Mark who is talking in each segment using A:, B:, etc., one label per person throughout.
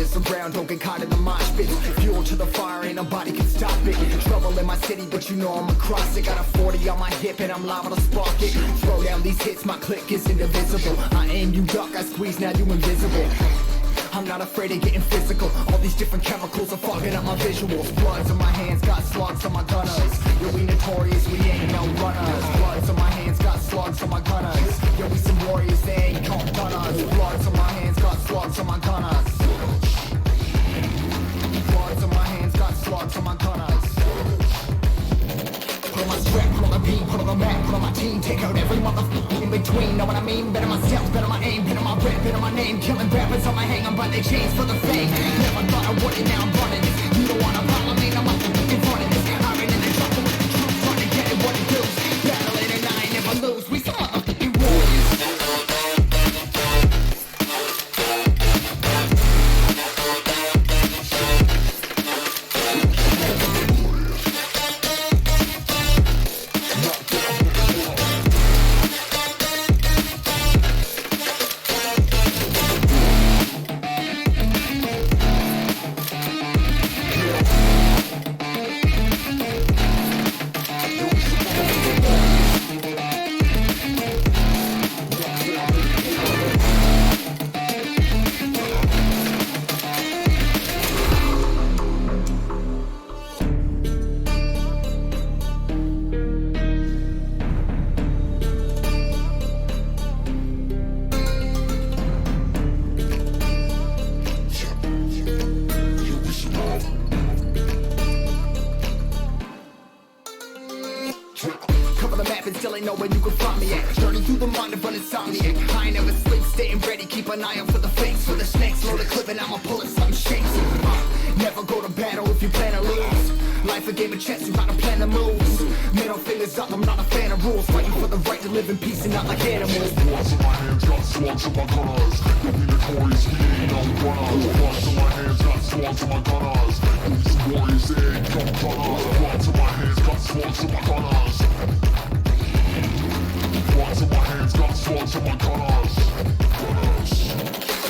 A: this around, don't get caught in the mosh pit. Fuel to the fire, ain't nobody can stop it. Trouble in my city, but you know I'm across it. Got a 40 on my hip and I'm liable to spark it. Throw down these hits, my click is indivisible. I aim, you duck, I squeeze, now you invisible. I'm not afraid of getting physical. All these different chemicals are fogging up my visuals. Bloods on my hands, got slugs on my gunners. Yo, we notorious, we ain't no runners. Bloods on my hands, got slugs on my gunners. Yo, we some warriors, they ain't called gunners. Bloods on my hands, got slugs on my gunners. Bloods on my hands, got slugs on my gunners. Put on my strap, put on the beat, put on the map, put on my team. Take out every motherfucker in between, know what I mean? Better myself, better my aim, better my rap, better my name. Killing rappers on my hang, I'm by their chains for the fame. Never thought I would it, now I'm running this. You don't wanna follow me, I'm up in front of this. I'm in the trouble with the truth, trying to get it what it does. Battling and I ain't never lose, we some motherfucking warriors. Cover the map and still ain't know where you can find me at. Journey through the mind of an insomniac. I ain't never sleep, staying ready, keep an eye out for the fakes. For the snakes, load a clip and I'ma pull it, something shakes. Never go to battle if you plan to lose. Life a game of chess, you gotta plan the moves. Middle fingers up, I'm not a fan of rules. Fighting for the right to live in peace and not like animals.
B: Bloods in my hands, got slugs in my gunners. You'll be notorious, we ain't no runners. Bloods in my hands, got slugs in my gunners. You'll be some warriors, they ain't no gunners. Bloods in my hands, got slugs in my gunners. Bloods in my hands, got slugs in my gunners.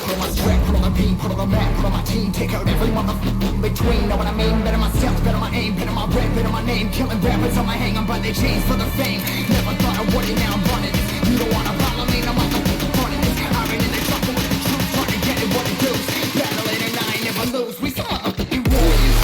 A: Put on my strap, put on the beat, put on the map, put on my team. Take out every motherfucker in between, know what I mean? Better myself, better my aim, better my rap, better my name. Killing rappers on my hang, I'm by their chains for the fame. Never thought I would it, now I'm running this. You don't wanna follow me, I'm up in front of this. I'm in the trouble with the truth, trying to get it what it does. Battling and I ain't never lose, we some motherfucking warriors.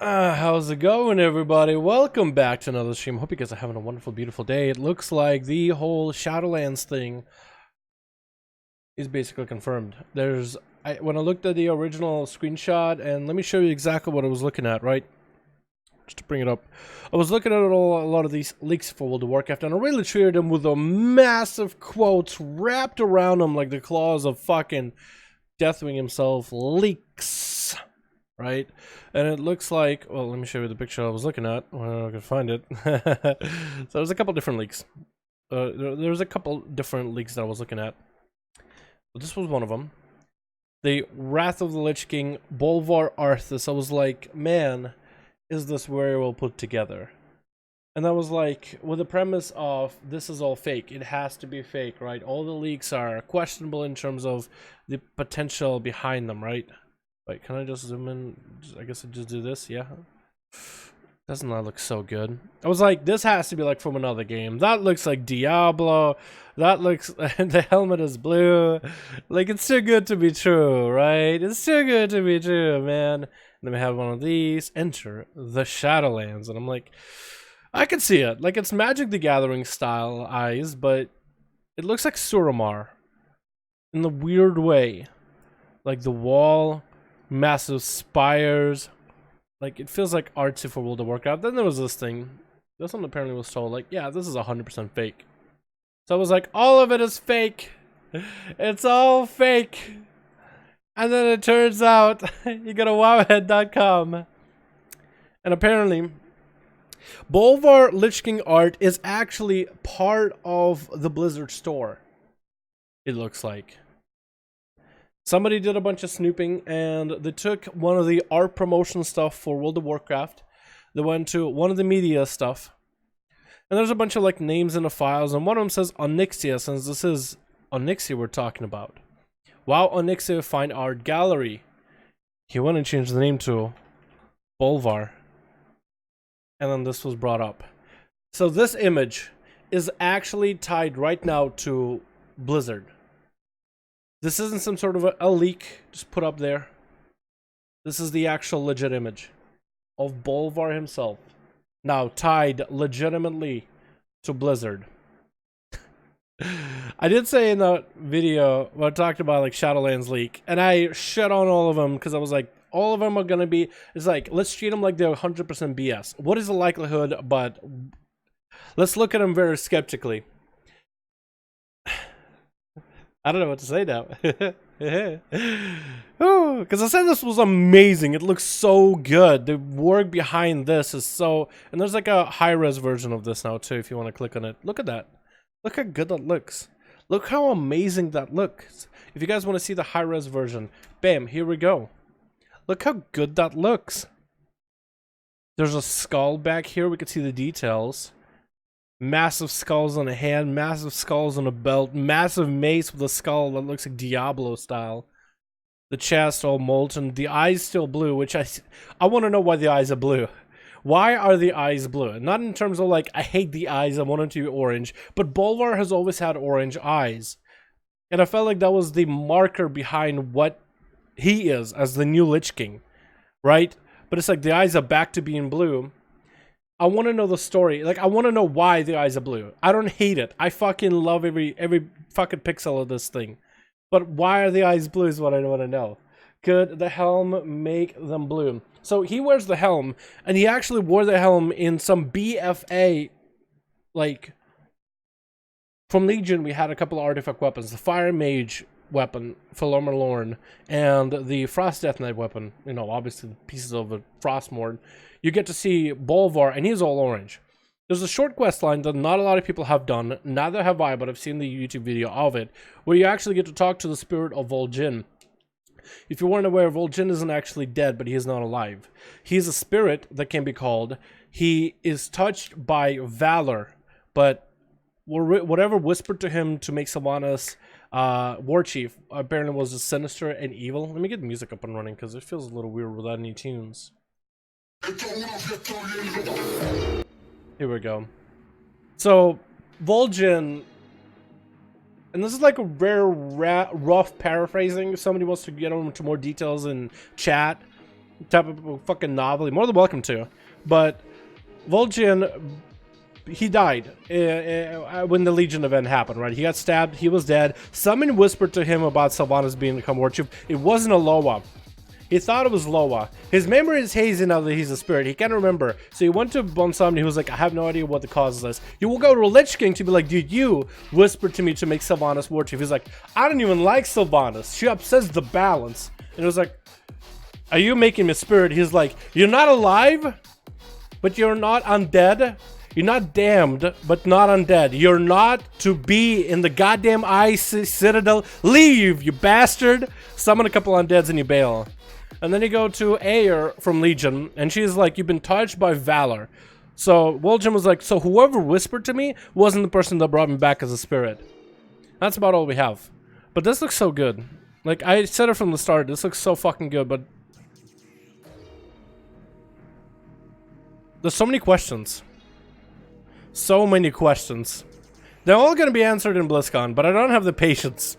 C: How's it going, everybody? Welcome back to another stream. Hope you guys are having a wonderful, beautiful day. It looks like the whole Shadowlands thing is basically confirmed. When I looked at the original screenshot, and let me show you exactly what I was looking at, right? Just to bring it up. I was looking at a lot of these leaks for World of Warcraft, and I really treated them with a massive quotes wrapped around them like the claws of fucking Deathwing himself. Leaks. Right? And it looks like, well, let me show you the picture I was looking at when I could find it. So there's a couple different leaks. There's a couple different leaks that I was looking at. But this was one of them. The Wrath of the Lich King, Bolvar Arthas. I was like, man, is this very well put together? And I was like, with the premise of this is all fake, it has to be fake, right? All the leaks are questionable in terms of the potential behind them, right? Wait, can I just zoom in? I guess I just do this, yeah? Doesn't that look so good? I was like, this has to be like from another game. That looks like Diablo. That looks, the helmet is blue. Like, it's too good to be true, right? It's too good to be true, man. And then we have one of these. Enter the Shadowlands. And I'm like, I can see it. Like, it's Magic the Gathering style eyes, but it looks like Suramar. In the weird way. Like the wall, massive spires. Like, it feels like artsy for World of Warcraft. Then there was this thing. This one apparently was told, like, yeah, this is 100% fake. So I was like, all of it is fake. It's all fake. And then it turns out, you go to wowhead.com. And apparently, Bolvar Lich King art is actually part of the Blizzard store. It looks like. Somebody did a bunch of snooping, and they took one of the art promotion stuff for World of Warcraft. They went to one of the media stuff. And there's a bunch of like names in the files, and one of them says Onyxia, since this is Onyxia we're talking about. Wow, Onyxia Fine Art Gallery. He went and changed the name to Bolvar. And then this was brought up. So this image is actually tied right now to Blizzard. This isn't some sort of a leak just put up there. This is the actual legit image of Bolvar himself. Now tied legitimately to Blizzard. I did say in that video when I talked about like Shadowlands leak, and I shit on all of them because I was like, all of them are gonna be, it's like, let's treat them like they're 100% BS. What is the likelihood? But let's look at them very skeptically. I don't know what to say now. Because I said this was amazing. It looks so good. The work behind this is so... And there's like a high-res version of this now too if you want to click on it. Look at that. Look how good that looks. Look how amazing that looks. If you guys want to see the high-res version, bam, here we go. Look how good that looks. There's a skull back here. We can see the details. Massive skulls on a hand, massive skulls on a belt, massive mace with a skull that looks like Diablo style. The chest all molten, the eyes still blue, which I want to know why the eyes are blue. Why are the eyes blue? Not in terms of like, I hate the eyes, I want them to be orange, but Bolvar has always had orange eyes. And I felt like that was the marker behind what he is as the new Lich King, right? But it's like the eyes are back to being blue. I want to know the story. Like, I want to know why the eyes are blue. I don't hate it. I fucking love every fucking pixel of this thing. But why are the eyes blue is what I want to know. Could the helm make them blue? So he wears the helm, and he actually wore the helm in some BFA, like, from Legion we had a couple of artifact weapons. The Fire Mage weapon, Philomar Lorn, and the Frost Death Knight weapon. You know, obviously pieces of a Frostmourne. You get to see Bolvar, and he's all orange. There's a short quest line that not a lot of people have done, neither have I, but I've seen the YouTube video of it, where you actually get to talk to the spirit of Vol'jin. If you weren't aware, Vol'jin isn't actually dead, but he is not alive. He's a spirit that can be called. He is touched by valor, but whatever whispered to him to make Sylvanas war chief apparently was sinister and evil. Let me get the music up and running, because it feels a little weird without any tunes. Here we go. So, Vol'jin, and this is like a very rough paraphrasing. If somebody wants to get into more details in chat, type of fucking novel, you're more than welcome to. But Vol'jin, he died when the Legion event happened, right? He got stabbed, he was dead. Someone whispered to him about Sylvanas being become war chief. It wasn't a Loa. He thought it was Loa. His memory is hazy now that he's a spirit. He can't remember. So he went to Bonsam and he was like, I have no idea what the cause of this. He will go to Lich King to be like, dude, you whispered to me to make Sylvanas war chief. He's like, I don't even like Sylvanas. She upsets the balance. And it was like, are you making me spirit? He's like, you're not alive, but you're not undead. You're not damned, but not undead. You're not to be in the goddamn Ice Citadel. Leave, you bastard. Summon a couple undeads and you bail. And then you go to Ayer from Legion, and she's like, you've been touched by valor. So Vol'jin was like, so whoever whispered to me wasn't the person that brought me back as a spirit. That's about all we have. But this looks so good. Like, I said it from the start, this looks so fucking good, but there's so many questions. So many questions. They're all going to be answered in BlizzCon, but I don't have the patience.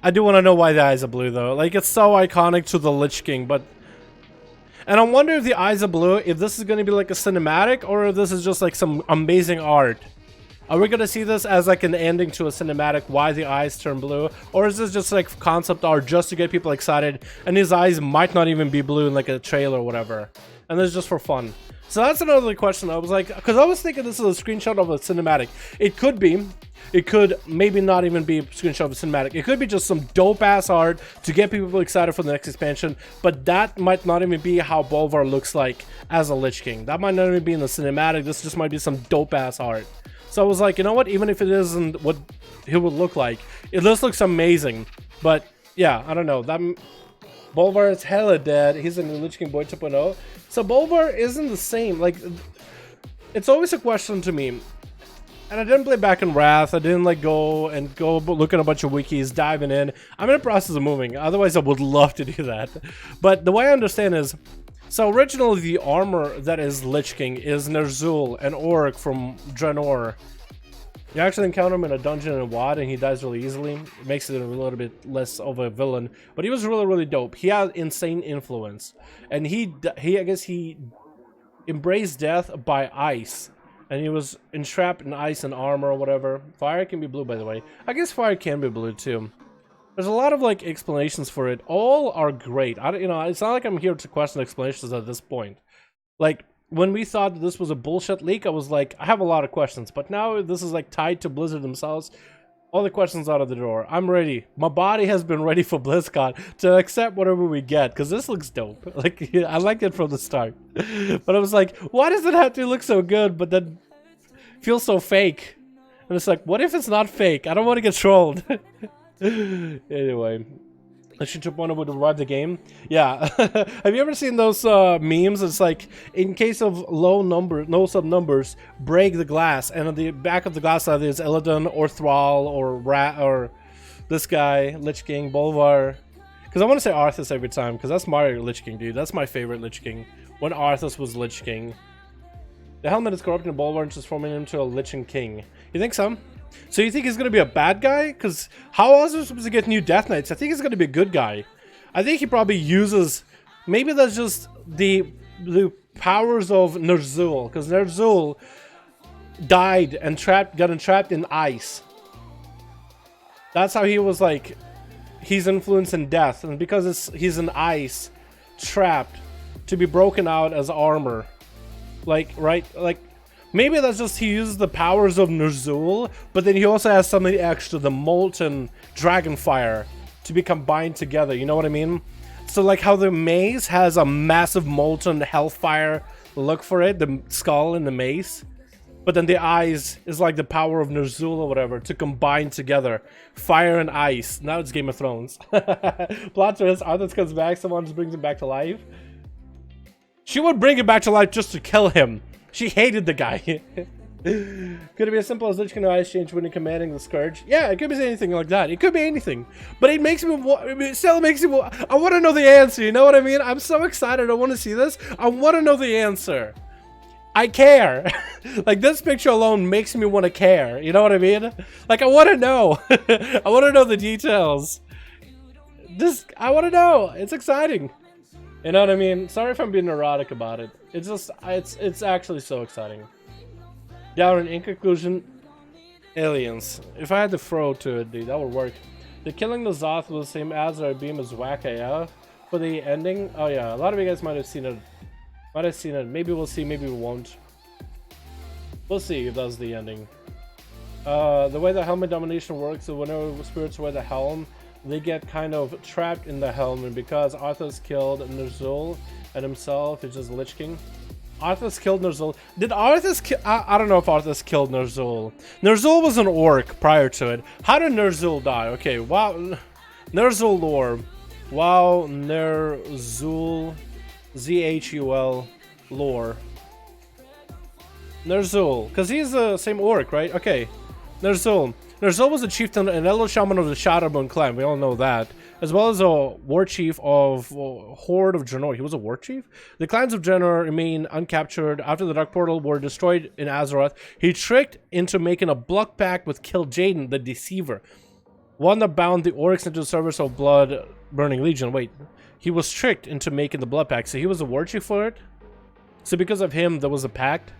C: I do want to know why the eyes are blue, though. Like, it's so iconic to the Lich King, but... And I wonder if the eyes are blue, if this is going to be like a cinematic, or if this is just like some amazing art. Are we going to see this as like an ending to a cinematic, why the eyes turn blue? Or is this just like concept art just to get people excited, and his eyes might not even be blue in like a trailer or whatever? And this is just for fun. So that's another question. I was like, because I was thinking this is a screenshot of a cinematic. It could be. It could maybe not even be a screenshot of a cinematic. It could be just some dope-ass art to get people excited for the next expansion. But that might not even be how Bolvar looks like as a Lich King. That might not even be in the cinematic. This just might be some dope-ass art. So I was like, you know what? Even if it isn't what he would look like, this looks amazing. But yeah, I don't know. That Bolvar is hella dead. He's in the Lich King Boy 2.0. So Bolvar isn't the same. Like, it's always a question to me. And I didn't play back in Wrath. I didn't like go look at a bunch of wikis, diving in. I'm in the process of moving. Otherwise, I would love to do that. But the way I understand is, so originally the armor that is Lich King is Ner'zhul, an orc from Draenor. You actually encounter him in a dungeon in WoD, and he dies really easily. It makes it a little bit less of a villain, but he was really, really dope. He had insane influence, and I guess he embraced death by ice, and he was entrapped in ice and armor or whatever. Fire can be blue, by the way. I guess fire can be blue too. There's a lot of like explanations for it. All are great. You know, it's not like I'm here to question explanations at this point. Like, when we thought that this was a bullshit leak, I was like, I have a lot of questions. But now this is like tied to Blizzard themselves. All the questions out of the door. I'm ready. My body has been ready for BlizzCon to accept whatever we get, because this looks dope. Like, I liked it from the start. But I was like, why does it have to look so good, but then feel so fake? And it's like, what if it's not fake? I don't want to get trolled. Anyway. Lich King 2.0 would revive the game. Yeah. Have you ever seen those memes? It's like, in case of no sub numbers, break the glass, and on the back of the glass either is Illidan or Thrall or this guy, Lich King, Bolvar. Because I want to say Arthas every time, because that's my Lich King, dude. That's my favorite Lich King. When Arthas was Lich King. The helmet is corrupting Bolvar and transforming him into a Lich King. You think so? So you think he's going to be a bad guy? Because how else are we supposed to get new Death Knights? I think he's going to be a good guy. I think he probably uses... Maybe that's just the powers of Ner'zhul. Because Ner'zhul died and got entrapped in ice. That's how he was like... He's influenced in death. And because he's in ice, trapped, to be broken out as armor. Like, right? Like... Maybe that's just he uses the powers of Ner'zhul, but then he also has something extra, the molten dragon fire, to be combined together. You know what I mean? So like how the mace has a massive molten hellfire look for it, the skull and the mace, but then the eyes is like the power of Ner'zhul or whatever to combine together. Fire and ice. Now it's Game of Thrones. Plot twist, Arthas comes back, someone just brings him back to life. She would bring him back to life just to kill him. She hated the guy. Could it be as simple as Lich King eyes change when you're commanding the Scourge? Yeah, it could be anything like that. It could be anything. But it makes me... It still makes me... I want to know the answer, you know what I mean? I'm so excited. I want to see this. I want to know the answer. I care. Like, this picture alone makes me want to care. You know what I mean? Like, I want to know. I want to know the details. I want to know. It's exciting. You know what I mean? Sorry if I'm being neurotic about it. It's just, it's actually so exciting. Dalaran, in conclusion, aliens. If I had to throw to it, dude, that would work. The killing the Zoth was the same as our beam as whack AF. For the ending, oh yeah, a lot of you guys might have seen it. Maybe we'll see, maybe we won't. We'll see if that's the ending. The way the helmet domination works is whenever spirits wear the helm, they get kind of trapped in the helm, and because Arthas killed Ner'zhul and himself is just Lich King. Arthas killed Ner'zhul. Did Arthas kill? I don't know if Arthas killed Ner'zhul. Ner'zhul was an orc prior to it. How did Ner'zhul die? Okay, wow. Ner'zhul lore. Wow, Ner'zhul. ZHUL lore. Ner'zhul. Because he's the same orc, right? Okay. Ner'zhul. Ner'zhul was a chieftain and elder shaman of the Shadowmoon clan. We all know that. As well as a war chief of Horde of Draenor. He was a war chief? The clans of Draenor remain uncaptured after the Dark Portal were destroyed in Azeroth. He tricked into making a blood pact with Kil'jaeden, the Deceiver. One that bound the orcs into the service of Blood Burning Legion. Wait. He was tricked into making the blood pact. So he was a war chief for it? So because of him, there was a pact?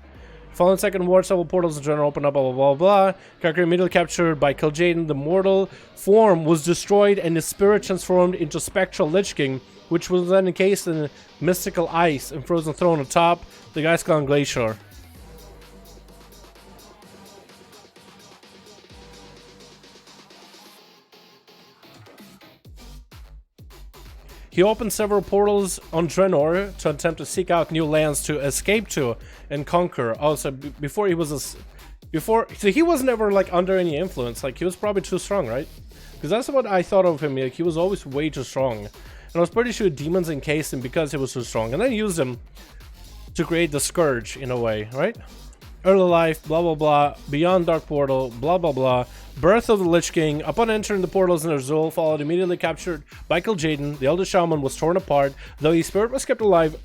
C: Following second war, several portals in general opened up, blah, blah, blah, blah. Character immediately captured by Kil'jaeden. The mortal form was destroyed and his spirit transformed into spectral Lich King, which was then encased in mystical ice and frozen throne atop the Gaiscon Glacier. He opened several portals on Draenor to attempt to seek out new lands to escape to and conquer. Also, before he was so he was never like under any influence. Like he was probably too strong, right? Because that's what I thought of him. Like he was always way too strong, and I was pretty sure demons encased him because he was too strong, and then used him to create the Scourge in a way, right? Early life, blah blah blah. Beyond Dark Portal, blah blah blah. Birth of the Lich King. Upon entering the portals in Ner'zhul, followed immediately captured by Kil'jaeden. The Elder Shaman was torn apart, though his spirit was kept alive.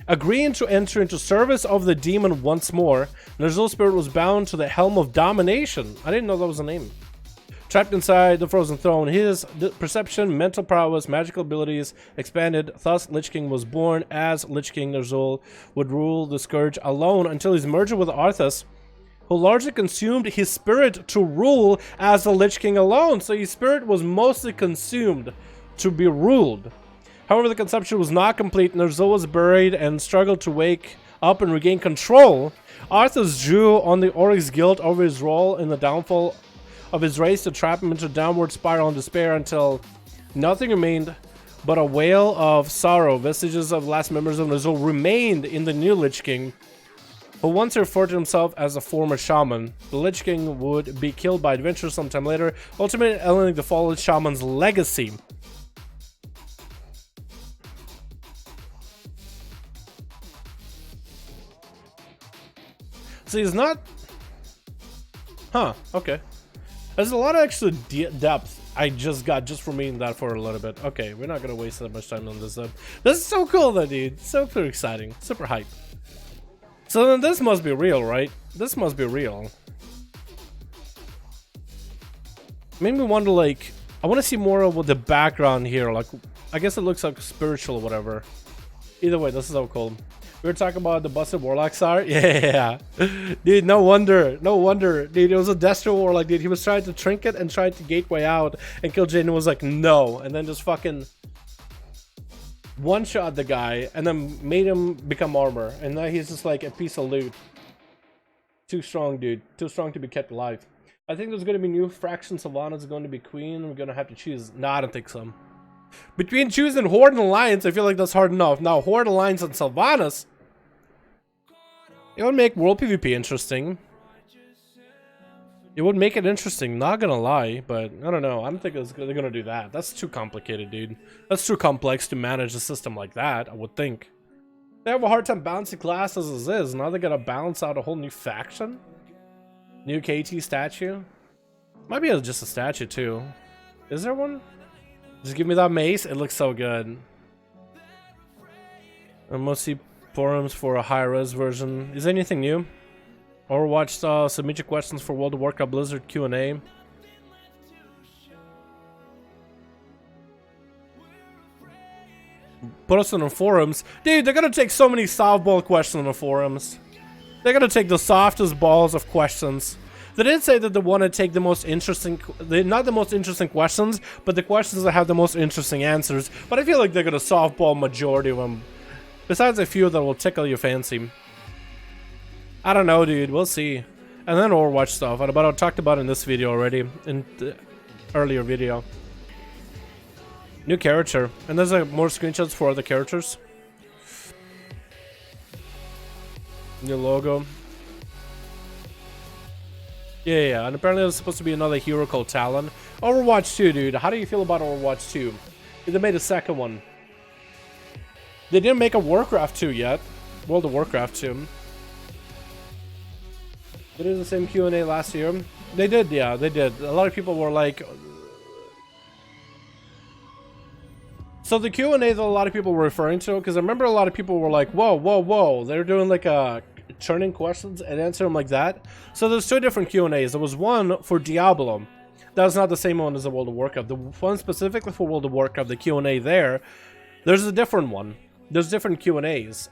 C: Agreeing to enter into service of the demon once more, Ner'zhul's spirit was bound to the Helm of Domination. I didn't know that was a name. Trapped inside the Frozen Throne, his perception, mental prowess, magical abilities expanded. Thus, Lich King was born. As Lich King, Ner'zhul would rule the Scourge alone until his merger with Arthas, who largely consumed his spirit to rule as the Lich King alone. So his spirit was mostly consumed to be ruled. However, the consumption was not complete. Ner'zhul was buried and struggled to wake up and regain control. Arthas drew on the Oryx Guild over his role in the downfall of his race to trap him into a downward spiral and despair until nothing remained but a wail of sorrow. Vestiges of last members of Ner'zhul remained in the new Lich King, who once referred to himself as a former shaman. The Lich King would be killed by adventurers sometime later, ultimately ending the fallen shaman's legacy. So he's not... Huh, okay. There's a lot of extra depth I just got just from reading that for a little bit. Okay, we're not gonna waste that much time on this stuff. This is so cool though, dude. Super exciting. Super hype. So then this must be real, right? This must be real. Made me wonder, like, I want to see more of what the background here. Like, I guess it looks like spiritual or whatever. Either way, this is so cool. We were talking about the busted Warlocks are. Yeah. Dude, no wonder. No wonder. Dude, it was a Destro Warlock, dude. He was trying to trinket and tried to gateway out. And Kil'jaeden was like, no. And then just fucking one-shot the guy. And then made him become armor. And now he's just like a piece of loot. Too strong, dude. Too strong to be kept alive. I think there's going to be new faction. Sylvanas going to be queen. We're going to have to choose. No, I don't think so. Between choosing Horde and Alliance, I feel like that's hard enough. Now, Horde, Alliance, and Sylvanas. It would make world PvP interesting. It would make it interesting, not gonna lie, but I don't know. I don't think they're gonna do that. That's too complicated, dude. That's too complex to manage a system like that, I would think. They have a hard time balancing classes as is. Now they gotta balance out a whole new faction? New KT statue? Might be just a statue, too. Is there one? Just give me that mace. It looks so good. I must see forums for a high-res version. Is there anything new? Overwatch submit your questions for World of Warcraft Blizzard Q&A. put us in the forums. Dude, they're gonna take so many softball questions in the forums. They're gonna take the softest balls of questions. They didn't say that they want to take the most interesting, not the most interesting questions, but the questions that have the most interesting answers. But I feel like they're gonna softball majority of them. Besides a few that will tickle your fancy. I don't know, dude. We'll see. And then Overwatch stuff. But I talked about it in this video already, in the earlier video. New character. And there's like more screenshots for other characters. New logo. Yeah, and apparently there's supposed to be another hero called Talon. Overwatch 2, dude. How do you feel about Overwatch 2? They made a second one. They didn't make a Warcraft 2 yet. World of Warcraft 2. They did the same Q&A last year. They did, yeah, they did. A lot of people were like... So the Q&A that a lot of people were referring to, because I remember a lot of people were like, whoa. They're doing like a... turning questions and answer them like that. So there's two different Q&As. There was one for Diablo. That was not the same one as the World of Warcraft. The one specifically for World of Warcraft, the Q&A there's a different one. There's different Q&As,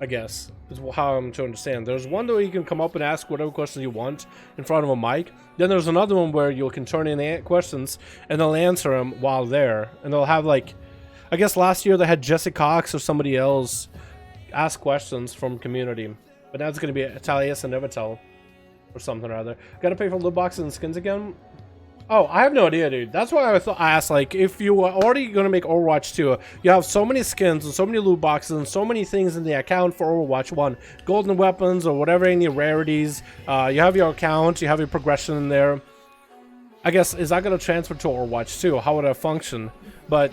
C: I guess, is how I'm to understand. There's one where you can come up and ask whatever questions you want in front of a mic. Then there's another one where you can turn in questions and they'll answer them while there. And they'll have like, I guess last year they had Jesse Cox or somebody else ask questions from community. But now it's going to be Italias and Nevitel or something or other. Got to pay for loot boxes and skins again? Oh, I have no idea, dude. That's why I asked, like, if you were already going to make Overwatch 2, you have so many skins and so many loot boxes and so many things in the account for Overwatch 1. Golden weapons or whatever, any rarities. You have your account, you have your progression in there. I guess, is that going to transfer to Overwatch 2? How would that function? But,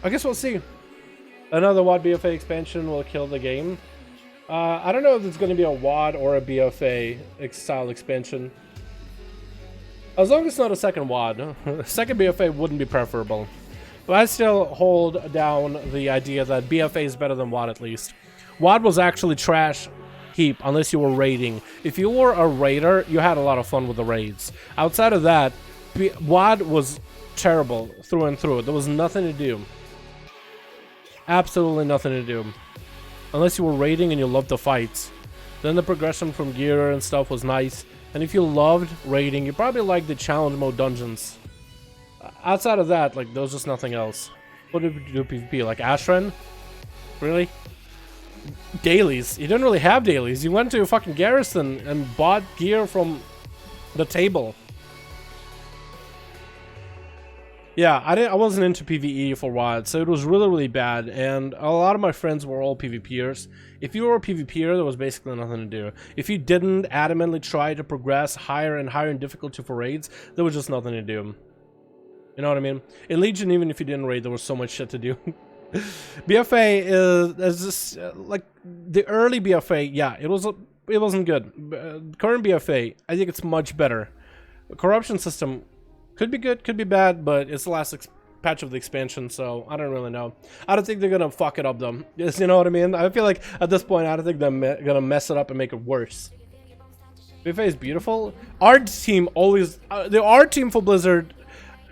C: I guess we'll see. Another WoD BFA expansion will kill the game. I don't know if it's going to be a WoD or a BFA style expansion. As long as it's not a second WoD. Second BFA wouldn't be preferable. But I still hold down the idea that BFA is better than WoD at least. WoD was actually trash heap unless you were raiding. If you were a raider, you had a lot of fun with the raids. Outside of that, WoD was terrible through and through. There was nothing to do. Absolutely nothing to do. Unless you were raiding and you loved the fights. Then the progression from gear and stuff was nice. And if you loved raiding, you probably liked the challenge mode dungeons. Outside of that, like, there was just nothing else. What did we do PvP? Like Ashran? Really? Dailies. You didn't really have dailies. You went to a fucking garrison and bought gear from the table. Yeah, I wasn't into PvE for WoD, so it was really bad, and a lot of my friends were all PvPers. If you were a PvPer, there was basically nothing to do. If you didn't adamantly try to progress higher and higher in difficulty for raids, there was just nothing to do. You know what I mean? In Legion, even if you didn't raid, there was so much shit to do. BFA is just, like, the early BFA, yeah, it wasn't good. Current BFA, I think it's much better. The corruption system could be good, could be bad, but it's the last patch of the expansion, so I don't really know. I don't think they're gonna fuck it up, though. You know what I mean? I feel like at this point, I don't think they're gonna mess it up and make it worse. BFA is beautiful. Art team always, the art team for Blizzard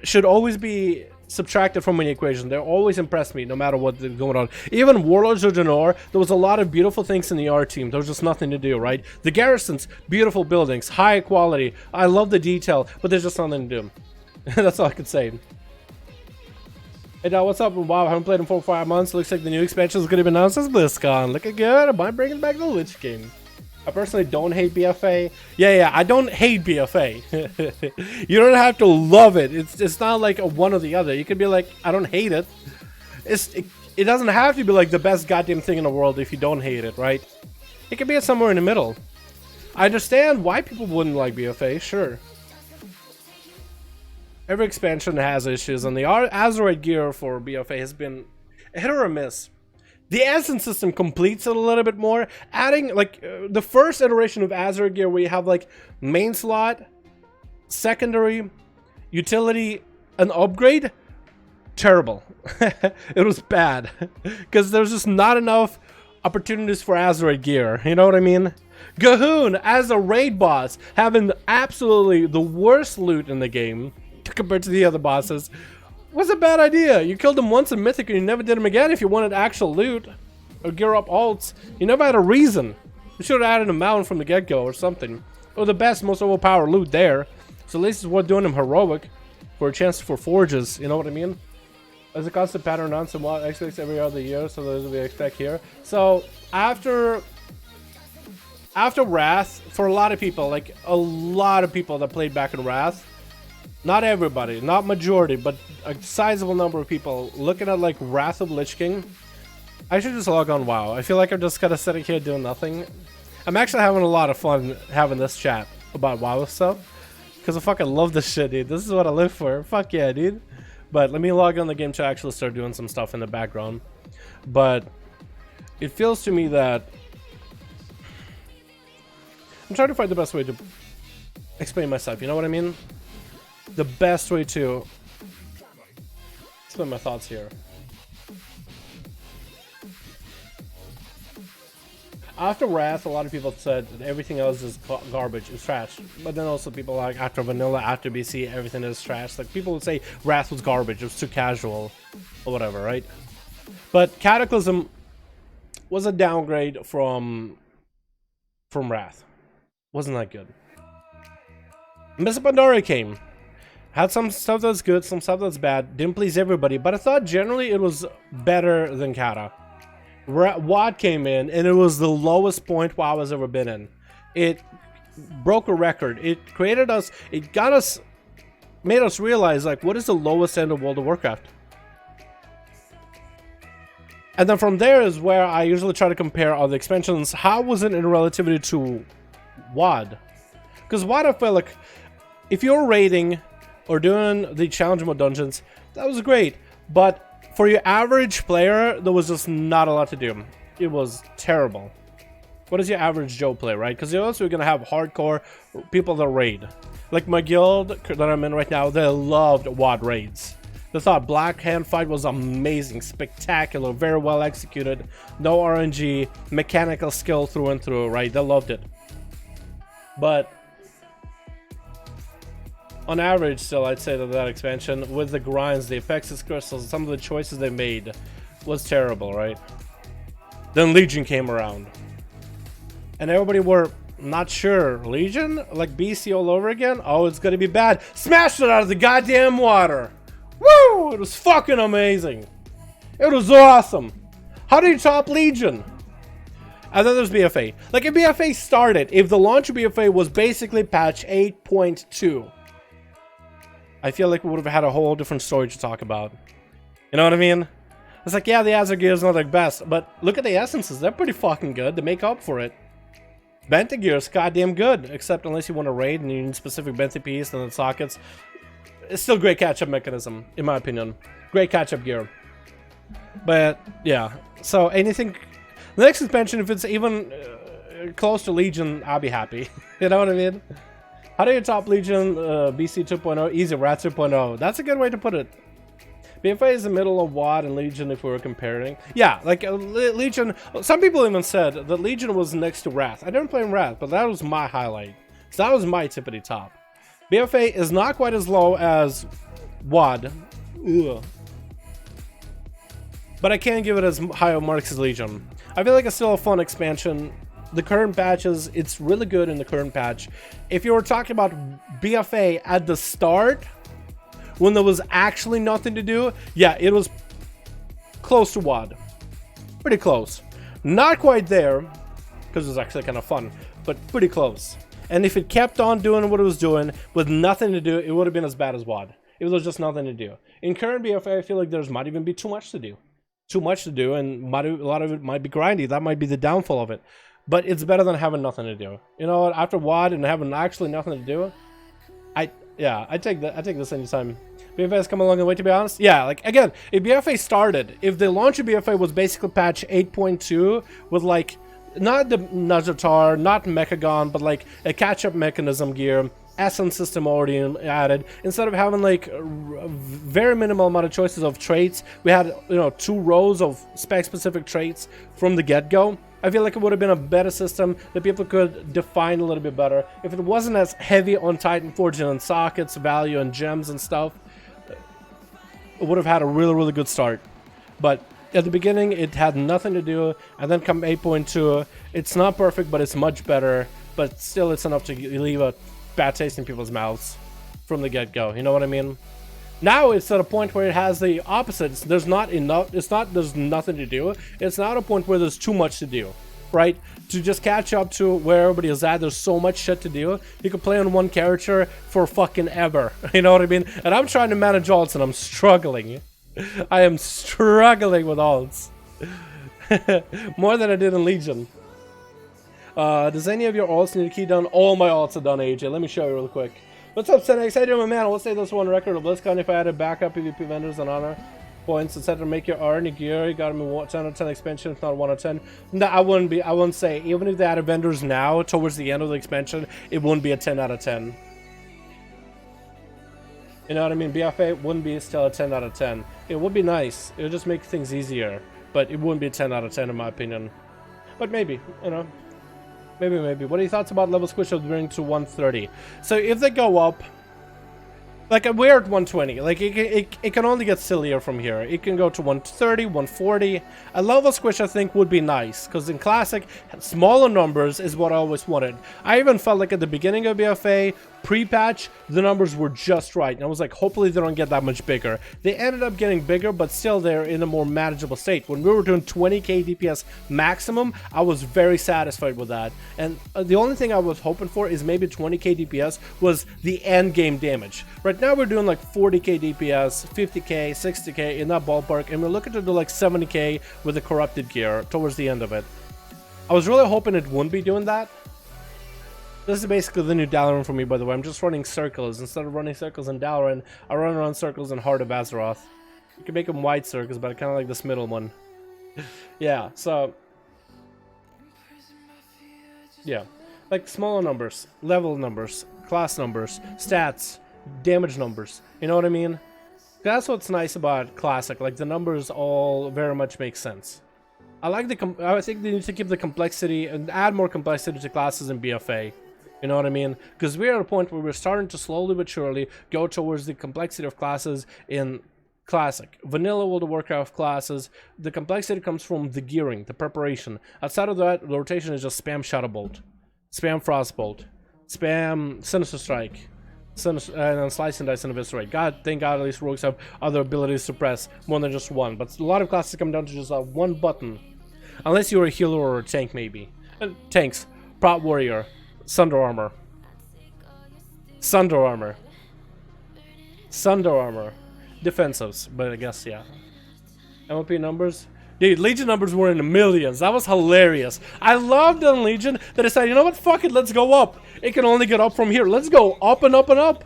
C: should always be subtracted from any equation. They always impress me, no matter what's going on. Even Warlords of Draenor, there was a lot of beautiful things in the art team. There was just nothing to do, right? The garrisons, beautiful buildings, high quality. I love the detail, but there's just nothing to do. That's all I could say. Hey, now what's up? Wow, I haven't played in 4 or 5 months. Looks like the new expansion is going to be announced as BlizzCon. Looking good. I might bring it back the Lich King. I personally don't hate BFA. Yeah, I don't hate BFA. You don't have to love it. It's not like a one or the other. You could be like, I don't hate it. It doesn't have to be like the best goddamn thing in the world if you don't hate it, right? It could be somewhere in the middle. I understand why people wouldn't like BFA, sure. Every expansion has issues, and the Azeroth gear for BFA has been a hit or a miss. The Ascent system completes it a little bit more, adding, like, the first iteration of Azeroth gear where you have, like, main slot, secondary, utility, and upgrade. Terrible. It was bad. Because there's just not enough opportunities for Azeroth gear, you know what I mean? Gahoon, as a raid boss, having absolutely the worst loot in the game compared to the other bosses. What's a bad idea? You killed him once in Mythic and you never did him again if you wanted actual loot. Or gear up alts. You never had a reason. You should have added a mountain from the get-go or something. Or the best, most overpowered loot there. So at least it's worth doing him heroic. For a chance for forges, you know what I mean? As a constant pattern on some expects every other year, so those we expect here. So after Wrath, for a lot of people, like a lot of people that played back in Wrath, not everybody, not majority, but a sizable number of people looking at like Wrath of Lich King, I should just log on WoW. I feel like I'm just kind of sitting here doing nothing. I'm actually having a lot of fun having this chat about WoW stuff. Because I fucking love this shit, dude. This is what I live for. Fuck yeah, dude. But let me log on the game to actually start doing some stuff in the background. But it feels to me that I'm trying to find the best way to explain myself. You know what I mean? The best way to explain my thoughts here. After Wrath, a lot of people said that everything else is garbage, is trash. But then also people like after Vanilla, after BC, everything is trash. Like people would say Wrath was garbage, it was too casual, or whatever, right? But Cataclysm was a downgrade from Wrath. Wasn't that good. Miss Pandora came. Had some stuff that's good, some stuff that's bad. Didn't please everybody, but I thought generally it was better than Kata. WoD came in and it was the lowest point WoW has ever been in. It broke a record. It created us, it got us, made us realize like what is the lowest end of World of Warcraft. And then from there is where I usually try to compare all the expansions. How was it in relativity to WoD? Because WoD I felt like if you're raiding or doing the challenge mode dungeons, that was great. But for your average player, there was just not a lot to do. It was terrible. What does your average Joe play, right? Because you're also going to have hardcore people that raid. Like my guild that I'm in right now, they loved WoD raids. They thought Black Hand Fight was amazing, spectacular, very well executed. No RNG, mechanical skill through and through, right? They loved it. But on average, still, I'd say that expansion, with the grinds, the Apexis crystals, some of the choices they made was terrible, right? Then Legion came around. And everybody were not sure. Legion? Like BC all over again? Oh, it's gonna be bad. Smashed it out of the goddamn water! Woo! It was fucking amazing. It was awesome. How do you top Legion? And then there's BFA. Like if BFA started, if the launch of BFA was basically patch 8.2, I feel like we would have had a whole different story to talk about. You know what I mean? It's like, yeah, the Azure gear is not the best, but look at the essences. They're pretty fucking good. They make up for it. Benthy gear is goddamn good, except unless you want to raid and you need specific Benthy piece and then sockets. It's still great catch-up mechanism, in my opinion. Great catch-up gear. But, yeah. So, anything... The next expansion, if it's even close to Legion, I'll be happy. You know what I mean? How do you top Legion BC 2.0? Easy, Rat 2.0. That's a good way to put it. BFA is the middle of WoD and Legion if we were comparing. Yeah, like Legion... Some people even said that Legion was next to Wrath. I didn't play in Wrath, but that was my highlight. So that was my tippity top. BFA is not quite as low as WoD. Ugh. But I can't give it as high of marks as Legion. I feel like it's still a fun expansion. The current patches, it's really good in the current patch. If you were talking about BFA at the start, when there was actually nothing to do, yeah, it was close to WoD. Pretty close. Not quite there, because it was actually kind of fun, but pretty close. And if it kept on doing what it was doing with nothing to do, it would have been as bad as WoD. If there was just nothing to do. In current BFA, I feel like there's might even be too much to do. Too much to do, and a lot of it might be grindy. That might be the downfall of it. But it's better than having nothing to do. You know what? After WoD and having actually nothing to do, I take that. I take this anytime. BFA has come a long way, to be honest. Yeah, like again, if BFA started, if the launch of BFA was basically patch 8.2 with like not the Najatar, not Mechagon, but like a catch-up mechanism gear, Essence system already added. Instead of having like a very minimal amount of choices of traits, we had 2 rows of spec-specific traits from the get-go. I feel like it would have been a better system that people could define a little bit better if it wasn't as heavy on Titan Forging and sockets, value, and gems and stuff. would have had a really, really good start. But at the beginning, it had nothing to do, and then come 8.2, it's not perfect, but it's much better. But still, it's enough to leave a bad taste in people's mouths from the get-go. You know what I mean? Now it's at a point where it has the opposite. There's not enough. There's nothing to do. It's not a point where there's too much to do, right? To just catch up to where everybody is at, there's so much shit to do. You can play on one character for fucking ever. You know what I mean? And I'm trying to manage alts, and I'm struggling. I am struggling with alts. More than I did in Legion. Does any of your alts need a key done? All my alts are done, AJ. Let me show you real quick. What's up, Senex? How you doing, man? Let's say this one record of BlizzCon. If I added backup PvP vendors and honor points, etc., to make your R and gear, you got me 10 out of 10 expansion, if not 1 out of 10. No, I wouldn't say, even if they added vendors now, towards the end of the expansion, it wouldn't be a 10 out of 10. You know what I mean? BFA wouldn't be still a 10 out of 10. It would be nice. It would just make things easier. But it wouldn't be a 10 out of 10 in my opinion. But maybe, you know. Maybe. What are your thoughts about level squish of the ring to 130? So if they go up, like we're at 120, like it can only get sillier from here. It can go to 130, 140. A level squish I think would be nice, because in Classic, smaller numbers is what I always wanted. I even felt like at the beginning of BFA, pre-patch, the numbers were just right. And I was like, hopefully they don't get that much bigger. They ended up getting bigger, but still they're in a more manageable state. When we were doing 20k DPS maximum, I was very satisfied with that. And the only thing I was hoping for is maybe 20k DPS was the end game damage. Right now we're doing like 40k DPS, 50k, 60k in that ballpark, and we're looking to do like 70k with the corrupted gear towards the end of it. I was really hoping it wouldn't be doing that. This is basically the new Dalaran for me, by the way. I'm just running circles. Instead of running circles in Dalaran, I run around circles in Heart of Azeroth. You can make them wide circles, but I kind of like this middle one. Yeah, so... yeah. Like smaller numbers, level numbers, class numbers, stats, damage numbers. You know what I mean? That's what's nice about Classic. Like, the numbers all very much make sense. I think they need to keep the complexity and add more complexity to classes in BFA. You know what I mean? Because we're at a point where we're starting to slowly but surely go towards the complexity of classes in Classic. Vanilla World of Warcraft classes, the complexity comes from the gearing, the preparation. Outside of that, the rotation is just spam Shadowbolt, spam Frostbolt, spam Sinister Strike, and then Slice and Dice and Eviscerate. Thank God at least rogues have other abilities to press more than just one. But a lot of classes come down to just one button. Unless you're a healer or a tank, maybe. Tanks, Prot Warrior, Sunder Armor, defensives, but I guess, yeah. MLP numbers? Dude, Legion numbers were in the millions. That was hilarious. I loved on Legion that I said, you know what, fuck it, let's go up. It can only get up from here. Let's go up and up and up.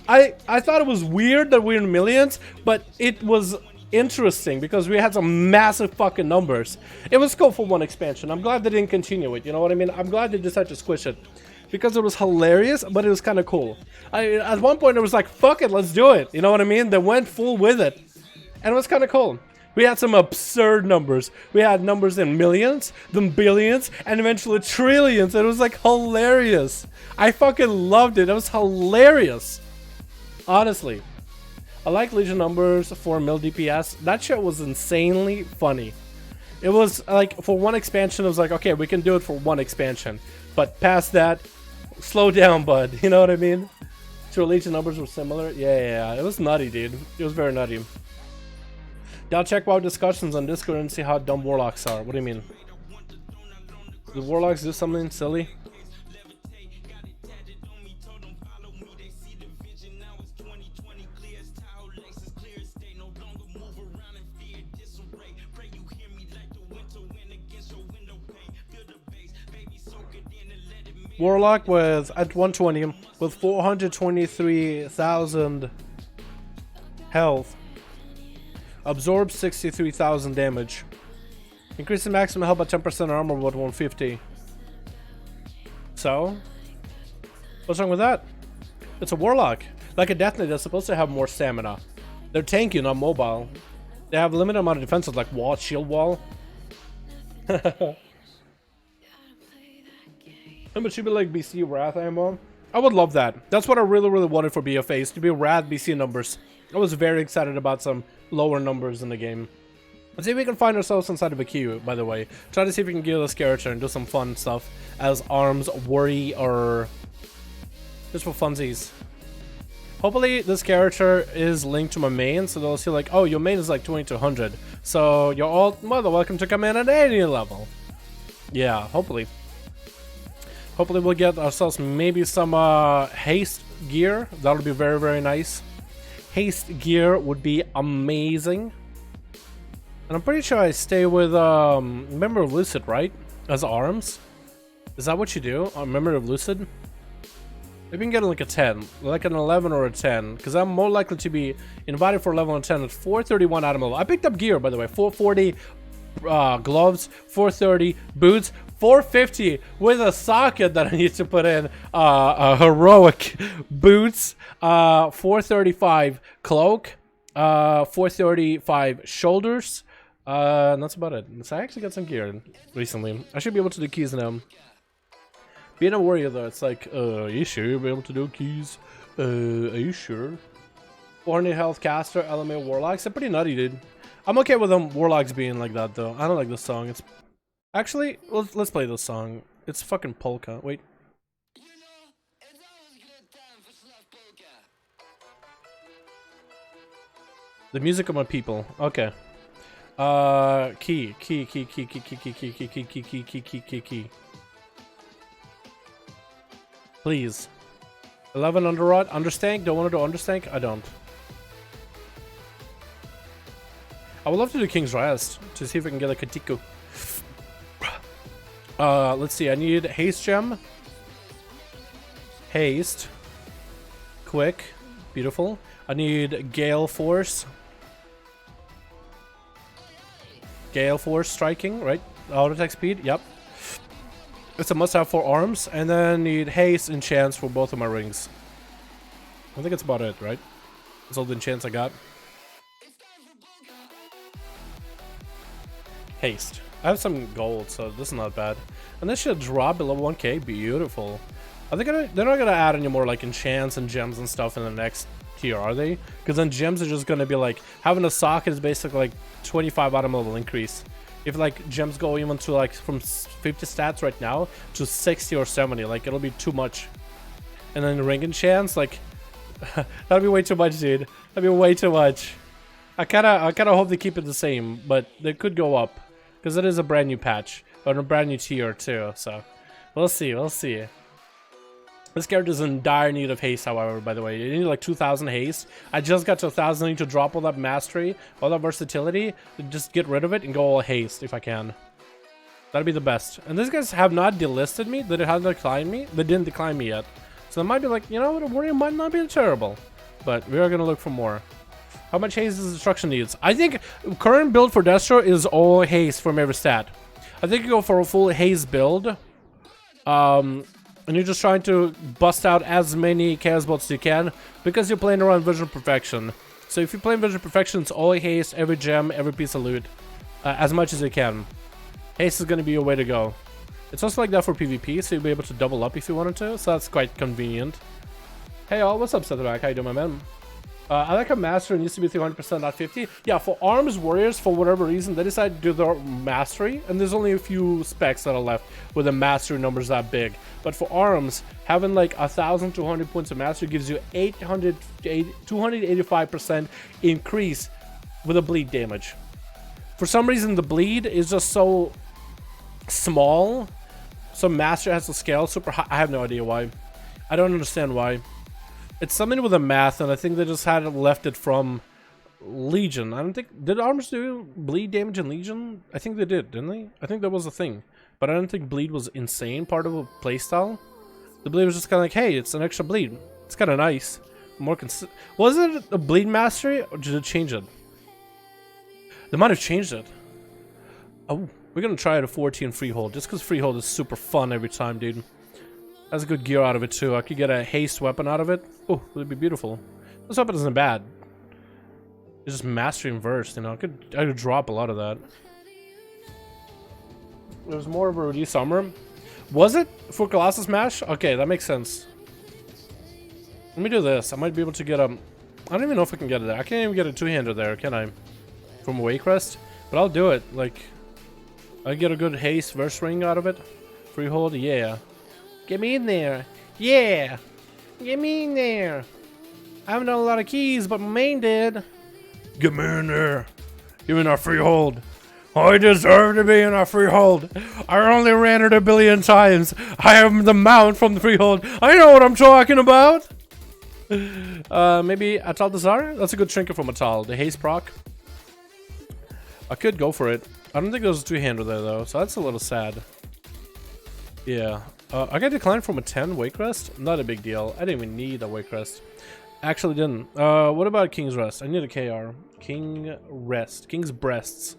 C: I thought it was weird that we're in millions, but it was interesting because we had some massive fucking numbers. It was cool for one expansion. I'm glad they didn't continue it, you know what I mean? I'm glad they decided to squish it. Because it was hilarious, but it was kind of cool. At one point, it was like, fuck it, let's do it. You know what I mean? They went full with it. And it was kind of cool. We had some absurd numbers. We had numbers in millions, then billions, and eventually trillions. It was like hilarious. I fucking loved it. It was hilarious. Honestly. I like Legion numbers for mil DPS. That shit was insanely funny. It was like, for one expansion, it was like, okay, we can do it for one expansion. But past that, slow down, bud. You know what I mean? So Legion numbers were similar. Yeah. It was nutty, dude. It was very nutty. Y'all check WoW discussions on Discord and see how dumb Warlocks are. What do you mean? Did Warlocks do something silly? Warlock with at 120 with 423,000 health. Absorbs 63,000 damage. Increase the maximum health by 10% armor with 150. So, what's wrong with that? It's a Warlock. Like a Death Knight, they're supposed to have more stamina. They're tanky, not mobile. They have a limited amount of defenses like wall, shield wall. But should be like BC Wrath ammo. I would love that. That's what I really wanted for BFAs, to be Wrath BC numbers. I was very excited about some lower numbers in the game. Let's see if we can find ourselves inside of a queue, by the way. Try to see if we can gear this character and do some fun stuff as arms, worry, or just for funsies. Hopefully this character is linked to my main, so they'll see like, oh, your main is like 2200, so you're all more than welcome to come in at any level. Yeah, hopefully. Hopefully we'll get ourselves maybe some haste gear. That'll be very, very nice. Haste gear would be amazing. And I'm pretty sure I stay with Memory of Lucid, right? As arms? Is that what you do on Memory of Lucid? Maybe you can get like a 10, like an 11 or a 10, because I'm more likely to be invited for level 10 at 431 item level. I picked up gear, by the way, 440 gloves, 430 boots, 450 with a socket that I need to put in heroic boots, 435 cloak, 435 shoulders, and that's about it. So I actually got some gear recently. I should be able to do keys now. Being a warrior though, it's like, are you sure you'll be able to do keys? Are you sure? 400 health caster, LMA warlocks. They're pretty nutty, dude. I'm okay with them warlocks being like that though. I don't like this song. It's actually, let's play this song. It's fucking polka. Wait. The music of my people. Okay. Key. Please. 11 underrod. Understank? Don't want to do understank? I don't. I would love to do King's Rest to see if I can get a Katiko. Let's see. I need haste gem. Haste. Quick. Beautiful. I need Gale Force. Gale Force striking, right? Auto attack speed. Yep. It's a must-have for arms, and then need haste and chance for both of my rings. I think that's about it, right? That's all the enchants I got. Haste. I have some gold, so this is not bad. And this should drop below 1k. Beautiful. Are they gonna? They're not gonna add any more like enchants and gems and stuff in the next tier, are they? Because then gems are just gonna be like having a socket is basically like 25 item level increase. If like gems go even to like from 50 stats right now to 60 or 70, like it'll be too much. And then ring enchants, like that'd be way too much, dude. That'd be way too much. I kinda hope they keep it the same, but they could go up because it is a brand new patch, but a brand new tier too. So we'll see. We'll see. This character's in dire need of haste, however, by the way. You need like 2,000 haste. I just got to 1,000. I need to drop all that mastery, all that versatility. Just get rid of it and go all haste if I can. That'd be the best. And these guys have not delisted me. They haven't declined me. They didn't decline me yet. So they might be like, you know what, a warrior might not be terrible. But we are going to look for more. How much haste does destruction needs? I think current build for Destro is all haste from every stat. I think you go for a full haste build. And you're just trying to bust out as many chaos bolts as you can because you're playing around Vision Perfection. So if you're playing Vision Perfection, it's all haste, every gem, every piece of loot, as much as you can. Haste is going to be your way to go. It's also like that for PvP, so you'll be able to double up if you wanted to, so that's quite convenient. Hey all, what's up, Setback? How you doing, my man? I like how Master used to be 300%, not 50. Yeah, for arms warriors, for whatever reason, they decided to do their mastery, and there's only a few specs that are left with the mastery numbers that big. But for arms, having like 1,200 points of mastery gives you 285% increase with a bleed damage. For some reason, the bleed is just so small, so master has to scale super high. I have no idea why. I don't understand why. It's something with the math, and I think they just had left it from Legion. I don't think... Did armors do bleed damage in Legion? I think they did, didn't they? I think that was a thing. But I don't think bleed was insane part of a playstyle. The bleed was just kind of like, hey, it's an extra bleed. It's kind of nice. More was it a bleed mastery, or did it change it? They might have changed it. Oh, we're going to try it at 14 freehold, just because freehold is super fun every time, dude. That's good gear out of it too. I could get a haste weapon out of it. Oh, it'd be beautiful. This weapon isn't bad. It's just mastery inverse, you know. I could drop a lot of that. It was more of a reduced armor. Was it for Colossus Mash? Okay, that makes sense. Let me do this. I might be able to get a I don't even know if I can get it there. I can't even get a two-hander there, can I? From Waycrest? But I'll do it. Like, I get a good haste verse ring out of it. Freehold, yeah. Get me in there. Yeah. Get me in there. I haven't done a lot of keys, but my main did. Get me in there. Give me our freehold. I deserve to be in a freehold. I only ran it 1 billion times. I am the mount from the freehold. I know what I'm talking about. Maybe Atal Dazar? That's a good trinket from Atal. The haste proc. I could go for it. I don't think there's a two-hander there though, so that's a little sad. Yeah. I got declined from a 10 Waycrest. Not a big deal. I didn't even need a Waycrest. Actually didn't. What about King's Rest? I need a KR. King Rest. King's Breasts.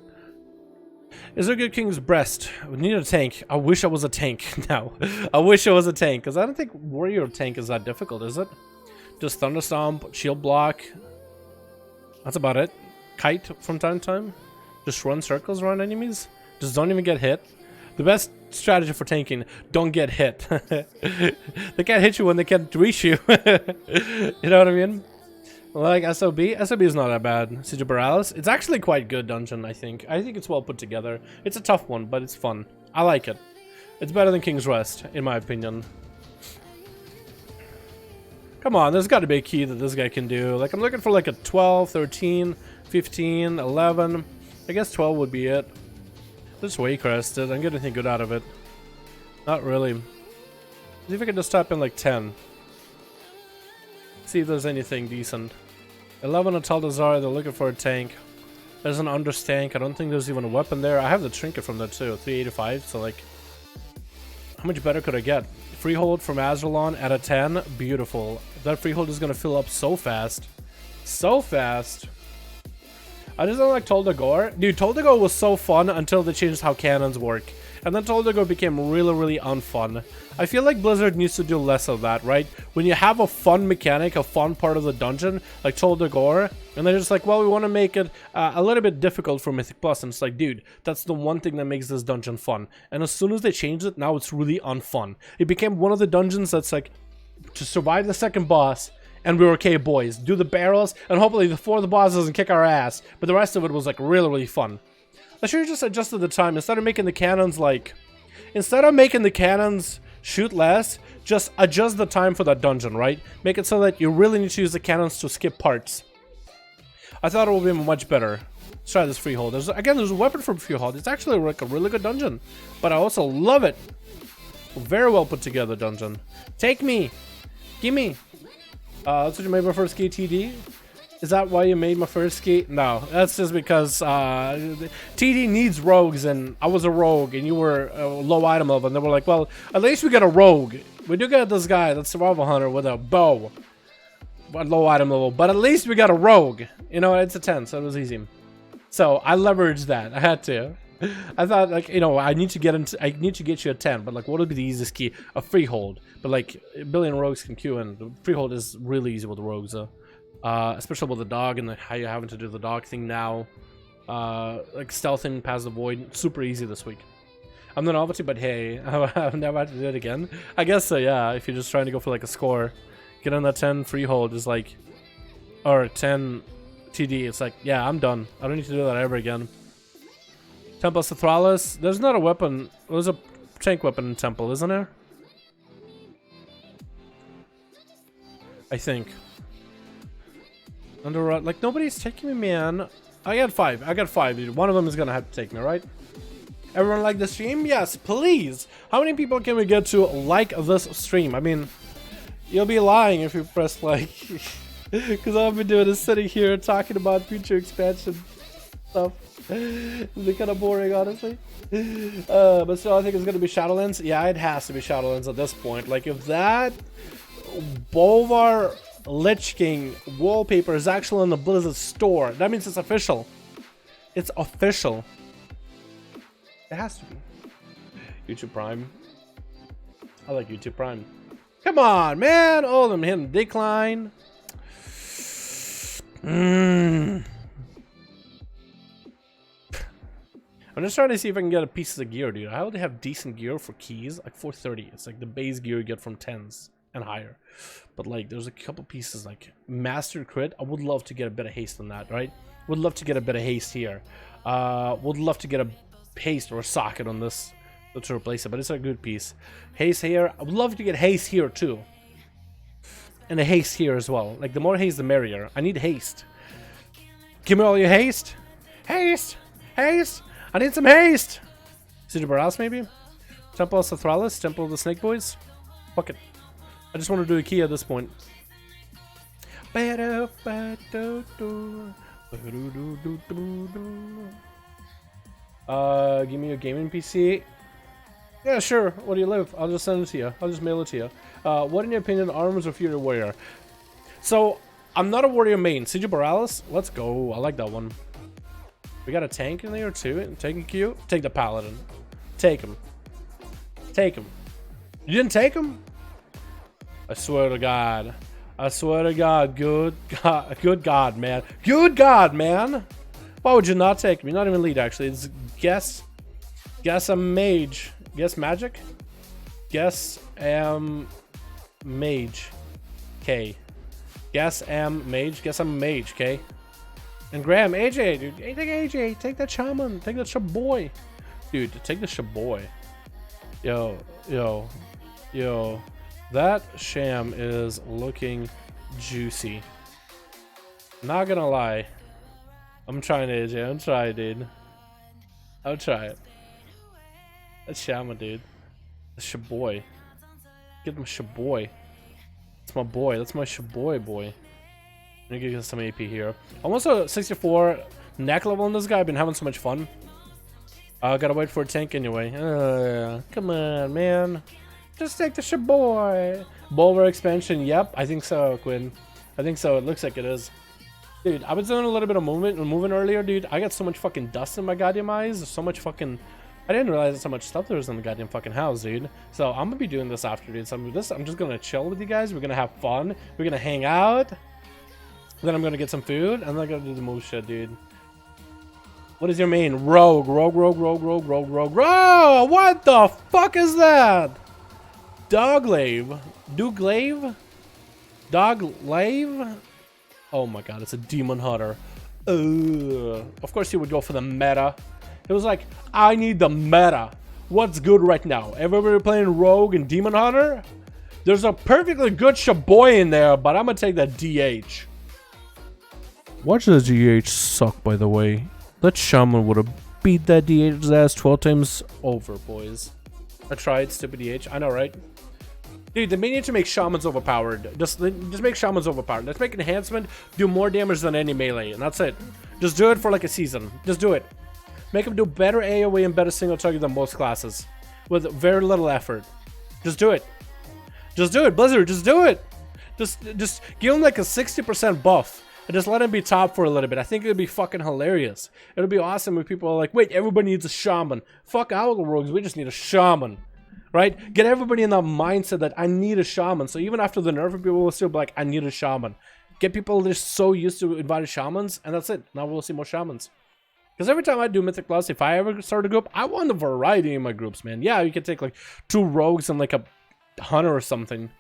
C: Is there a good King's Breast? We need a tank. I wish I was a tank now. I wish I was a tank, because I don't think warrior tank is that difficult, is it? Just Thunder Stomp, Shield Block. That's about it. Kite from time to time. Just run circles around enemies. Just don't even get hit. The best strategy for tanking, don't get hit. They can't hit you when they can't reach you. You know what I mean? Like SOB? SOB is not that bad. Siege of Borealis? It's actually quite good dungeon, I think. I think it's well put together. It's a tough one, but it's fun. I like it. It's better than King's Rest, in my opinion. Come on, there's got to be a key that this guy can do. Like, I'm looking for like a 12, 13, 15, 11. I guess 12 would be it. This Waycrested. I'm getting anything good out of it. Not really. See if I can just type in like 10. See if there's anything decent. 11 on Taldazar, they're looking for a tank. There's an understank. I don't think there's even a weapon there. I have the trinket from that too, 385, so like... How much better could I get? Freehold from Azeroth at a 10, beautiful. That freehold is gonna fill up so fast. So fast. I just don't like Toldagor. Dude, Toldagor was so fun until they changed how cannons work. And then Toldagor became really, really unfun. I feel like Blizzard needs to do less of that, right? When you have a fun mechanic, a fun part of the dungeon, like Toldagor, and they're just like, well, we want to make it a little bit difficult for Mythic Plus. And it's like, dude, that's the one thing that makes this dungeon fun. And as soon as they changed it, now it's really unfun. It became one of the dungeons that's like, to survive the second boss, and we're okay, boys. Do the barrels, and hopefully the 4 of the boss doesn't kick our ass. But the rest of it was like really, really fun. I should have just adjusted the time. Instead of making the cannons like... Instead of making the cannons shoot less, just adjust the time for that dungeon, right? Make it so that you really need to use the cannons to skip parts. I thought it would be much better. Let's try this Freehold. Again, there's a weapon from Freehold. It's actually like a really good dungeon. But I also love it. Very well put together dungeon. Take me! Gimme! That's what you made my first KTD? Is that why you made my first skate? No, that's just because TD needs rogues, and I was a rogue, and you were low item level, and they were like, well, at least we got a rogue. We do get this guy, that's Survival Hunter, with a bow. But low item level, but at least we got a rogue. You know, it's a 10, so it was easy. So I leveraged that. I had to. I thought, like, you know, I need to get you a 10, but like, what would be the easiest key? A Freehold. But like, a billion rogues can queue, and the Freehold is really easy with the rogues, especially with the dog and how you're having to do the dog thing now. Like stealthing past the void, super easy this week. I'm the novelty, but hey, I've never had to do it again. I guess so, yeah. If you're just trying to go for like a score, get on that 10 Freehold is like, or 10 TD. It's like, yeah, I'm done. I don't need to do that ever again. Temple Sathralis. There's not a weapon. There's a tank weapon in Temple, isn't there? I think. Under like nobody's taking me, man. I got 5. I got 5, dude. One of them is gonna have to take me, right? Everyone like the stream? Yes, please. How many people can we get to like this stream? I mean, you'll be lying if you press like, because all I've been doing is sitting here talking about future expansion stuff. It's kind of boring, honestly. But still, I think it's gonna be Shadowlands. Yeah, it has to be Shadowlands at this point. Like, if that Bolvar Lich King wallpaper is actually in the Blizzard store, that means it's official. It's official. It has to be. YouTube Prime. I like YouTube Prime. Come on, man! Oh, I'm hitting decline. I'm just trying to see if I can get a piece of gear, dude. I already have decent gear for keys, like 430. It's like the base gear you get from 10s. and higher. But like, there's a couple pieces like master crit. I would love to get a bit of haste on that, right? Would love to get a bit of haste here. Would love to get a haste or a socket on this to replace it, but it's a good piece. Haste here. I would love to get haste here too, and a haste here as well. Like, the more haste, the merrier. I need haste. Give me all your haste. Haste, haste. I need some haste. City Barras maybe. Temple of Sathralis, Temple of the Snake Boys. Fuck it. I just want to do a key at this point. Give me a gaming PC. Yeah, sure. Where do you live? I'll just send it to you. I'll just mail it to you. What, in your opinion, arms or Fury Warrior? So, I'm not a Warrior main. Siege of Borealis? Let's go. I like that one. We got a tank in there too. Taking Q. Take the Paladin. Take him. Take him. You didn't take him? I swear to God. I swear to God. Good God. Good God, man. Good God, man. Why would you not take him? You're not even lead, actually. It's guess a mage. Guess magic? Guess mage. K. Guess mage. Guess I'm mage, K. And Graham, AJ, dude. Hey, take AJ. Take that shaman. Take that shaboy. Dude, take the shaboy. Yo. That sham is looking juicy. Not gonna lie. I'm trying, AJ. I'm trying, dude. I'll try it. That's Shama, dude. That's Shaboy. Get him Shaboy. That's my boy. That's my Shaboy boy. Let me get some AP here. Almost a 64 neck level on this guy. I've been having so much fun. Gotta wait for a tank anyway. Come on, man. Just take the Shaboy. Bulwer expansion. Yep, I think so, Quinn. I think so. It looks like it is. Dude, I was doing a little bit of moving earlier, dude. I got so much fucking dust in my goddamn eyes. There's so much fucking... I didn't realize there's so much stuff there was in the goddamn fucking house, dude. So I'm gonna be doing this after, dude. So I'm just gonna chill with you guys. We're gonna have fun. We're gonna hang out. Then I'm gonna get some food. And then I'm gonna do the move shit, dude. What is your main? Rogue. What the fuck is that? Doglaive. Doglaive? Oh my god, it's a demon hunter. Of course he would go for the meta. It was like, I need the meta. What's good right now? Everybody playing Rogue and Demon Hunter? There's a perfectly good Shaboy in there, but I'm gonna take that DH. Watch the DH suck, by the way. That Shaman would have beat that DH's ass 12 times over, boys. I tried, stupid DH. I know, right? Dude, they may need to make Shamans overpowered. Just make Shamans overpowered. Let's make enhancement do more damage than any melee, and that's it. Just do it for like a season. Just do it. Make them do better AoE and better single target than most classes. With very little effort. Just do it. Just do it, Blizzard. Just do it. Just give them like a 60% buff. And just let him be top for a little bit. I think it would be fucking hilarious. It would be awesome if people are like, wait, everybody needs a shaman. Fuck Owl Rogues, we just need a shaman. Right? Get everybody in that mindset that I need a shaman. So even after the nerf, people will still be like, I need a shaman. Get people just so used to inviting shamans, and that's it. Now we'll see more shamans. Because every time I do Mythic Plus, if I ever start a group, I want a variety in my groups, man. Yeah, you can take like 2 rogues and like a hunter or something.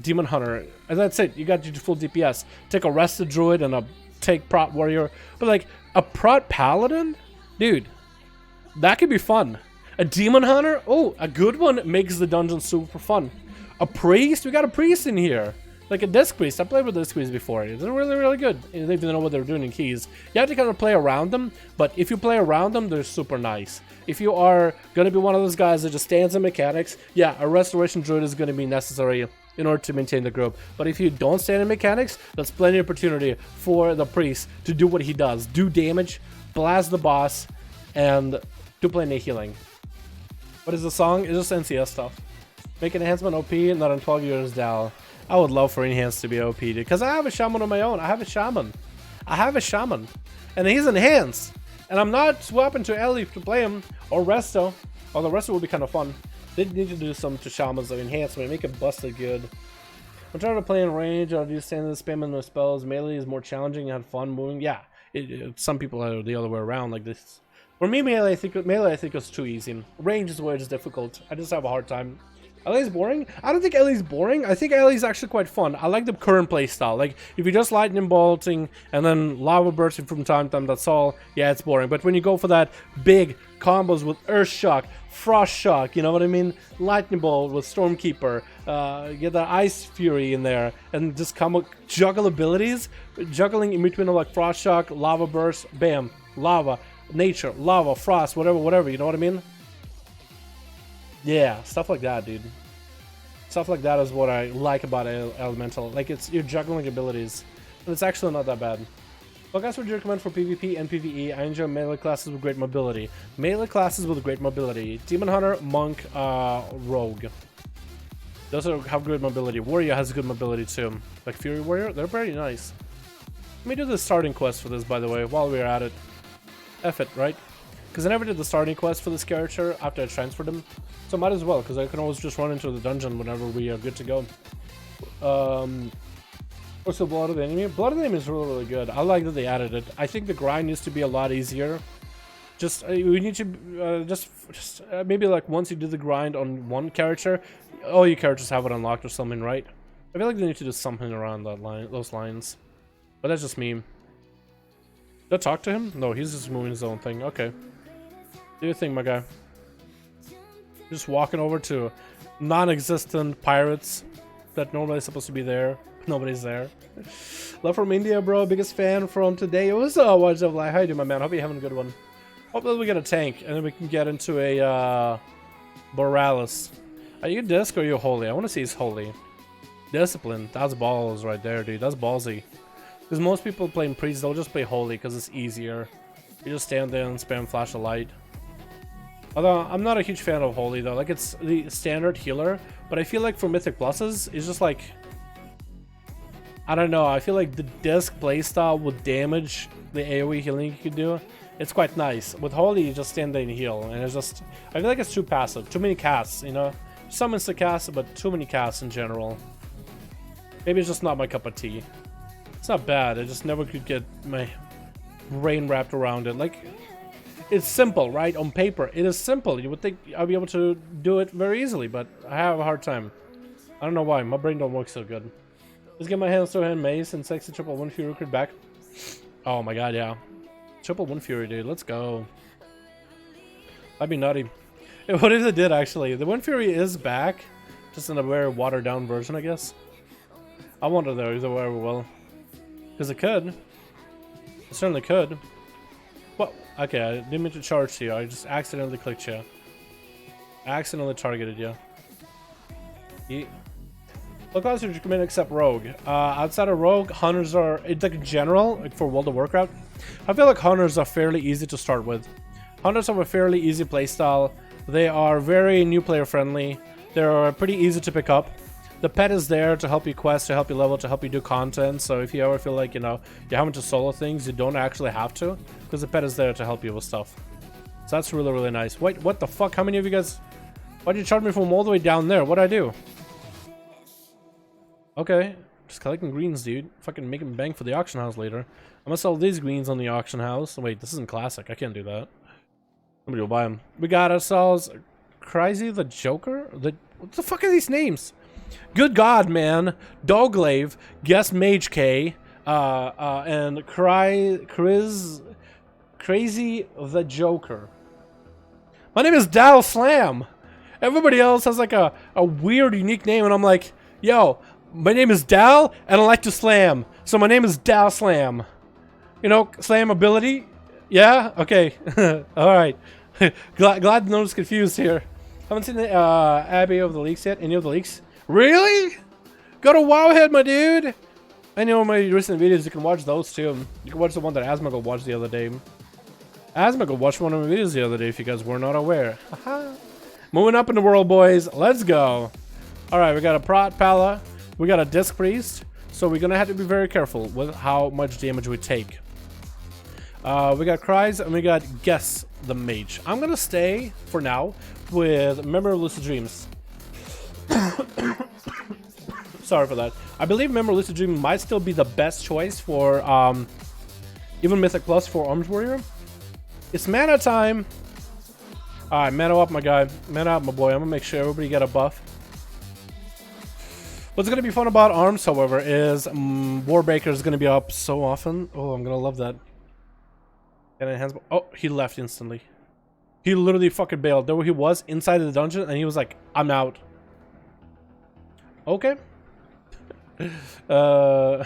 C: Demon Hunter, and that's it. You got your full DPS. Take a rested druid and a take prot warrior, but like a prot paladin, dude, that could be fun. A demon hunter, oh, a good one makes the dungeon super fun. A priest, we got a priest in here, like a disc priest. I played with disc priests before. They're really good. They even know what they're doing in keys. You have to kind of play around them, but if you play around them, they're super nice. If you are gonna be one of those guys that just stands in mechanics, yeah, a restoration druid is gonna be necessary in order to maintain the group. But if you don't stand in mechanics, that's plenty of opportunity for the priest to do what he does. Do damage, blast the boss, and do plenty of healing. What is the song? It's just NCS stuff. Make an enhancement OP, not on 12 years Dal. I would love for enhanced to be OP, dude. Because I have a shaman on my own. I have a shaman. And he's enhanced. And I'm not swapping to Ellie to play him, or Resto. Although Resto will be kind of fun. They need to do some to shamans of enhancement, make it busted good. I'm trying to play in range. I'll do standard spamming those spells. Melee is more challenging. I had fun moving. Yeah, some people are the other way around like this. For me, melee I think was too easy. Range is where it's difficult. I just have a hard time. Ellie's boring? I don't think Ellie's boring. I think Ellie's actually quite fun. I like the current playstyle. Like, if you just lightning bolting and then lava bursting from time to time, that's all, yeah, it's boring. But when you go for that big combos with Earth Shock, Frost Shock, you know what I mean? Lightning Bolt with Stormkeeper, get that Ice Fury in there, and just come juggle abilities, juggling in between like Frost Shock, Lava Burst, bam, Lava, Nature, Lava, Frost, whatever, you know what I mean? Yeah, stuff like that, dude. Stuff like that is what I like about Elemental. Like, you're juggling abilities, and it's actually not that bad. What class would you recommend for PvP and PvE? I enjoy melee classes with great mobility. Melee classes with great mobility. Demon Hunter, Monk, Rogue. Those have good mobility. Warrior has good mobility too. Like Fury Warrior, they're pretty nice. Let me do the starting quest for this, by the way, while we're at it. F it, right? Because I never did the starting quest for this character after I transferred him. So might as well, because I can always just run into the dungeon whenever we are good to go. Also, Blood of the Enemy. Blood of the Enemy is really, really good. I like that they added it. I think the grind needs to be a lot easier. Just, we need to, maybe like once you do the grind on one character, all your characters have it unlocked or something, right? I feel like they need to do something around that those lines. But that's just me. Did I talk to him? No, he's just moving his own thing. Okay. Do your thing, my guy. Just walking over to non-existent pirates that normally supposed to be there. Nobody's there. Love from India, bro. Biggest fan from today. What's up? What's up? Like, how you doing, my man? Hope you're having a good one. Hopefully we get a tank, and then we can get into a Borealis. Are you disc or are you holy? I want to see he's holy. Discipline. That's balls right there, dude. That's ballsy. Because most people playing priest, they'll just play holy because it's easier. You just stand there and spam flash of light. Although I'm not a huge fan of holy though. Like, it's the standard healer, but I feel like for mythic pluses, it's just like, I don't know. I feel like the disc playstyle would damage the AoE healing you could do. It's quite nice. With holy, you just stand there and heal, and it's just, I feel like it's too passive. Too many casts, you know. Some insta casts, but too many casts in general. Maybe it's just not my cup of tea. It's not bad. I just never could get my brain wrapped around it. Like, it's simple, right? On paper, it is simple. You would think I'd be able to do it very easily, but I have a hard time. I don't know why. My brain don't work so good. Let's get my hands to hand mace and sexy triple 1 Fury recruit back. Oh my god, yeah. Triple 1 Fury, dude. Let's go. That'd be nutty. What if it did, actually? The 1 Fury is back. Just in a very watered down version, I guess. I wonder though, either way we will. Because it could. It certainly could. Well, okay, I didn't mean to charge you. I just accidentally clicked you. Accidentally targeted you. What class would you recommend except Rogue? Outside of Rogue, Hunters are, it's like in general, like for World of Warcraft, I feel like Hunters are fairly easy to start with. Hunters have a fairly easy playstyle. They are very new player friendly. They're pretty easy to pick up. The pet is there to help you quest, to help you level, to help you do content. So if you ever feel like, you know, you're having to solo things, you don't actually have to, because the pet is there to help you with stuff. So that's really, really nice. Wait, what the fuck? How many of you guys... Why'd you charge me from all the way down there? What'd I do? Okay. Just collecting greens, dude. Fucking making bank for the auction house later. I'm gonna sell these greens on the auction house. Wait, this isn't classic. I can't do that. Somebody will buy them. We got ourselves... Crazy the Joker? What the fuck are these names? Good God, man. Doglaive, Guest Mage K, and Crazy the Joker. My name is Dal Slam. Everybody else has like a weird, unique name, and I'm like, yo, my name is Dal, and I like to slam. So my name is Dal Slam. You know, slam ability? Yeah? Okay. Alright. glad no one's confused here. Haven't seen the Abbey of the Leaks yet. Any of the leaks? Really? Got a wow head, my dude. I know my recent videos, you can watch those too. You can watch the one that Asmogel watched the other day. Asmogel watched one of my videos the other day if you guys were not aware. Moving up in the world, boys. Let's go. Alright, we got a Prot Pala. We got a Disc Priest. So we're gonna have to be very careful with how much damage we take. We got Cries and we got Guess the Mage. I'm gonna stay for now with Memory of Lucid Dreams. Sorry for that. I believe Memory of Lucid Dream might still be the best choice for even Mythic Plus for Armed Warrior. It's mana time. Alright, mana up, my guy. Mana up, my boy. I'm gonna make sure everybody get a buff. What's gonna be fun about ARMS, however, is Warbreaker is gonna be up so often. Oh, I'm gonna love that. And enhance. Oh, he left instantly. He literally fucking bailed. There he was inside of the dungeon, and he was like, "I'm out." Okay. Oh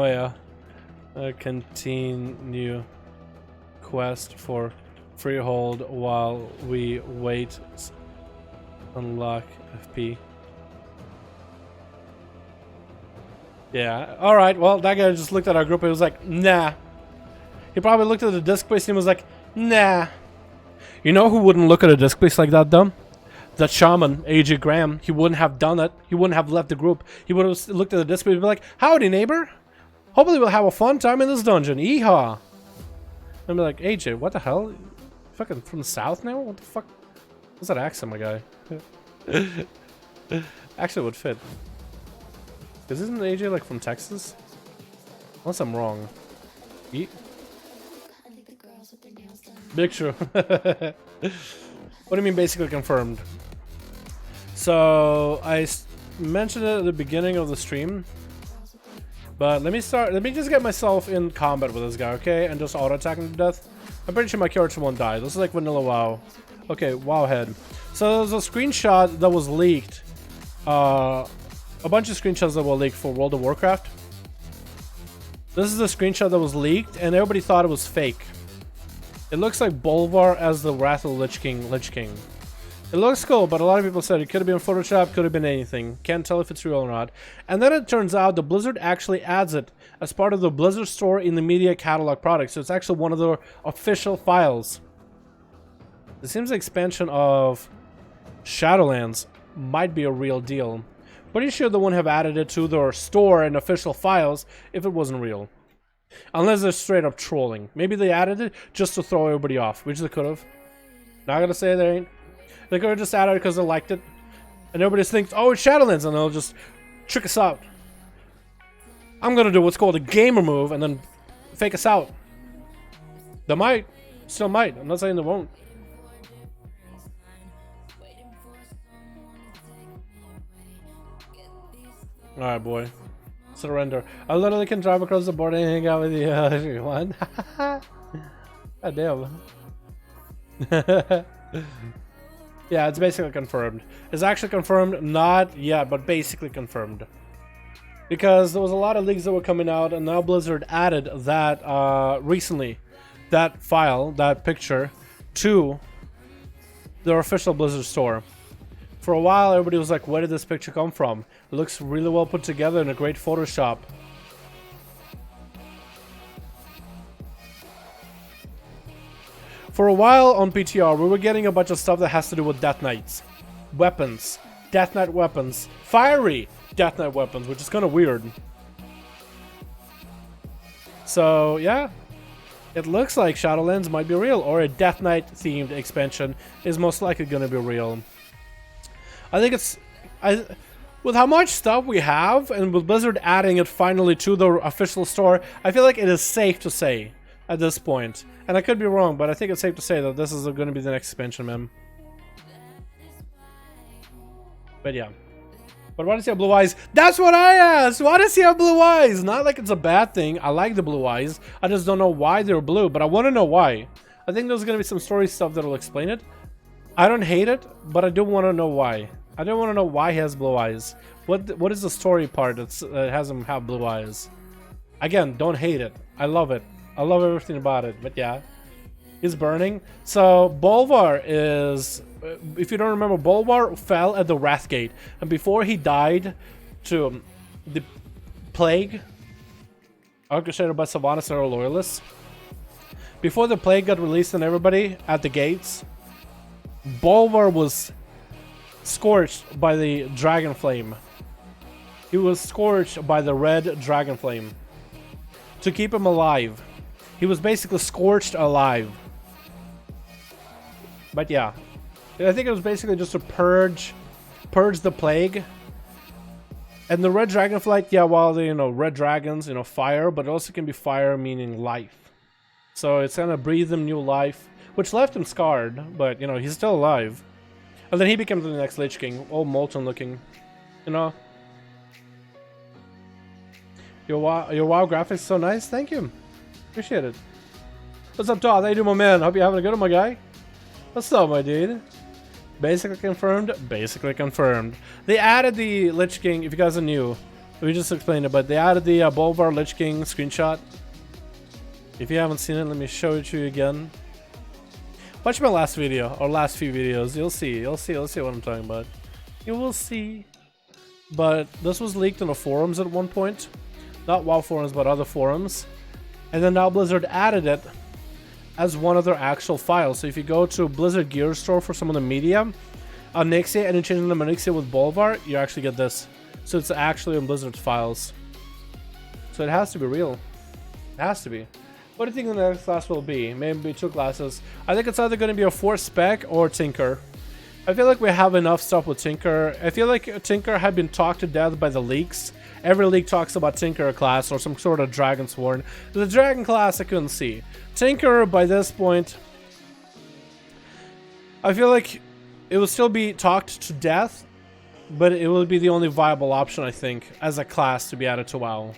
C: yeah. Continue quest for freehold while we wait. Unlock FP. Yeah. All right. Well, that guy just looked at our group and was like, "Nah." He probably looked at the disc place and was like, "Nah." You know who wouldn't look at a disc place like that, though? That shaman, AJ Graham. He wouldn't have done it. He wouldn't have left the group. He would have looked at the disc place and be like, "Howdy, neighbor. Hopefully we'll have a fun time in this dungeon. Yeehaw." And be like, "AJ, what the hell? Fucking from the south now? What the fuck? What's that accent, my guy?" Actually would fit. Because isn't AJ like from Texas? Unless I'm wrong. Big true. What do you mean basically confirmed? So I mentioned it at the beginning of the stream. But let me just get myself in combat with this guy, okay? And just auto-attack him to death. I'm pretty sure my character won't die. This is like vanilla WoW. Okay, WoW head. So there's a screenshot that was leaked. A bunch of screenshots that were leaked for World of Warcraft. This is the screenshot that was leaked, and everybody thought it was fake. It looks like Bolvar as the Wrath of Lich King. It looks cool, but a lot of people said it could have been Photoshop, could have been anything. Can't tell if it's real or not. And then it turns out the Blizzard actually adds it as part of the Blizzard store in the media catalog product. So it's actually one of their official files. It seems the expansion of Shadowlands might be a real deal. Pretty sure they wouldn't have added it to their store and official files if it wasn't real. Unless they're straight up trolling. Maybe they added it just to throw everybody off, which they could have. Not gonna say they ain't. They could have just added it because they liked it. And everybody just thinks, "Oh, it's Shadowlands," and they'll just trick us out. I'm gonna do what's called a gamer move and then fake us out. They might. Still might. I'm not saying they won't. Alright, boy. Surrender. I literally can drive across the border and hang out with you if you want. God damn. Yeah, it's basically confirmed. It's actually confirmed, not yet, but basically confirmed. Because there was a lot of leaks that were coming out, and now Blizzard added that recently, that file, that picture, to their official Blizzard store. For a while, everybody was like, where did this picture come from? It looks really well put together in a great Photoshop. For a while on PTR, we were getting a bunch of stuff that has to do with Death Knights. Weapons. Death Knight weapons. Fiery Death Knight weapons, which is kind of weird. So, yeah. It looks like Shadowlands might be real, or a Death Knight themed expansion is most likely going to be real. I think it's... with how much stuff we have, and with Blizzard adding it finally to the official store, I feel like it is safe to say at this point. And I could be wrong, but I think it's safe to say that this is going to be the next expansion, man. But yeah. But why does he have blue eyes? That's what I asked! Why does he have blue eyes? Not like it's a bad thing. I like the blue eyes. I just don't know why they're blue, but I want to know why. I think there's going to be some story stuff that'll explain it. I don't hate it, but I do want to know why. I don't want to know why he has blue eyes. What is the story part that has him have blue eyes? Again, don't hate it. I love it. I love everything about it. But yeah, he's burning. So Bolvar is, if you don't remember, Bolvar fell at the Wrathgate, and before he died to the plague orchestrated by Sylvanas and her loyalists, before the plague got released on everybody at the gates, Bolvar was scorched by the dragon flame. He was scorched by the red dragon flame to keep him alive. He was basically scorched alive. But yeah, I think it was basically just to purge the plague. And the red dragonflight, yeah, while the red dragons, fire, but it also can be fire meaning life. So it's gonna breathe them new life which left him scarred, but you know, he's still alive. And then he becomes the next Lich King, all molten looking, you know. Your WoW graphics is so nice, thank you, appreciate it. What's up, Todd? How you doing, my man? Hope you're having a good one, my guy. What's up, my dude? Basically confirmed. Basically confirmed. They added the Lich King. If you guys are new, we just explained it, but they added the Bolvar Lich King screenshot. If you haven't seen it, let me show it to you again. Watch my last video or last few videos. You'll see. You'll see what I'm talking about. You will see. But this was leaked in the forums at one point, not WoW forums, but other forums, and then now Blizzard added it as one of their actual files. So if you go to Blizzard Gear Store for some of the media on Nixie and you change them to Nixie with Bolvar, you actually get this. So it's actually in Blizzard's files. So it has to be real. It has to be. What do you think the next class will be? Maybe 2 classes. I think it's either going to be a Force Spec or Tinker. I feel like we have enough stuff with Tinker. I feel like Tinker had been talked to death by the leaks. Every leak talks about Tinker class or some sort of Dragon Sworn. The Dragon class I couldn't see. Tinker, by this point, I feel like it will still be talked to death, but it will be the only viable option, I think, as a class to be added to WoW.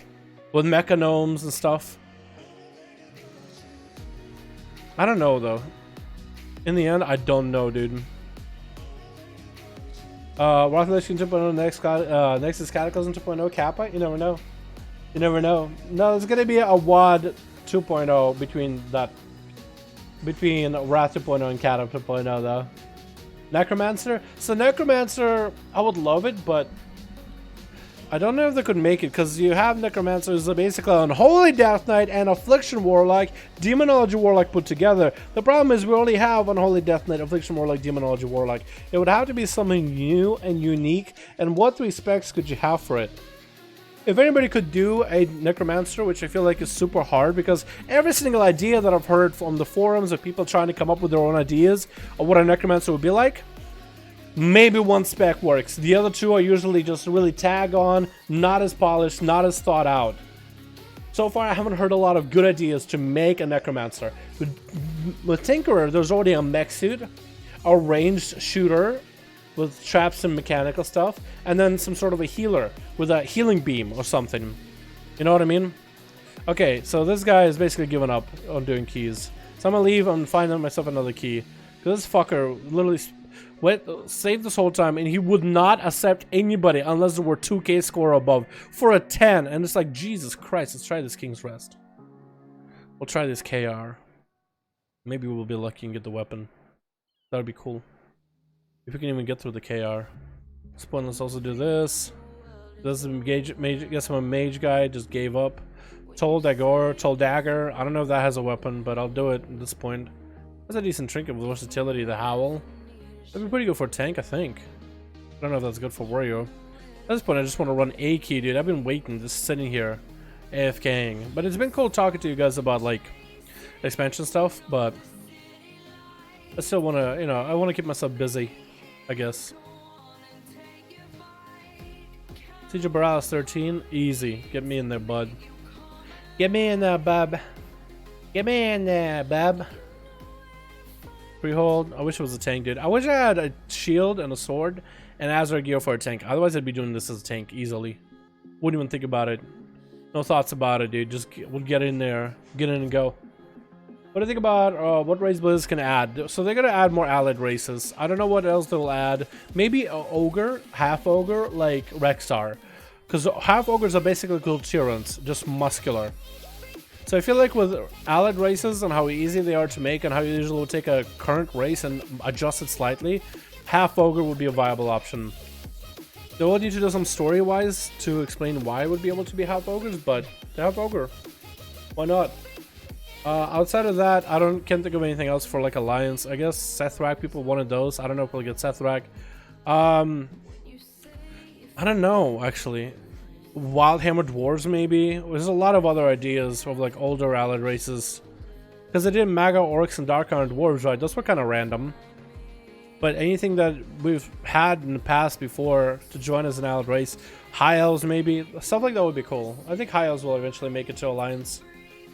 C: With mecha gnomes and stuff. I don't know, though. In the end, I don't know, dude. Warcraft 2.0 next is Cataclysm 2.0 Kappa? You never know. You never know. No, it's gonna be a WoD 2.0 between Wrath 2.0 and Cata 2.0 though. Necromancer? So Necromancer, I would love it, but I don't know if they could make it, because you have Necromancer as basically an Unholy Death Knight and Affliction Warlock, Demonology Warlock put together. The problem is we only have Unholy Death Knight, Affliction Warlock, Demonology Warlock. It would have to be something new and unique, and what 3 specs could you have for it? If anybody could do a Necromancer, which I feel like is super hard, because every single idea that I've heard from the forums of people trying to come up with their own ideas of what a Necromancer would be like, maybe 1 spec works. The other 2 are usually just really tag on, not as polished, not as thought out. So far, I haven't heard a lot of good ideas to make a Necromancer. With Tinkerer, there's already a mech suit, a ranged shooter with traps and mechanical stuff, and then some sort of a healer with a healing beam or something. You know what I mean? Okay, so this guy is basically giving up on doing keys. So I'm gonna leave and find myself another key. Because this fucker literally saved this whole time, and he would not accept anybody unless there were 2k score above for a 10. And it's like, Jesus Christ, let's try this King's Rest. We'll try this KR. Maybe we'll be lucky and get the weapon. That would be cool. If we can even get through the KR. Spawn, let's also do this. This is guess I'm a mage guy, just gave up. Toll Dagger. I don't know if that has a weapon, but I'll do it at this point. That's a decent trinket with versatility, the Howl. That'd be pretty good for a tank, I think. I don't know if that's good for warrior. At this point, I just want to run a key, dude. I've been waiting, just sitting here, AFKing. But it's been cool talking to you guys about, like, expansion stuff, but I still want to, you know, I want to keep myself busy, I guess. Siege of Borealis 13, easy. Get me in there, bud. Get me in there, bub. Get me in there, bub. Freehold. I wish it was a tank, dude. I wish I had a shield and a sword and Azeroth gear for a tank. Otherwise, I'd be doing this as a tank easily. Wouldn't even think about it. No thoughts about it, dude. Just we'll get in there, get in and go. What do you think about what race Blizz can add? So they're gonna add more allied races. I don't know what else they'll add. Maybe a ogre, half ogre, like Rexar, because half ogres are basically cool tyrants, just muscular. So I feel like with allied races and how easy they are to make and how you usually will take a current race and adjust it slightly, half ogre would be a viable option. They will need to do some story-wise to explain why it would be able to be half ogres, but they have ogre. Why not? Outside of that, can't think of anything else for like Alliance. I guess Sethrak, people wanted those. I don't know if we'll get Sethrak. I don't know, actually. Wildhammer Dwarves, maybe. There's a lot of other ideas of like older allied races. Because they did Maga, Orcs, and Dark Iron Dwarves, right? Those were kind of random. But anything that we've had in the past before to join as an allied race, High Elves maybe, stuff like that would be cool. I think High Elves will eventually make it to Alliance.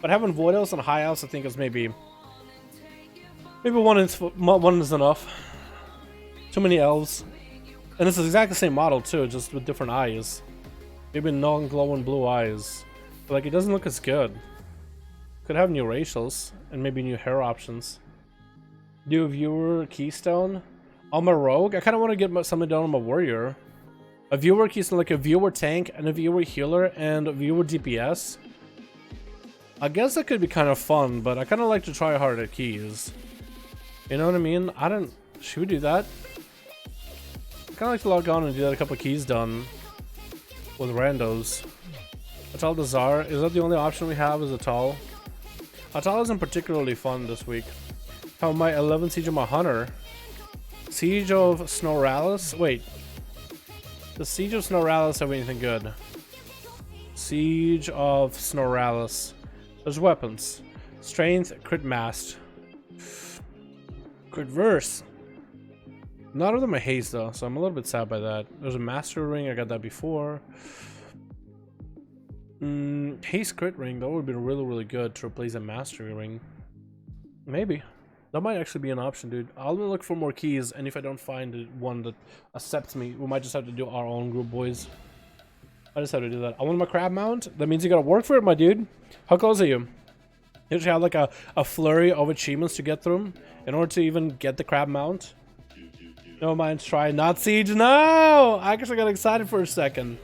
C: But having Void Elves and High Elves I think is maybe Maybe one is enough. Too many elves. And it's the exact same model too, just with different eyes. Maybe non-glowing blue eyes. But like, it doesn't look as good. Could have new racials and maybe new hair options. Do a viewer keystone on my rogue. I kind of want to get something done on my warrior. A viewer keystone, like a viewer tank and a viewer healer and a viewer DPS. I guess that could be kind of fun, but I kind of like to try hard at keys. You know what I mean? Should we do that? I kind of like to log on and do that a couple of keys done with randos. Atal Dazar, is that the only option we have? Is Atal? Atal isn't particularly fun this week. How my 11 Siege of my Hunter? Siege of Snoralis? Wait. Does Siege of Snoralis have anything good? Siege of Snoralis. There's weapons. Strength, crit mast. Crit verse. None of them are haste though, so I'm a little bit sad by that. There's a master ring, I got that before. Haste crit ring, that would be really, really good to replace a mastery ring. Maybe. That might actually be an option, dude. I'll look for more keys, and if I don't find one that accepts me, we might just have to do our own group, boys. I just have to do that. I want my crab mount. That means you gotta work for it, my dude. How close are you? You should have like a flurry of achievements to get through in order to even get the crab mount. No mind, Shrine, not Siege. No! I actually got excited for a second.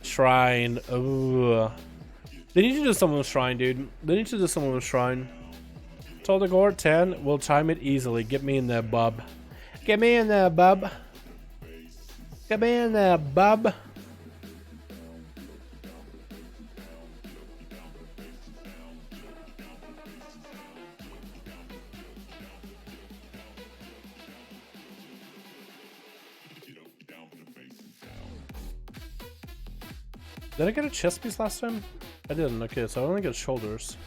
C: Shrine. Ooh. They need to do someone with Shrine, dude. They need to do someone with Shrine. Told the Gore 10. We'll time it easily. Get me in there, bub. Get me in there, bub. Get me in there, bub. Did I get a chest piece last time? I didn't. Okay, so I only got shoulders.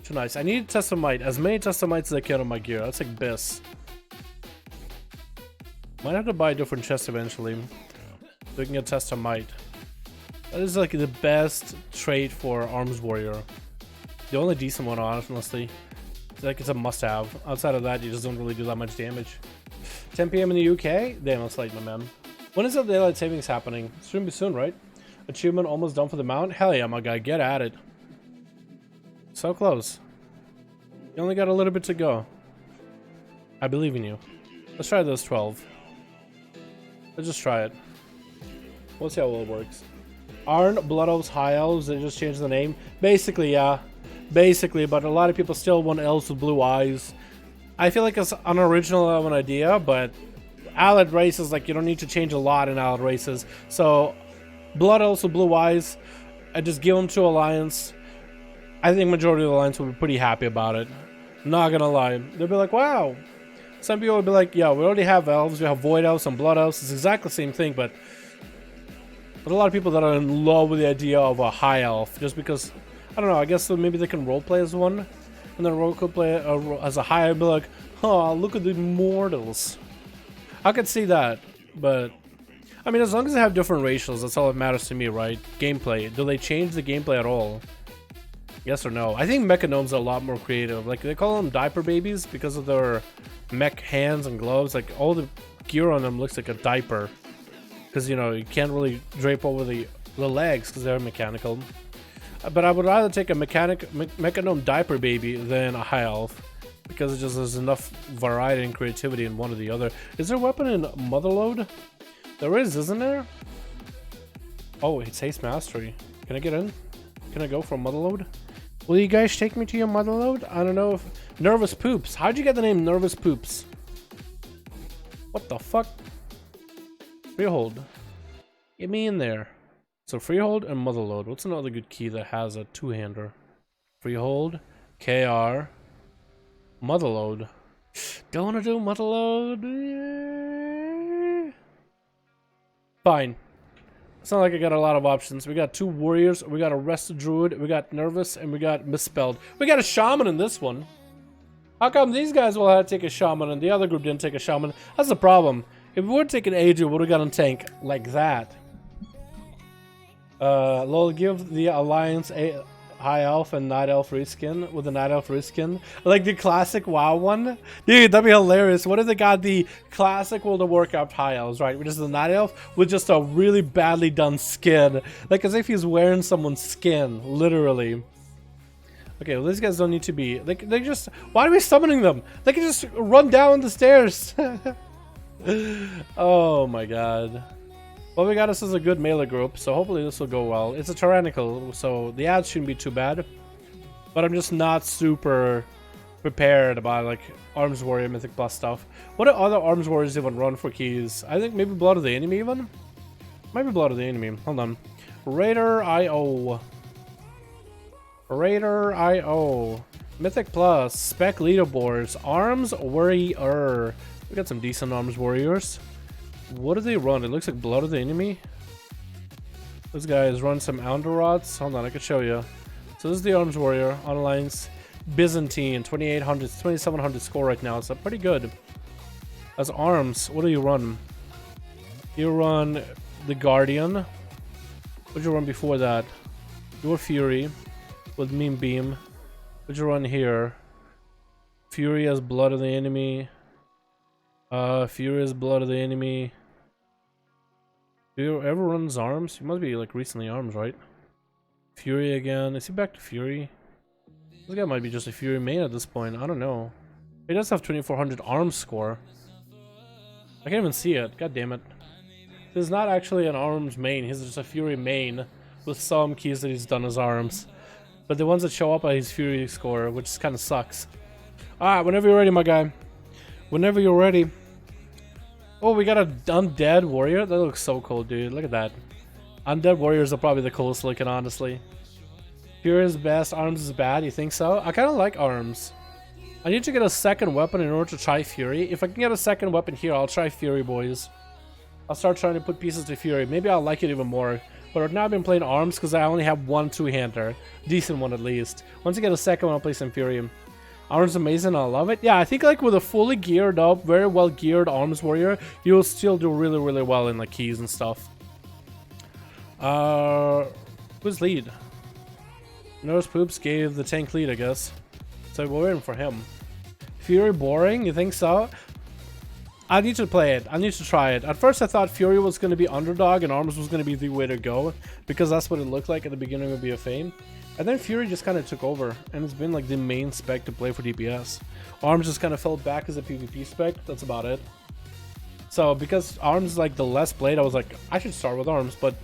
C: Too nice. I need Testamite. As many Testamites as I can on my gear. That's like Biss. Might have to buy a different chest eventually. So we can get Testamite. That is like the best trait for Arms Warrior. The only decent one, honestly. It's like it's a must-have. Outside of that, you just don't really do that much damage. 10 PM in the UK? Damn, it's late, my man. When is the daylight savings happening? It should be soon, right? Achievement almost done for the mount? Hell yeah, my guy. Get at it. So close. You only got a little bit to go. I believe in you. Let's try those 12. Let's just try it. We'll see how well it works. Aren't Blood Elves High Elves? They just changed the name? Basically, yeah. Basically, but a lot of people still want elves with blue eyes. I feel like it's unoriginal of an idea, but allied races, like, you don't need to change a lot in allied races. So, Blood Elves with blue eyes, I just give them to Alliance. I think majority of the Alliance will be pretty happy about it. Not gonna lie. They'll be like, wow. Some people will be like, yeah, we already have elves. We have Void Elves and Blood Elves. It's exactly the same thing, but a lot of people that are in love with the idea of a high elf, just because, I don't know, I guess maybe they can roleplay as one, and then roleplay as a high, and be like, oh, look at the mortals. I could see that, but I mean, as long as they have different racials, that's all that matters to me, right? Gameplay. Do they change the gameplay at all? Yes or no? I think Mechanomes are a lot more creative. Like, they call them diaper babies because of their mech hands and gloves. Like, all the gear on them looks like a diaper. Because, you know, you can't really drape over the legs because they're mechanical. But I would rather take a Mechanome diaper baby than a high elf. Because it just has enough variety and creativity in one or the other. Is there a weapon in Motherload? There is, isn't there? Oh, it's Haste Mastery. Can I get in? Can I go for Motherload? Will you guys take me to your Motherload? I don't know if... Nervous Poops. How'd you get the name Nervous Poops? What the fuck? Freehold. Get me in there. So Freehold and Motherload. What's another good key that has a two-hander? Freehold, KR, Motherload. Don't wanna do Motherload? Yeah. Fine. It's not like I got a lot of options. We got two warriors, we got a rested druid, we got nervous, and we got misspelled. We got a shaman in this one. How come these guys will have to take a shaman and the other group didn't take a shaman? That's the problem. If we would take an Adrian, we would have got a tank like that. Lol, give the Alliance a high elf and night elf reskin with the night elf reskin, like the classic WoW one. Dude, that'd be hilarious. What if they got the classic World of Warcraft high elves, right? Which is the night elf with just a really badly done skin, like as if he's wearing someone's skin, literally. Okay, well, these guys don't need to be. They just. Why are we summoning them? They can just run down the stairs. Oh my god. Well, we got us as a good melee group, so hopefully this will go well. It's a tyrannical, so the ads shouldn't be too bad. But I'm just not super prepared about like Arms Warrior, Mythic Plus stuff. What do other Arms Warriors even run for keys? I think maybe Blood of the Enemy even? Maybe Blood of the Enemy. Hold on. Raider IO. Raider IO. Mythic Plus. Spec leaderboards. Arms Warrior. We got some decent Arms Warriors. What do they run? It looks like Blood of the Enemy. Those guys run some Andorots. Hold on, I can show you. So this is the Arms Warrior. Online's Byzantine. 2800, 2700 score right now. So pretty good. As Arms, what do you run? You run the Guardian. What did you run before that? You were Fury with Meme Beam. What did you run here? Fury as Blood of the Enemy. Fury as Blood of the Enemy. Do you ever run Arms? You must be like recently Arms, right? Fury again. Is he back to Fury? This guy might be just a Fury main at this point. I don't know. He does have 2400 Arms score. I can't even see it. God damn it. This is not actually an Arms main. He's just a Fury main with some keys that he's done as Arms. But the ones that show up are his Fury score, which kind of sucks. Alright, whenever you're ready, my guy. Whenever you're ready. Oh, we got an Undead Warrior? That looks so cool, dude. Look at that. Undead Warriors are probably the coolest looking, honestly. Fury is best, Arms is bad. You think so? I kind of like Arms. I need to get a second weapon in order to try Fury. If I can get a second weapon here, I'll try Fury, boys. I'll start trying to put pieces to Fury. Maybe I'll like it even more. But right now I've been playing Arms because I only have one two-hander. Decent one, at least. Once I get a second one, I'll play some Fury. Arms amazing, I love it. Yeah, I think like with a fully geared up, very well geared Arms Warrior, you'll still do really, really well in like keys and stuff. Who's lead? Nurse Poops gave the tank lead, I guess. So we're waiting for him. Fury boring? You think so? I need to play it. I need to try it. At first I thought Fury was going to be underdog and Arms was going to be the way to go, because that's what it looked like at the beginning of BFA. And then Fury just kind of took over, and it's been like the main spec to play for DPS. Arms just kind of fell back as a PvP spec. That's about it. So because Arms is like the less played, I was like, I should start with Arms, but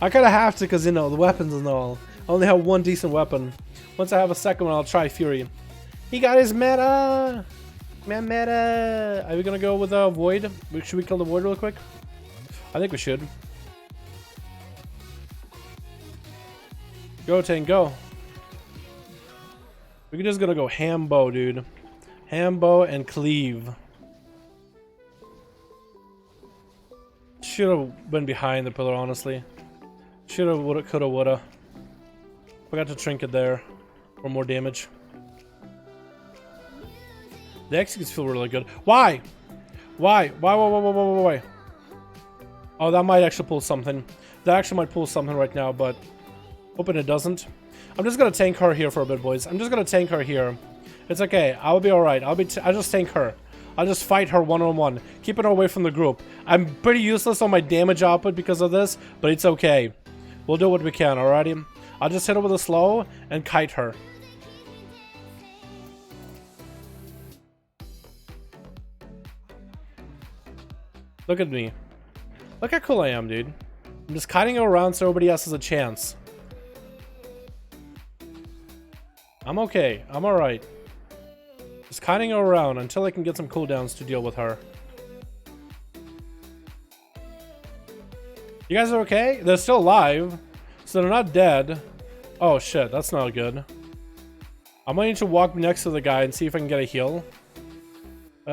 C: I kind of have to because, you know, the weapons and all. I only have one decent weapon. Once I have a second one, I'll try Fury. He got his meta! Man, meta! Are we gonna go with a Void? Should we kill the Void real quick? I think we should. Go, Tank, go. We're just gonna go Hambo, dude. Hambo and Cleave. Should've been behind the pillar, honestly. Should've, woulda, coulda, woulda. Forgot to trinket there for more damage. The executes feel really good. Why? Why? Why? Oh, that might actually pull something. That actually might pull something right now, but hoping it doesn't. I'm just gonna tank her here for a bit, boys. I'm just gonna tank her here. It's okay. I'll be alright. I'll just tank her. I'll just fight her one-on-one, keeping her away from the group. I'm pretty useless on my damage output because of this, but it's okay. We'll do what we can, alrighty? I'll just hit her with a slow and kite her. Look at me. Look how cool I am, dude. I'm just kiting her around so everybody else has a chance. I'm okay. I'm alright. Just kiting her around until I can get some cooldowns to deal with her. You guys are okay? They're still alive, so they're not dead. Oh shit, that's not good. I might need to walk next to the guy and see if I can get a heal.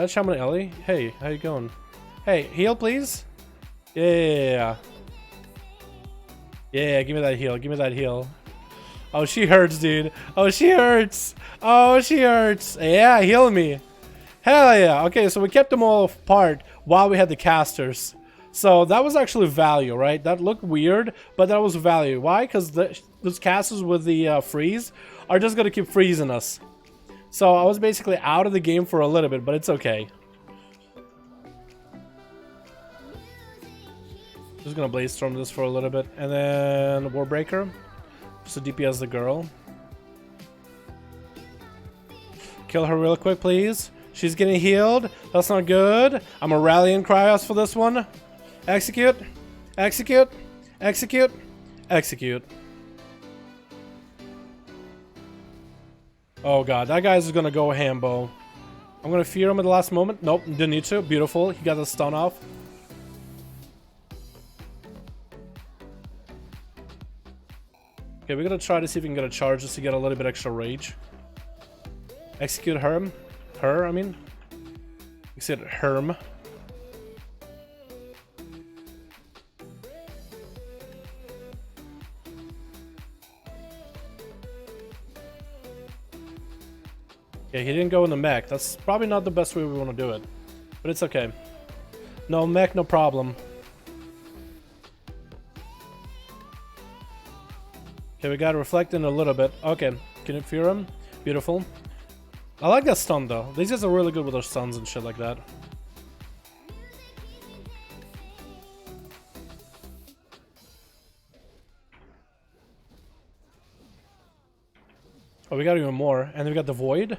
C: Shaman Ellie? Hey, how you going? Hey, heal please? Yeah. Yeah, give me that heal. Give me that heal. Oh, she hurts, dude. Oh, she hurts. Oh, she hurts. Yeah, heal me. Hell yeah. Okay, so we kept them all apart while we had the casters. So that was actually value, right? That looked weird, but that was value. Why? Because those casters with the freeze are just gonna keep freezing us. So I was basically out of the game for a little bit, but it's okay. Just gonna blaze storm this for a little bit, and then Warbreaker, just to DPS the girl. Kill her real quick, please. She's getting healed. That's not good. I'm a rallying cryos for this one. Execute, execute, execute, execute. Oh god, that guy's gonna go hambo. I'm gonna fear him at the last moment. Nope, didn't need to. Beautiful. He got the stun off. Okay, we're gonna try to see if we can get a charge just to get a little bit extra rage. Execute Herm. Her, I mean. Execute Herm. Okay, he didn't go in the mech. That's probably not the best way we want to do it. But it's okay. No mech, no problem. Okay, we got to reflect in a little bit. Okay, can you fear him? Beautiful. I like that stun though. These guys are really good with their stuns and shit like that. Oh, we got even more. And then we got the Void.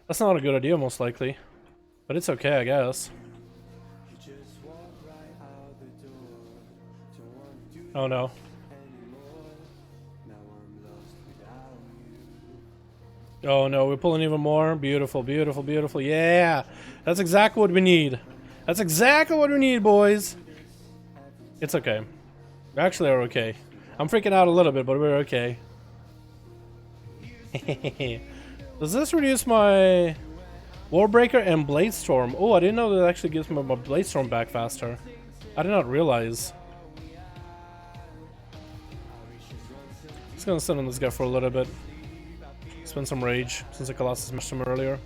C: That's not a good idea, most likely. But it's okay, I guess. Oh no. Oh no, we're pulling even more. Beautiful, beautiful, beautiful. Yeah! That's exactly what we need. That's exactly what we need, boys. It's okay. We actually are okay. I'm freaking out a little bit, but we're okay. Does this reduce my Warbreaker and Bladestorm? Oh, I didn't know that actually gives me my Bladestorm back faster. I did not realize. Just gonna sit on this guy for a little bit. Spend some rage since the Colossus smashed him earlier.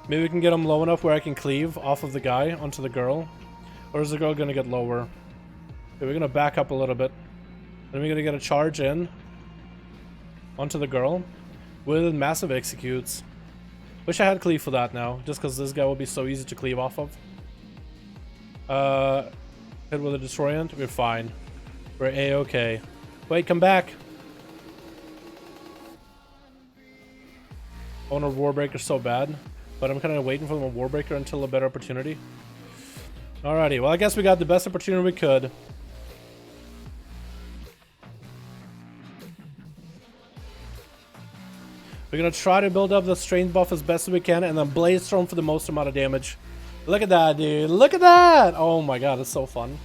C: Maybe we can get him low enough where I can cleave off of the guy onto the girl. Or is the girl gonna get lower? Okay, we're gonna back up a little bit. Then we're gonna get a charge in onto the girl with massive executes. Wish I had cleave for that now, just because this guy will be so easy to cleave off of. Hit with a Destroyant, we're fine. We're A-okay. Wait, come back! I want a Warbreaker so bad, but I'm kind of waiting for the Warbreaker until a better opportunity. Alrighty, well I guess we got the best opportunity we could. We're gonna try to build up the strength buff as best as we can and then Blaze Storm for the most amount of damage. Look at that, dude. Look at that! Oh my god, it's so fun.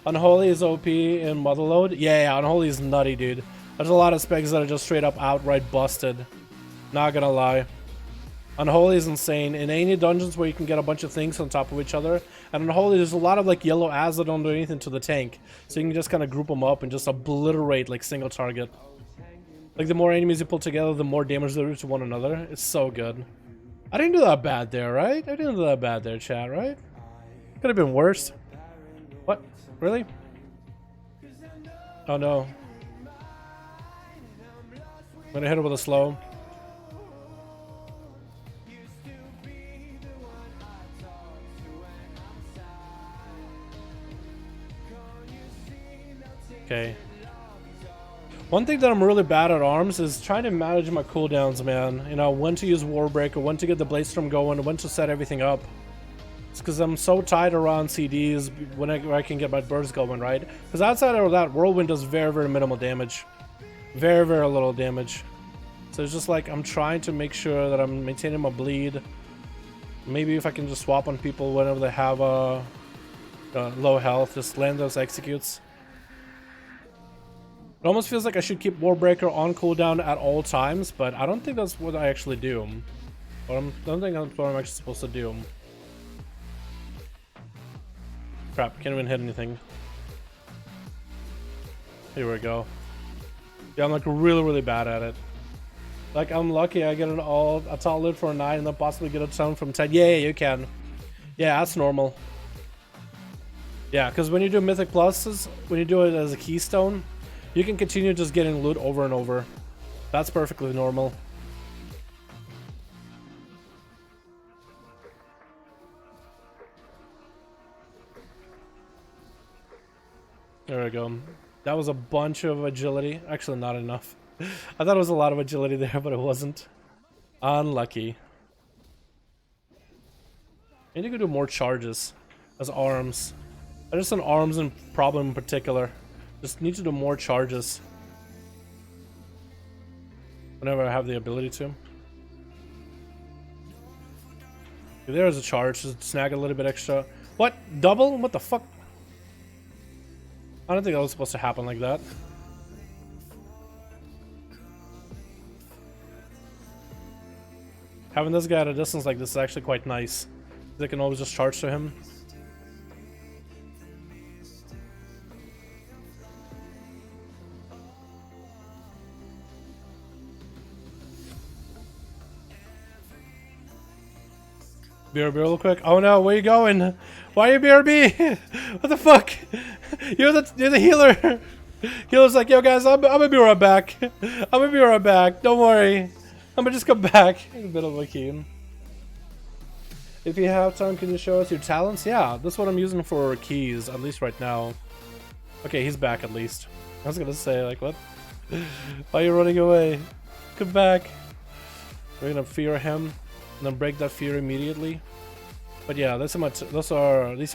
C: Unholy is OP in Motherload. Yeah, Unholy is nutty, dude. There's a lot of specs that are just straight up outright busted. Not gonna lie. Unholy is insane. In any dungeons where you can get a bunch of things on top of each other. And Unholy, there's a lot of like yellow ads that don't do anything to the tank. So you can just kind of group them up and just obliterate like single target. Like the more enemies you pull together, the more damage they do to one another. It's so good. I didn't do that bad there, right? I didn't do that bad there, chat, right? Could have been worse. What? Really? Oh no. I'm gonna hit her with a slow. Okay. One thing that I'm really bad at arms is trying to manage my cooldowns, man. You know, when to use Warbreaker, when to get the Bladestorm going, when to set everything up. It's because I'm so tight around CDs when I can get my burst going, right? Because outside of that, Whirlwind does very, very minimal damage. Very, very little damage. So it's just like I'm trying to make sure that I'm maintaining my bleed. Maybe if I can just swap on people whenever they have low health, just land those executes. It almost feels like I should keep Warbreaker on cooldown at all times, but I don't think that's what I actually do. I don't think that's what I'm actually supposed to do. Crap, can't even hit anything. Here we go. Yeah, I'm like really, really bad at it. Like, I'm lucky I get a top loot for a 9 and then possibly get a 10 from 10. Yeah, you can. Yeah, that's normal. Yeah, because when you do Mythic Pluses, when you do it as a keystone, you can continue just getting loot over and over. That's perfectly normal. There we go. That was a bunch of agility. Actually, not enough. I thought it was a lot of agility there, but it wasn't. Unlucky. I need to do more charges as arms. Just an arms and problem in particular. Just need to do more charges whenever I have the ability to. If there is a charge, just snag a little bit extra. What? Double? What the fuck? I don't think that was supposed to happen like that. Having this guy at a distance like this is actually quite nice. They can always just charge to him. BRB real quick. Oh no, where you going? Why are you BRB? What the fuck? You're the healer. Healer's like, yo guys, I'm gonna be right back. I'm gonna be right back. Don't worry. I'm gonna just come back. A bit of a keen. If you have time, can you show us your talents? Yeah, that's what I'm using for keys, at least right now. Okay, he's back at least. I was gonna say, like, what? Why are you running away? Come back. We're gonna fear him and then break that fear immediately. But yeah, these are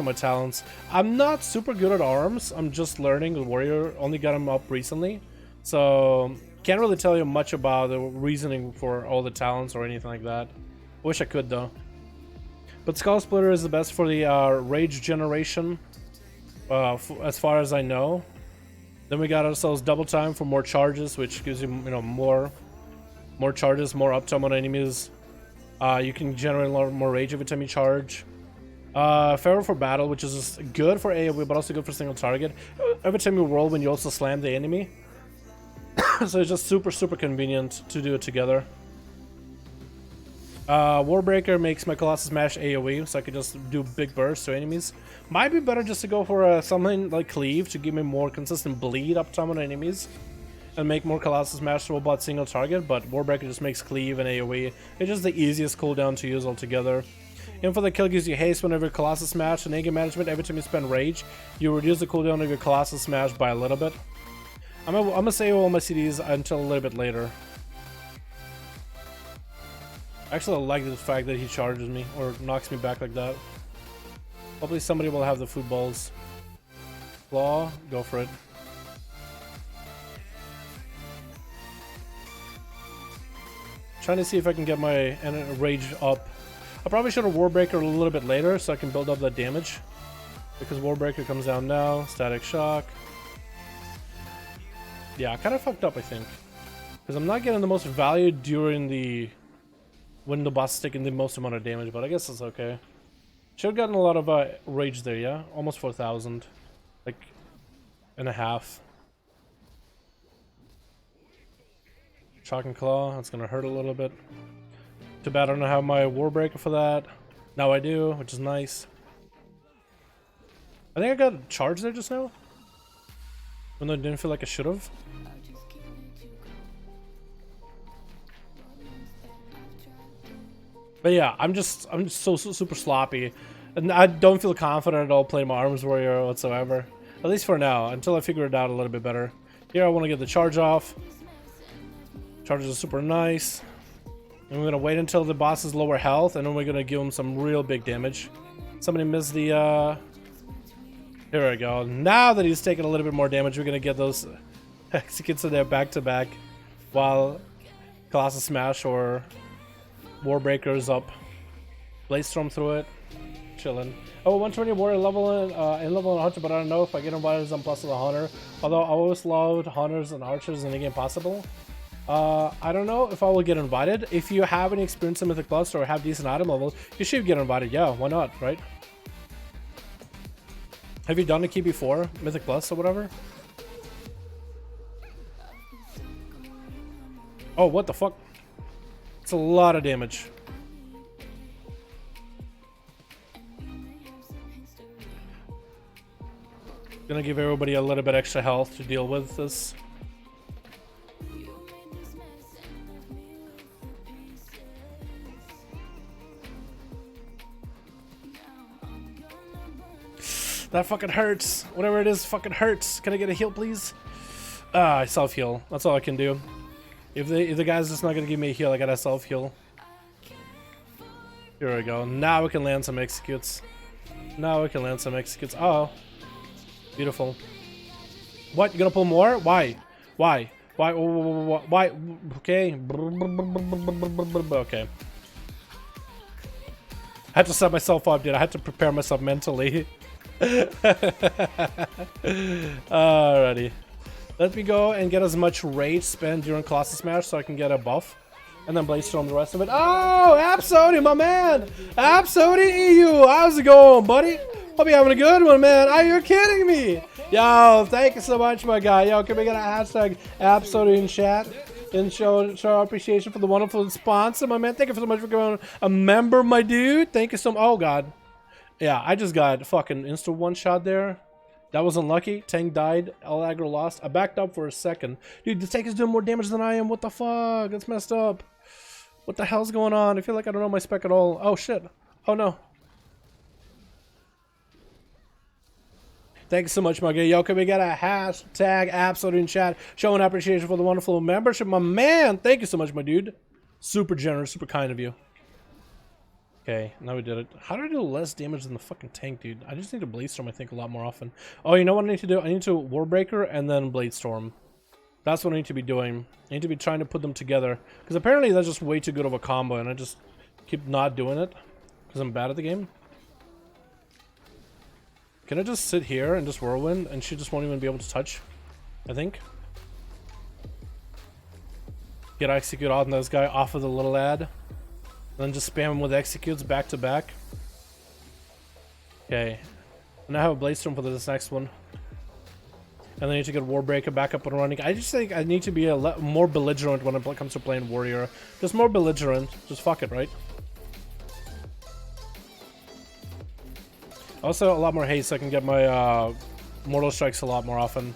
C: my talents. I'm not super good at arms. I'm just learning the warrior. Only got him up recently, so can't really tell you much about the reasoning for all the talents or anything like that. Wish I could though. But Skull Splitter is the best for the rage generation, as far as I know. Then we got ourselves double time for more charges, which gives you more charges, more uptime on enemies. You can generate a lot more rage every time you charge. Feral for battle, which is just good for AoE, but also good for single target. Every time you roll, when you also slam the enemy, so it's just super convenient to do it together. Warbreaker makes my Colossus Smash AoE, so I could just do big bursts to enemies. Might be better just to go for something like Cleave to give me more consistent bleed uptime on enemies and make more Colossus Smash robot single target, but Warbreaker just makes Cleave and AoE. It's just the easiest cooldown to use altogether. And for the kill gives you haste whenever Colossus Smash and Anger Management. Every time you spend rage, you reduce the cooldown of your Colossus Smash by a little bit. I'm gonna save all my CDs until a little bit later. Actually, I like the fact that he charges me or knocks me back like that. Hopefully somebody will have the food balls. Claw, go for it. Trying to see if I can get my rage up. I probably should have Warbreaker a little bit later so I can build up that damage. Because Warbreaker comes down now. Static Shock. Yeah, I kind of fucked up, I think. Because I'm not getting the most value during the... when the boss is taking the most amount of damage, but I guess it's okay. Should have gotten a lot of rage there, yeah? Almost 4,000. Like, and a half. Shock and Claw, that's gonna hurt a little bit. Too bad I don't have my Warbreaker for that. Now I do, which is nice. I think I got charged there just now. Even though I didn't feel like I should have. But yeah, I'm so super sloppy. And I don't feel confident at all playing my Arms Warrior whatsoever. At least for now, until I figure it out a little bit better. Here I want to get the charge off. Charges are super nice. And we're going to wait until the boss is lower health, and then we're going to give him some real big damage. Somebody missed the... Here we go. Now that he's taking a little bit more damage, we're going to get those executes in there back to back. While Colossus Smash or Warbreaker is up. Blaze Storm through it. Chilling. Oh, 120 warrior level in level 100, but I don't know if I get invited as I'm plus as a hunter. Although I always loved hunters and archers in the game possible. I don't know if I will get invited. If you have any experience in Mythic Plus or have decent item level, you should get invited. Yeah, why not, right? Have you done a key before? Mythic Plus or whatever? Oh, what the fuck? It's a lot of damage. Gonna give everybody a little bit extra health to deal with this. That fucking hurts. Whatever it is, fucking hurts. Can I get a heal, please? I self-heal. That's all I can do. If the guy's just not gonna give me a heal, I gotta self-heal. Here we go. Now we can land some executes. Now we can land some executes. Oh. Beautiful. What? You gonna pull more? Why? Why? Why? Why? Okay. Okay. I had to set myself up, dude. I had to prepare myself mentally. Alrighty. Let me go and get as much rage spent during Colossus Smash so I can get a buff. And then BLIZZCON the rest of it. Oh, Absody, my man! Absody EU! How's it going, buddy? Hope you're having a good one, man. Are you kidding me? Yo, thank you so much, my guy. Yo, can we get a hashtag Absody in chat? And show our appreciation for the wonderful sponsor, my man. Thank you so much for becoming a member, my dude. Thank you so much. Oh, God. Yeah, I just got fucking insta one-shot there. That was unlucky. Tank died. El aggro lost. I backed up for a second. Dude, the tank is doing more damage than I am. What the fuck? That's messed up. What the hell's going on? I feel like I don't know my spec at all. Oh, shit. Oh, no. Thanks so much, my guy. Yo, can we get a hashtag Absolute in chat showing appreciation for the wonderful membership? My man, thank you so much, my dude. Super generous, super kind of you. Okay, now we did it. How do I do less damage than the fucking tank, dude? I just need to BladeStorm, I think, a lot more often. Oh, you know what I need to do? I need to Warbreaker and then BladeStorm. That's what I need to be doing. I need to be trying to put them together. Because apparently that's just way too good of a combo, and I just keep not doing it. Because I'm bad at the game. Can I just sit here and just Whirlwind, and she just won't even be able to touch? I think. Get Execute on this guy off of the little ad. And then just spam him with executes back to back. Okay. And I have a BladeStorm for this next one. And I need to get Warbreaker back up and running. I just think I need to be a more belligerent when it comes to playing Warrior. Just more belligerent. Just fuck it, right? Also, a lot more haste so I can get my Mortal Strikes a lot more often.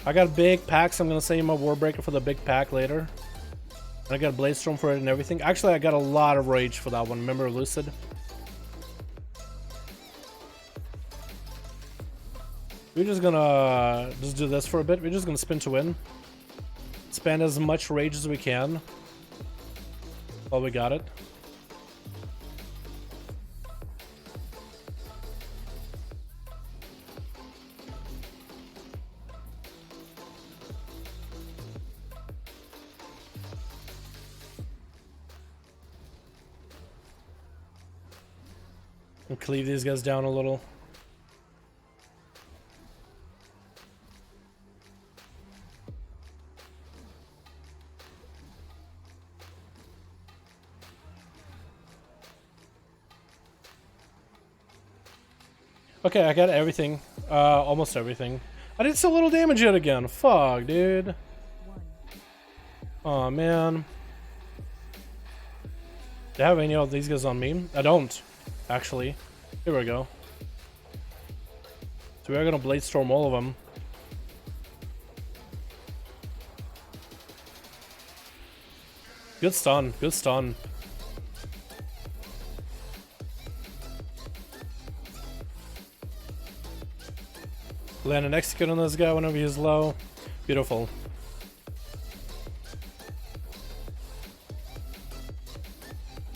C: I got big packs. I'm going to save my Warbreaker for the big pack later. I got a BladeStorm for it and everything. Actually, I got a lot of rage for that one. Remember Lucid? We're just gonna just do this for a bit. We're just gonna spin to win. Spend as much rage as we can. Oh, we got it. And cleave these guys down a little. Okay, I got everything. Almost everything. I did so little damage yet again. Fuck, dude. Oh man. Do I have any of these guys on me? I don't. Actually, here we go. So we're gonna BladeStorm all of them. Good stun, good stun. Land an execute on this guy whenever he's low. Beautiful.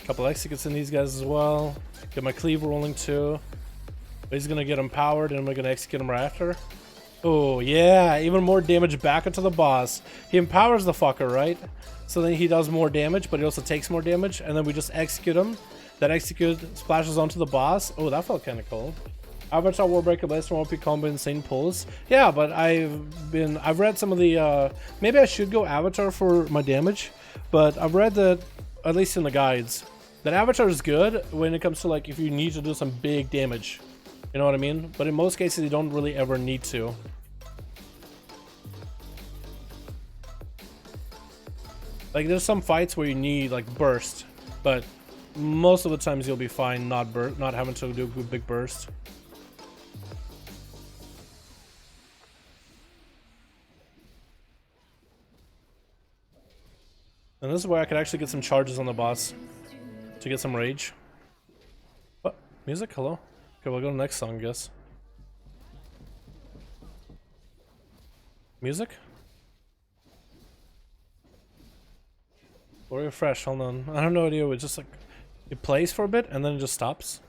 C: Couple executes in these guys as well. Get my cleave rolling too. He's gonna get empowered and we're gonna execute him right after. Oh yeah, even more damage back into the boss. He empowers the fucker, right? So then he does more damage, but he also takes more damage, and then we just execute him. That execute splashes onto the boss. Oh, that felt kind of cool. Avatar, Warbreaker, BLIZZCON, OP combo, insane pulls. Yeah, but I've read some of the maybe I should go Avatar for my damage, but I've read that, at least in the guides, that Avatar is good when it comes to like if you need to do some big damage. You know what I mean? But in most cases you don't really ever need to. Like there's some fights where you need like burst, but most of the times you'll be fine not having to do a big burst. And this is where I could actually get some charges on the boss to get some rage. What? Music? Hello? Okay, we'll go to the next song, I guess. Music? Or refresh, hold on. I have no idea, it just like it plays for a bit and then it just stops.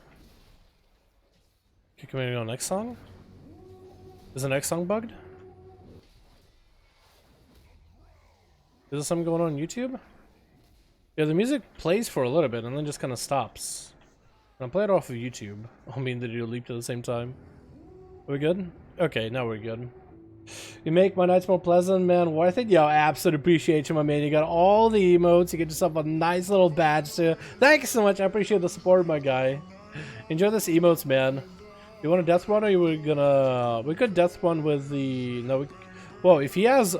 C: Okay, can we go next song? Is the next song bugged? Is there something going on YouTube? Yeah, the music plays for a little bit and then just kind of stops. And I play it off of YouTube. I mean, did you leap at the same time? Are we good? Okay, now we're good. You make my nights more pleasant, man. Worth it? Yo, absolute appreciate you, my man. You got all the emotes. You get yourself a nice little badge too. Thank you so much. I appreciate the support, my guy. Enjoy this emotes, man. You want a death run, or you were gonna? We could death run with the no. Well, if he has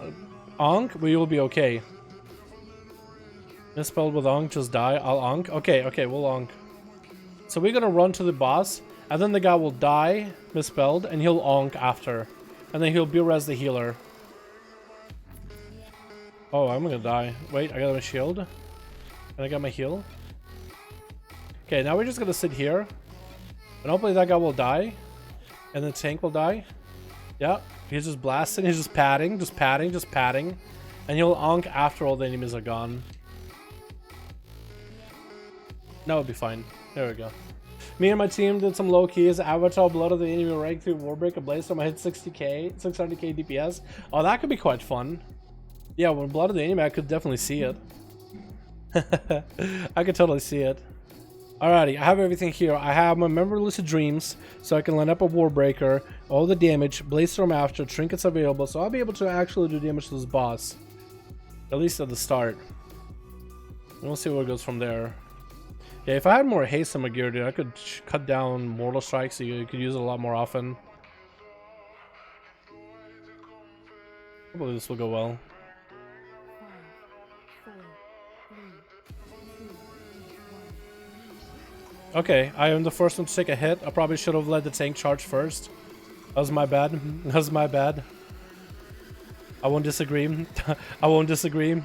C: Ankh, we will be okay. Misspelled with Ankh, just die. I'll Ankh. Okay, okay, we'll Ankh. So we're gonna run to the boss, and then the guy will die, misspelled, and he'll Ankh after. And then he'll be-res the healer. Oh, I'm gonna die. Wait, I got my shield. And I got my heal. Okay, now we're just gonna sit here. And hopefully that guy will die. And the tank will die. Yeah, he's just blasting, he's just padding, just padding, just padding. And he'll Ankh after all the enemies are gone. That would be fine. There we go. Me and my team did some low keys. Avatar, Blood of the Enemy, rank through Warbreaker, BLIZZCON. I hit 60k, 600k DPS. Oh, that could be quite fun. Yeah, when Blood of the Enemy, I could definitely see it. I could totally see it. Alrighty, I have everything here. I have my Member Lucid Dreams, so I can line up a Warbreaker, all the damage, Blaze Storm after, trinkets available, so I'll be able to actually do damage to this boss. At least at the start. And we'll see where it goes from there. Yeah, if I had more haste in my gear, dude, I could cut down Mortal Strike so you could use it a lot more often. Hopefully this will go well. Okay, I am the first one to take a hit. I probably should have let the tank charge first. That was my bad. That was my bad. I won't disagree. I won't disagree.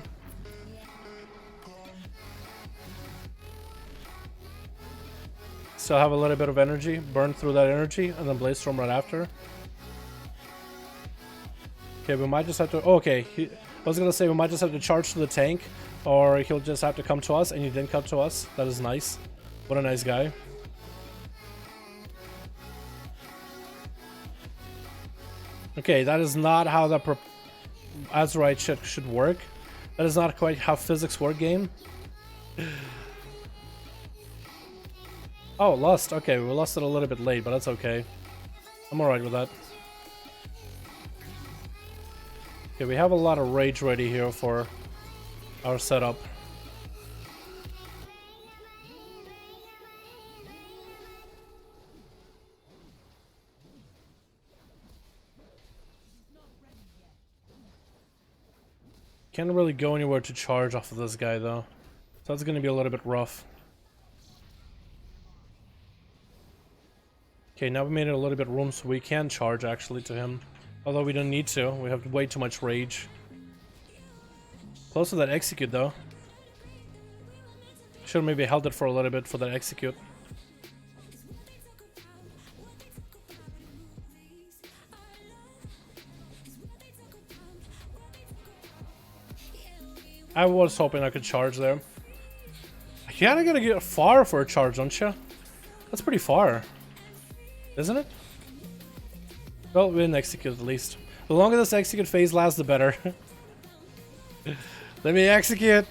C: Still have a little bit of energy. Burn through that energy and then Blaze Storm right after. Okay, we might just have to... Oh, okay, I was gonna say we might just have to charge to the tank, or he'll just have to come to us, and he didn't come to us. That is nice. What a nice guy. Okay, that is not how that Azeroth shit should work. That is not quite how physics work, game. Oh, Lust. Okay, we lost it a little bit late, but that's okay. I'm alright with that. Okay, we have a lot of rage ready here for our setup. Can't really go anywhere to charge off of this guy though, so that's gonna be a little bit rough. Okay, now we made it a little bit room so we can charge actually to him. Although we don't need to, we have way too much rage. Close to that execute though. Should've maybe held it for a little bit for that execute. I was hoping I could charge there. You kinda gotta get far for a charge, don't you? That's pretty far. Isn't it? Well, we didn't execute at least. The longer this execute phase lasts, the better. Let me execute.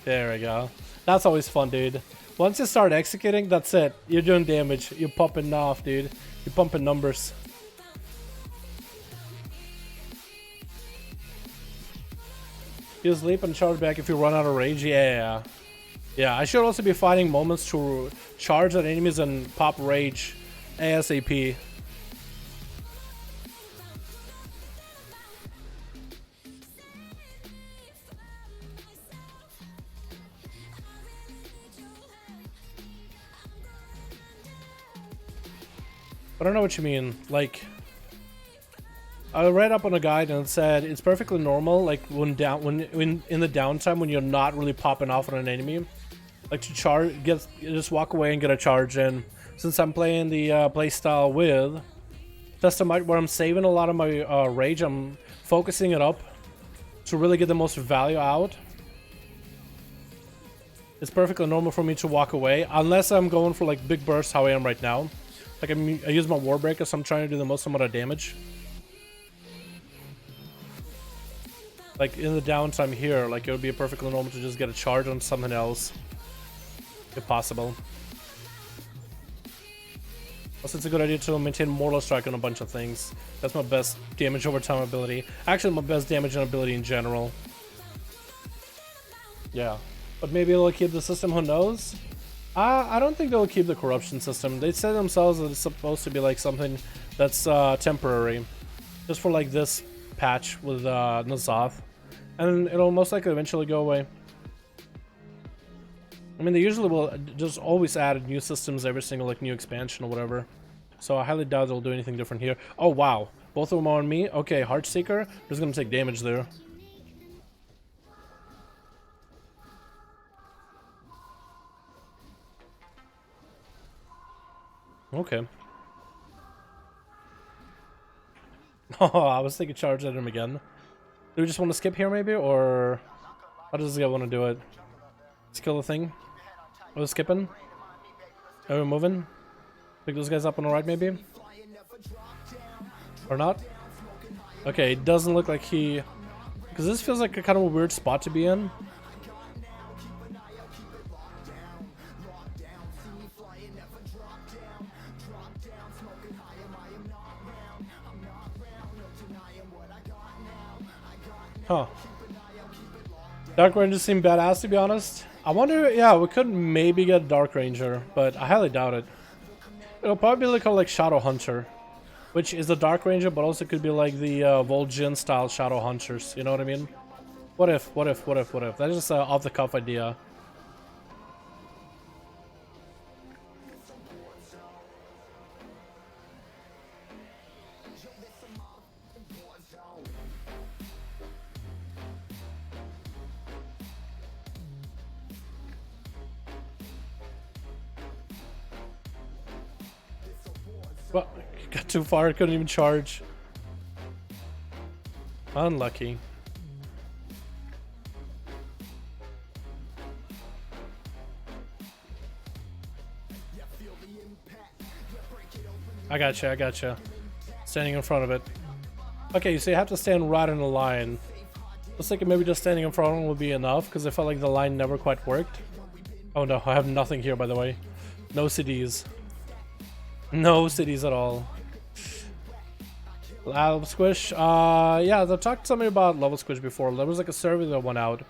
C: There we go. That's always fun, dude. Once you start executing, that's it. You're doing damage. You're pumping off, dude. You're pumping numbers. You sleep and charge back if you run out of rage. Yeah. Yeah, I should also be finding moments to charge at enemies and pop rage ASAP. I don't know what you mean. Like, I read up on a guide and it said it's perfectly normal, like when in the downtime when you're not really popping off on an enemy, like to charge, just walk away and get a charge in. Since I'm playing the playstyle with Testamite, where I'm saving a lot of my rage, I'm focusing it up to really get the most value out. It's perfectly normal for me to walk away, unless I'm going for like big bursts how I am right now. Like I use my Warbreaker, so I'm trying to do the most amount of damage. Like in the downtime here, like it would be perfectly normal to just get a charge on something else, if possible. Also, it's a good idea to maintain Mortal Strike on a bunch of things. That's my best damage over time ability. Actually, my best damage and ability in general. Yeah. But maybe they'll keep the system, who knows? I don't think they'll keep the corruption system. They say themselves that it's supposed to be like something that's temporary. Just for like this patch with N'Zoth. And it'll most likely eventually go away. I mean, they usually will just always add new systems every single like new expansion or whatever. So I highly doubt they'll do anything different here. Oh wow, both of them are on me. Okay, Heartseeker, just gonna take damage there. Okay. Oh, I was thinking charge at him again. Do we just want to skip here maybe, or how does this guy want to do it? Let's kill the thing. Are we skipping? Are we moving? Pick those guys up on the right maybe? Or not? Okay, it doesn't look like he... Because this feels like a kind of a weird spot to be in. Huh. Dark Rangers seem badass, to be honest. I wonder, yeah, we could maybe get Dark Ranger, but I highly doubt it. It'll probably be called like Shadow Hunter, which is a Dark Ranger, but also could be like the Vol'jin style Shadow Hunters. You know what I mean? What if? That's just an off-the-cuff idea. Well, got too far, couldn't even charge. Unlucky. I gotcha. Standing in front of it. Okay, so you have to stand right in the line. I was thinking maybe just standing in front of it would be enough, because I felt like the line never quite worked. Oh no, I have nothing here, by the way. No CDs. No cities at all. Level Squish. Yeah, I've talked to somebody about Level Squish before. There was like a survey that went out,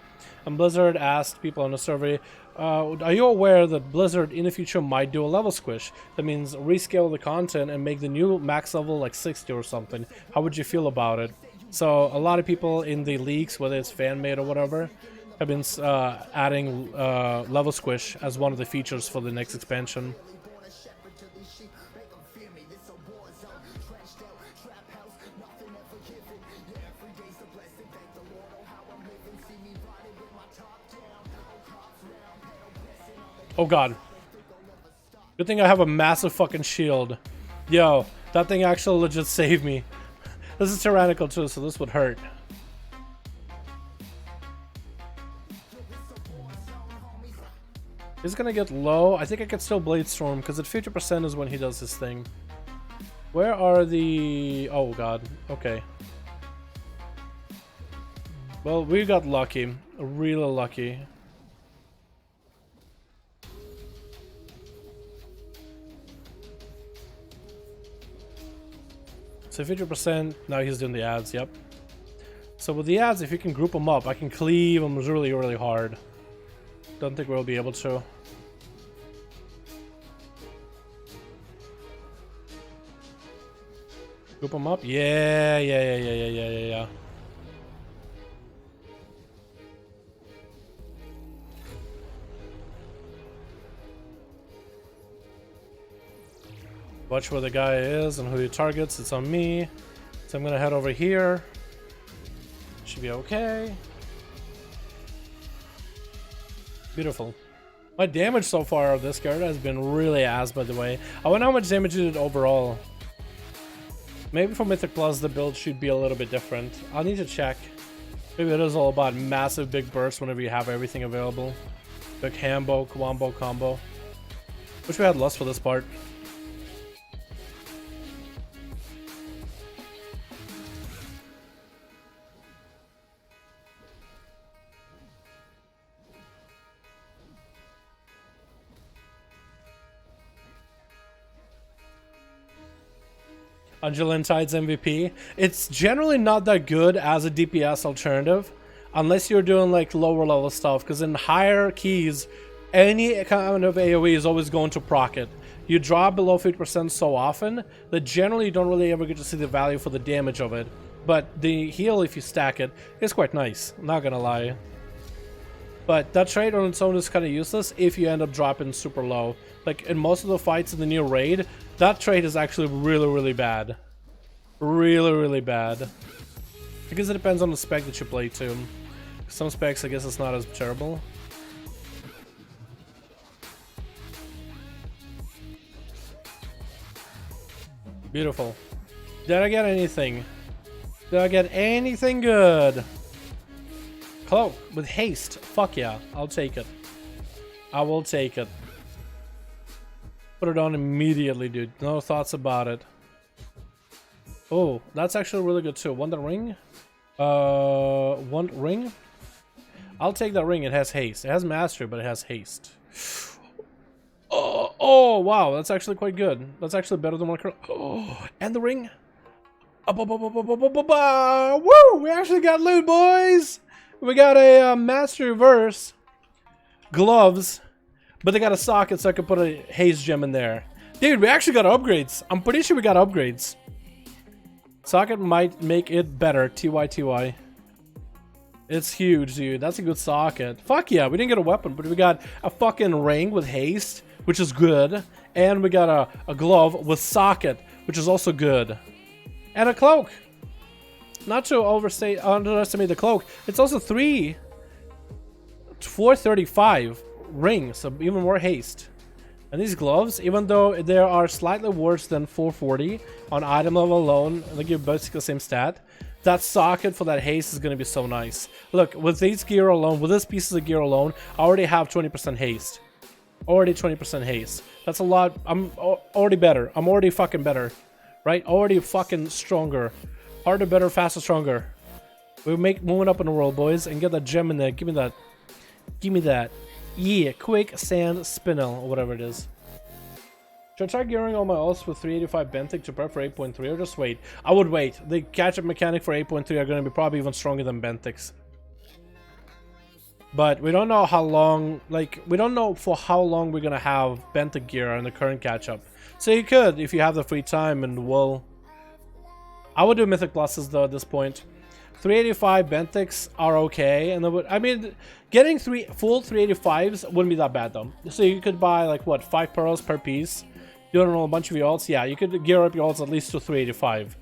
C: and Blizzard asked people on the survey, are you aware that Blizzard in the future might do a Level Squish? That means rescale the content and make the new max level like 60 or something. How would you feel about it? So a lot of people in the leaks, whether it's fan-made or whatever, have been adding Level Squish as one of the features for the next expansion. Oh god. Good thing I have a massive fucking shield. Yo, that thing actually legit saved me. This is tyrannical too, so this would hurt. He's gonna get low. I think I could still Blade Storm, because at 50% is when he does his thing. Where are the... Oh god, okay. Well, we got lucky. Really lucky. So 50%, now he's doing the ads, yep. So with the ads, if you can group them up, I can cleave them really, really hard. Don't think we'll be able to. Group them up? Yeah. Watch where the guy is and who he targets. It's on me. So I'm gonna head over here. Should be okay. Beautiful. My damage so far of this card has been really ass, by the way. I wonder how much damage it did overall. Maybe for Mythic Plus the build should be a little bit different. I'll need to check. Maybe it is all about massive big bursts whenever you have everything available. Big hambo, wombo combo. Wish we had less for this part. Undulant Tide's MVP. It's generally not that good as a DPS alternative unless you're doing like lower level stuff, because in higher keys any kind of AoE is always going to proc it. You drop below 50% so often that generally you don't really ever get to see the value for the damage of it, but the heal, if you stack it, is quite nice, not gonna lie. But that trait on its own is kind of useless if you end up dropping super low. Like in most of the fights in the new raid, that trait is actually really bad. Really bad. I guess it depends on the spec that you play too. Some specs I guess it's not as terrible. Beautiful. Did I get anything? Did I get anything good? Cloak with haste. Fuck yeah, I'll take it. I will take it. Put it on immediately, dude. No thoughts about it. Oh, that's actually really good too. Want the ring? Want ring? I'll take that ring. It has haste. It has mastery, but it has haste. Oh, wow. That's actually quite good. That's actually better than one. Oh, and the ring. Woo! We actually got loot, boys. We got a mastery verse. Gloves. But they got a socket so I can put a haze gem in there. Dude, we actually got upgrades. I'm pretty sure we got upgrades. Socket might make it better. TY. It's huge, dude. That's a good socket. Fuck yeah, we didn't get a weapon, but we got a fucking ring with haste, which is good. And we got a glove with socket, which is also good. And a cloak. Not to underestimate the cloak. It's also 435 ring, so even more haste. And these gloves, even though they are slightly worse than 440 on item level alone, they give basically the same stat. That socket for that haste is going to be so nice. Look, with these gear alone, with these pieces of gear alone, I already have 20% haste. Already 20% haste. That's a lot. I'm already better. I'm already fucking better. Right? Already fucking stronger. Harder, better, faster, stronger. We'll make moving up in the world, boys, and get that gem in there. Give me that. Give me that. Yeah, quick sand spinel or whatever it is. Should I try gearing all my ults with 385 Benthic to prep for 8.3 or just wait? I would wait. The catch-up mechanic for 8.3 are going to be probably even stronger than Benthics. But we don't know how long, like, we don't know for how long we're going to have Benthic gear in the current catch-up. So you could, if you have the free time, and well, I would do Mythic Pluses though at this point. 385 Benthics are okay, and I mean, getting full 385s wouldn't be that bad though. So you could buy like what, 5 pearls per piece. You don't know a bunch of your ults. Yeah, you could gear up your ults at least to 385.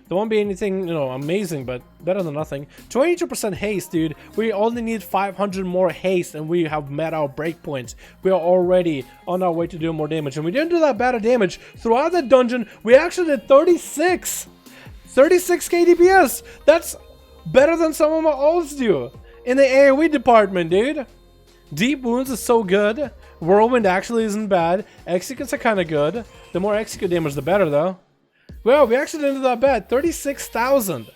C: There won't be anything, you know, amazing, but better than nothing. 22% haste, dude. We only need 500 more haste, and we have met our breakpoint. We are already on our way to do more damage, and we didn't do that bad of damage throughout the dungeon. We actually did 36 KDPS. That's better than some of my ults do in the AoE department, dude. Deep Wounds is so good. Whirlwind actually isn't bad. Executes are kind of good. The more execute damage, the better, though. Well, we actually didn't do that bad. 36,000.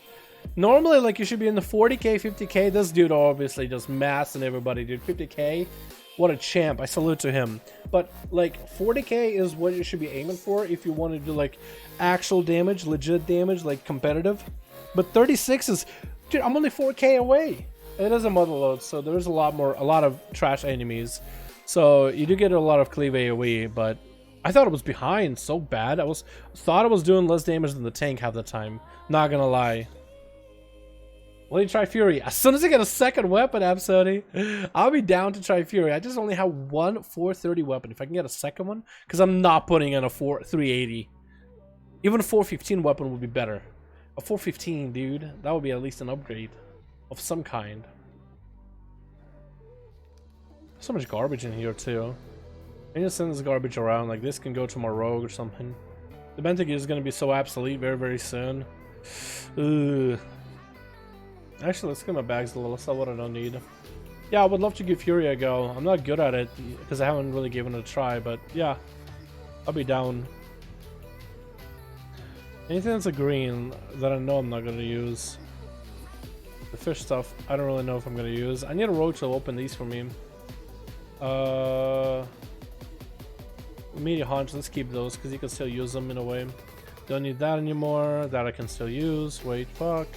C: Normally, like, you should be in the 40k, 50k. This dude obviously just massing everybody, dude. 50k. What a champ. I salute to him. But, like, 40k is what you should be aiming for if you want to do, like, actual damage, legit damage, like, competitive. But 36 is... Dude, I'm only 4k away. It is a motherload, so there's a lot of trash enemies. So you do get a lot of cleave AoE, but I thought it was behind so bad. Thought I was doing less damage than the tank half the time. Not gonna lie. Will you try Fury? As soon as I get a second weapon, Absody, I'll be down to try Fury. I just only have one 430 weapon. If I can get a second one, because I'm not putting in a 380. Even a 415 weapon would be better. A 415, dude, that would be at least an upgrade of some kind. So much garbage in here too. I need to send this garbage around. Like this can go to my rogue or something. The Bentic is going to be so obsolete very, very soon. Ugh. Actually, let's get my bags a little. That's not what I don't need. Yeah, I would love to give Fury a go. I'm not good at it because I haven't really given it a try, but yeah, I'll be down. Anything that's a green that I know I'm not going to use. The fish stuff, I don't really know if I'm going to use. I need a roach to open these for me. Media haunch, let's keep those because you can still use them in a way. Don't need that anymore. That I can still use. Wait, fuck.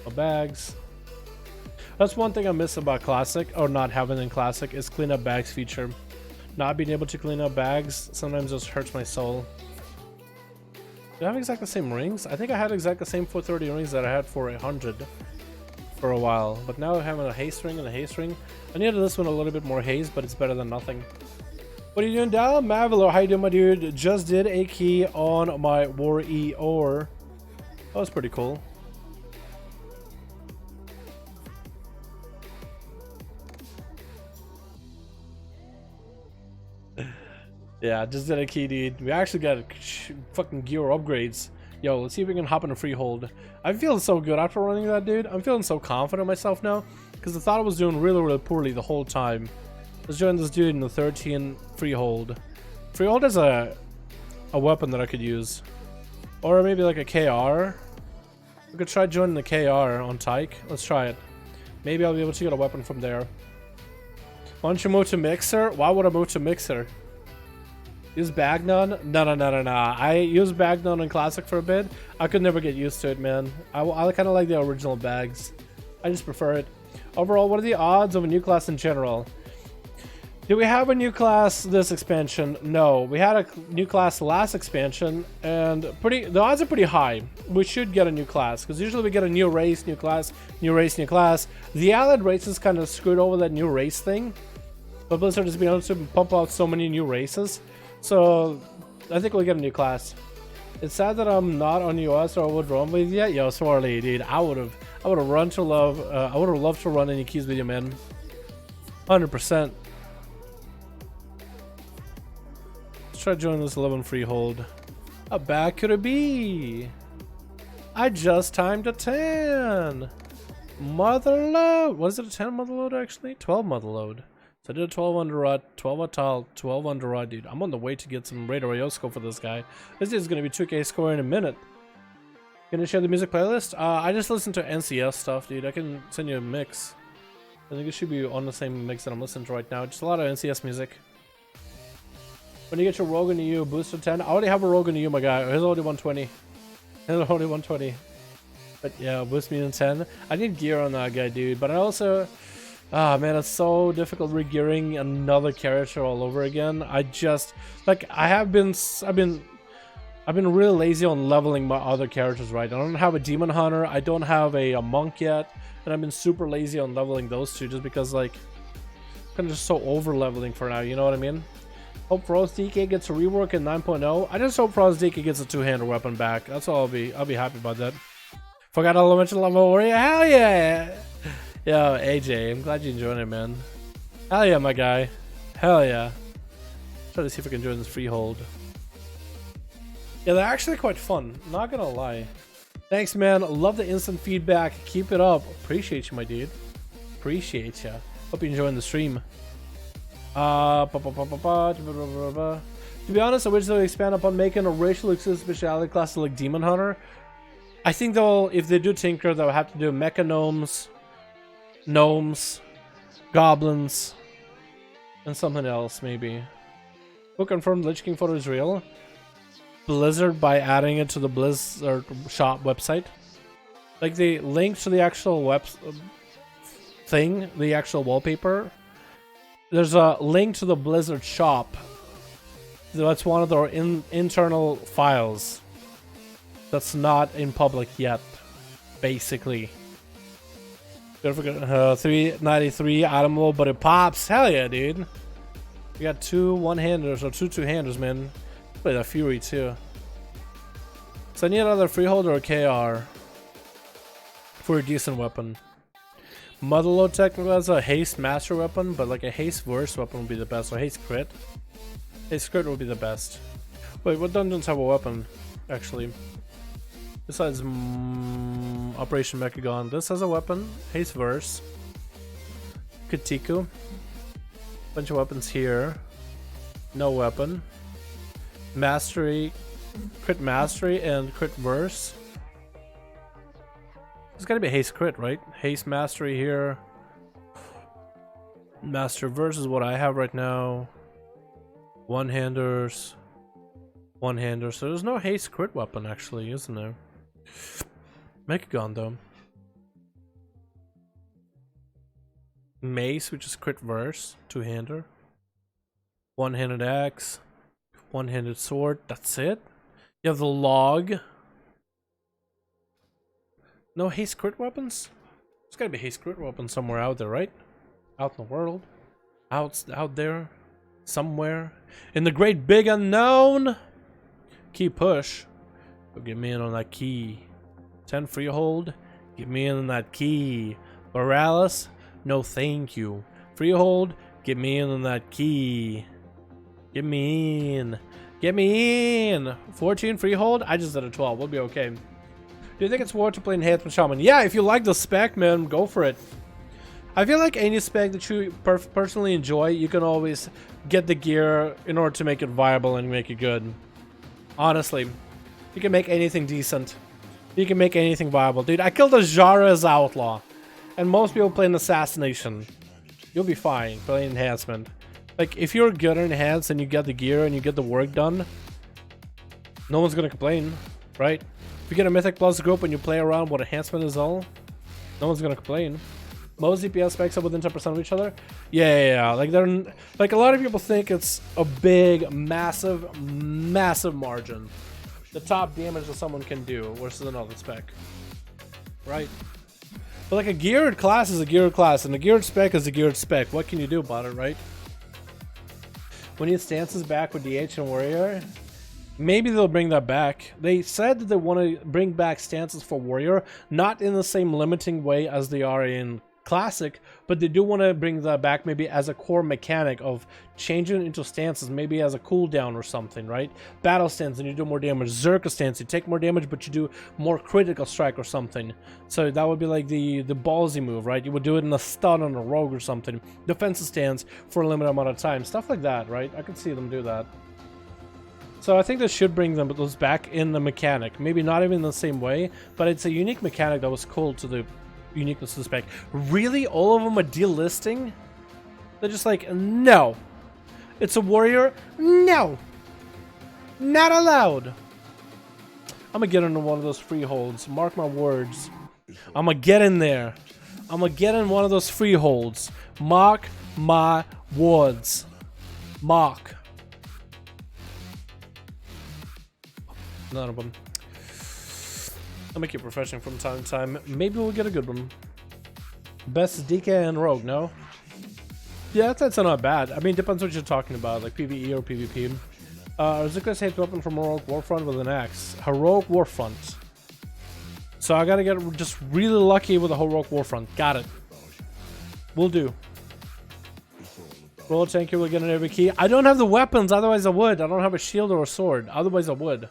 C: My bags. That's one thing I miss about Classic, or not having in Classic, is clean up bags feature. Not being able to clean up bags sometimes just hurts my soul. Do I have exactly the same rings? I think I had exactly the same 430 rings that I had for 100 for a while. But now I'm having a haste ring and a haste ring. I needed this one a little bit more haste, but it's better than nothing. What are you doing, Dal? Mavilo, how you doing, my dude? Just did a key on my Warrior. That was pretty cool. Yeah, just did a key, dude. We actually got fucking gear upgrades. Yo, let's see if we can hop in a freehold. I'm feeling so good after running that, dude. I'm feeling so confident in myself now because I thought I was doing really, really poorly the whole time. Let's join this dude in the 13 freehold. Freehold is a weapon that I could use, or maybe like a KR. We could try joining the KR on Tyke. Let's try it. Maybe I'll be able to get a weapon from there. Why don't you move to Mixer? Why would I move to Mixer? Use Bagnon? No. I used Bagnon in Classic for a bit. I could never get used to it, man. I kind of like the original bags. I just prefer it. Overall, what are the odds of a new class in general? Do we have a new class this expansion? No. We had a new class last expansion, and the odds are pretty high. We should get a new class, because usually we get a new race, new class, new race, new class. The allied races kind of screwed over that new race thing, but Blizzard has been able to pump out so many new races. So I think we'll get a new class. It's sad that I'm not on US or I would run with you. Yo, sorry, dude. I would have run to love. I would have loved to run any keys with you, man. 100%. Let's try joining this 11 freehold. How bad could it be? I just timed a 10. Mother load. What is it? A 10 mother load actually? 12 mother load. So I did a 12 under rod, 12 atal, 12 under rod, dude. I'm on the way to get some Radar Ayosco for this guy. This is going to be 2K score in a minute. Gonna share the music playlist? I just listen to NCS stuff, dude. I can send you a mix. I think it should be on the same mix that I'm listening to right now. Just a lot of NCS music. When you get your Rogue in the U, booster 10. I already have a Rogue in the U, my guy. He's already 120. He's already 120. But yeah, boost me in 10. I need gear on that guy, dude. But I also... Ah, man, it's so difficult regearing another character all over again. I just like I've been really lazy on leveling my other characters, right? I don't have a demon hunter, I don't have a monk yet, and I've been super lazy on leveling those two just because like I'm kind of just so over leveling for now, you know what I mean? Hope Frost DK gets a rework in 9.0. I just hope Frost DK gets a two-handed weapon back. That's all I'll be happy about that. Forgot elemental level warrior. Hell yeah! Yo, AJ, I'm glad you enjoyed it, man. Hell yeah, my guy. Hell yeah. Try to see if I can join this freehold. Yeah, they're actually quite fun. Not gonna lie. Thanks, man. Love the instant feedback. Keep it up. Appreciate you, my dude. Appreciate ya. Hope you're enjoying the stream. To be honest, I wish they would expand upon making a racial exclusive speciality class like Demon Hunter. I think they'll, if they do tinker, they'll have to do mecha gnomes, goblins, and something else maybe. Who confirmed Lich King photo is real? Blizzard by adding it to the Blizzard shop website. Like they link to the actual web thing, the actual wallpaper. There's a link to the Blizzard shop. That's one of their internal files. That's not in public yet, basically. 393 animal, but it pops. Hell yeah, dude. We got two one-handers or two-handers, man. Play the Fury too. So I need another freehold or a KR for a decent weapon. Motherboar technically has a haste master weapon, but like a haste verse weapon would be the best. So haste crit. Haste crit would be the best. Wait, what dungeons have a weapon? Actually, besides Operation Mechagon, this has a weapon. Haste verse. Katiku. Bunch of weapons here. No weapon. Mastery. Crit mastery and crit verse. There's gotta be haste crit, right? Haste mastery here. Master verse is what I have right now. One-handers. One-hander. So there's no haste crit weapon actually, isn't there? Mechagon though. Mace, which is crit verse. Two-hander. One-handed axe. One-handed sword. That's it. You have the log. No haste crit weapons? There's gotta be haste crit weapons somewhere out there, right? Out in the world. Out there. Somewhere. In the great big unknown. Key push. Go get me in on that key. 10 freehold. Get me in on that key. Morales. No thank you. Freehold. Get me in on that key. Get me in. Get me in. 14 freehold. I just did a 12. We'll be okay. Do you think it's worth to play Enhancement Shaman? Yeah, if you like the spec, man, go for it. I feel like any spec that you personally enjoy, you can always get the gear in order to make it viable and make it good. Honestly, you can make anything decent. You can make anything viable. Dude, I killed a Jara as Outlaw. And most people play an Assassination. You'll be fine playing Enhancement. Like, if you're good at Enhanced and you get the gear and you get the work done, no one's gonna complain, right? If you get a Mythic Plus group and you play around what Enhancement is all, no one's gonna complain. Most DPS specs are within 10% of each other. Yeah. Like they're like a lot of people think it's a big, massive margin. The top damage that someone can do versus another spec, right? But like a geared class is a geared class, and a geared spec is a geared spec. What can you do about it, right? We need stances back with DH and Warrior. Maybe they'll bring that back. They said that they want to bring back stances for Warrior, not in the same limiting way as they are in Classic, but they do want to bring that back maybe as a core mechanic of changing into stances, maybe as a cooldown or something, right? Battle stance and you do more damage. Zerka stance, you take more damage but you do more critical strike or something. So that would be like the ballsy move, right? You would do it in a stun on a rogue or something. Defensive stance for a limited amount of time. Stuff like that, right? I could see them do that. So I think they should bring those back in the mechanic. Maybe not even in the same way, but it's a unique mechanic that was cool to the uniqueness of the spec. Really? All of them are delisting? They're just like, no. It's a warrior? No. Not allowed. I'm gonna get into one of those freeholds. Mark my words. I'm gonna get in there. I'm gonna get in one of those freeholds. Mark my words. Mark. None of them. I'll make it refreshing from time to time. Maybe we'll get a good one. Best is DK and Rogue, no? Yeah, that's not bad. I mean, depends what you're talking about, like PvE or PvP. Zika's hate weapon from Heroic Warfront with an axe. Heroic Warfront. So I gotta get just really lucky with a Heroic Warfront. Got it. Will do. Roll tanky will get an every key. I don't have the weapons, otherwise I would. I don't have a shield or a sword, otherwise I would.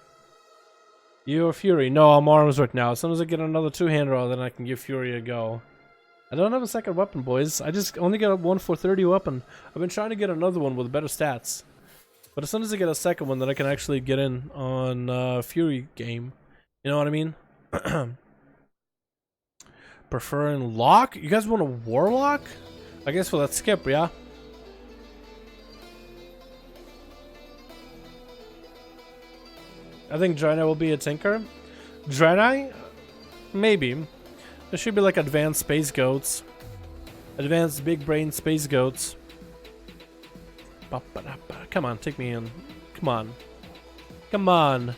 C: You're Fury. No, I'm arms right now. As soon as I get another two-hander, then I can give Fury a go. I don't have a second weapon, boys. I just only got a 1 for 30 weapon. I've been trying to get another one with better stats. But as soon as I get a second one, then I can actually get in on Fury game. You know what I mean? Preferring Lock? You guys want a Warlock? I guess we'll let's skip, yeah? I think Draenei will be a Tinker. Draenei? Maybe. There should be like advanced space goats. Advanced big brain space goats. Come on, take me in. Come on. Come on.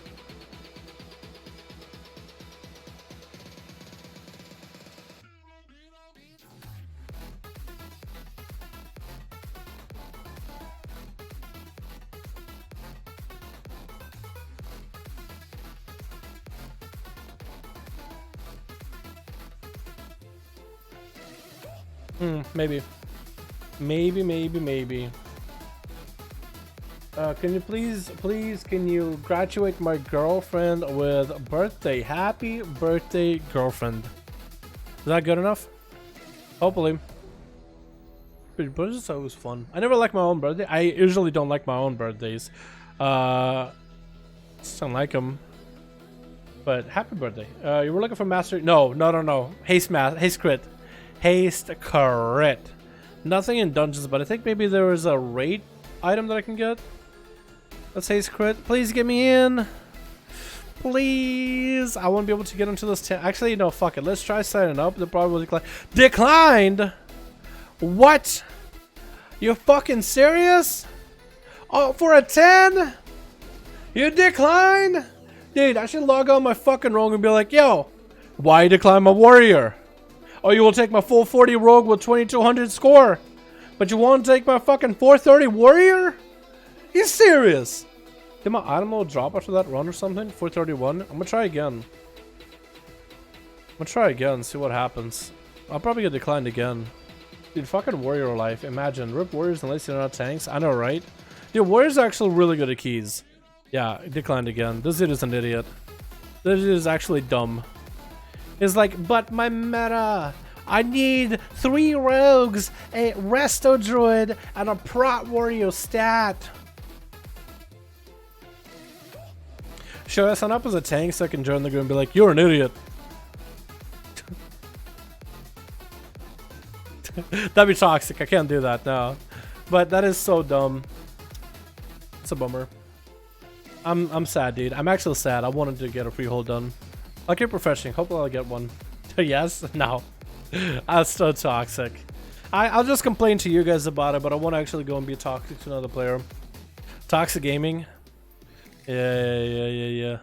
C: Maybe. Maybe. Can you please, can you graduate my girlfriend with birthday? Happy birthday, girlfriend. Is that good enough? Hopefully. But birthdays is always fun. I never like my own birthday. I usually don't like my own birthdays. Just don't like them. But happy birthday. You were looking for mastery? No. Haste crit. Haste crit. Nothing in dungeons, but I think maybe there was a raid item that I can get. Let's haste crit. Please get me in. Please. I won't be able to get into this tent. Actually, no, fuck it. Let's try signing up. The problem will decline. Declined? What? You fucking serious? Oh, for a 10? You declined? Dude, I should log on my fucking rogue and be like, yo, why you decline my warrior? Oh, you will take my full 40 rogue with 2200 score, but you won't take my fucking 430 warrior? You serious? Did my item level drop after that run or something? 431? I'm gonna try again. See what happens. I'll probably get declined again. Dude, fucking warrior life. Imagine. Rip warriors unless you're not tanks. I know, right? Dude, warriors are actually really good at keys. Yeah, declined again. This dude is an idiot. This dude is actually dumb. He's like, but my meta. I need 3 rogues, a resto druid, and a prot warrior stat. Should I sign up as a tank so I can join the group and be like, you're an idiot? That'd be toxic. I can't do that now. But that is so dumb. It's a bummer. I'm sad, dude. I'm actually sad. I wanted to get a freehold done. I'll keep refreshing. Hopefully I'll get one. Yes? No. That's so toxic. I'll just complain to you guys about it, but I want to actually go and be toxic to another player. Toxic gaming. Yeah.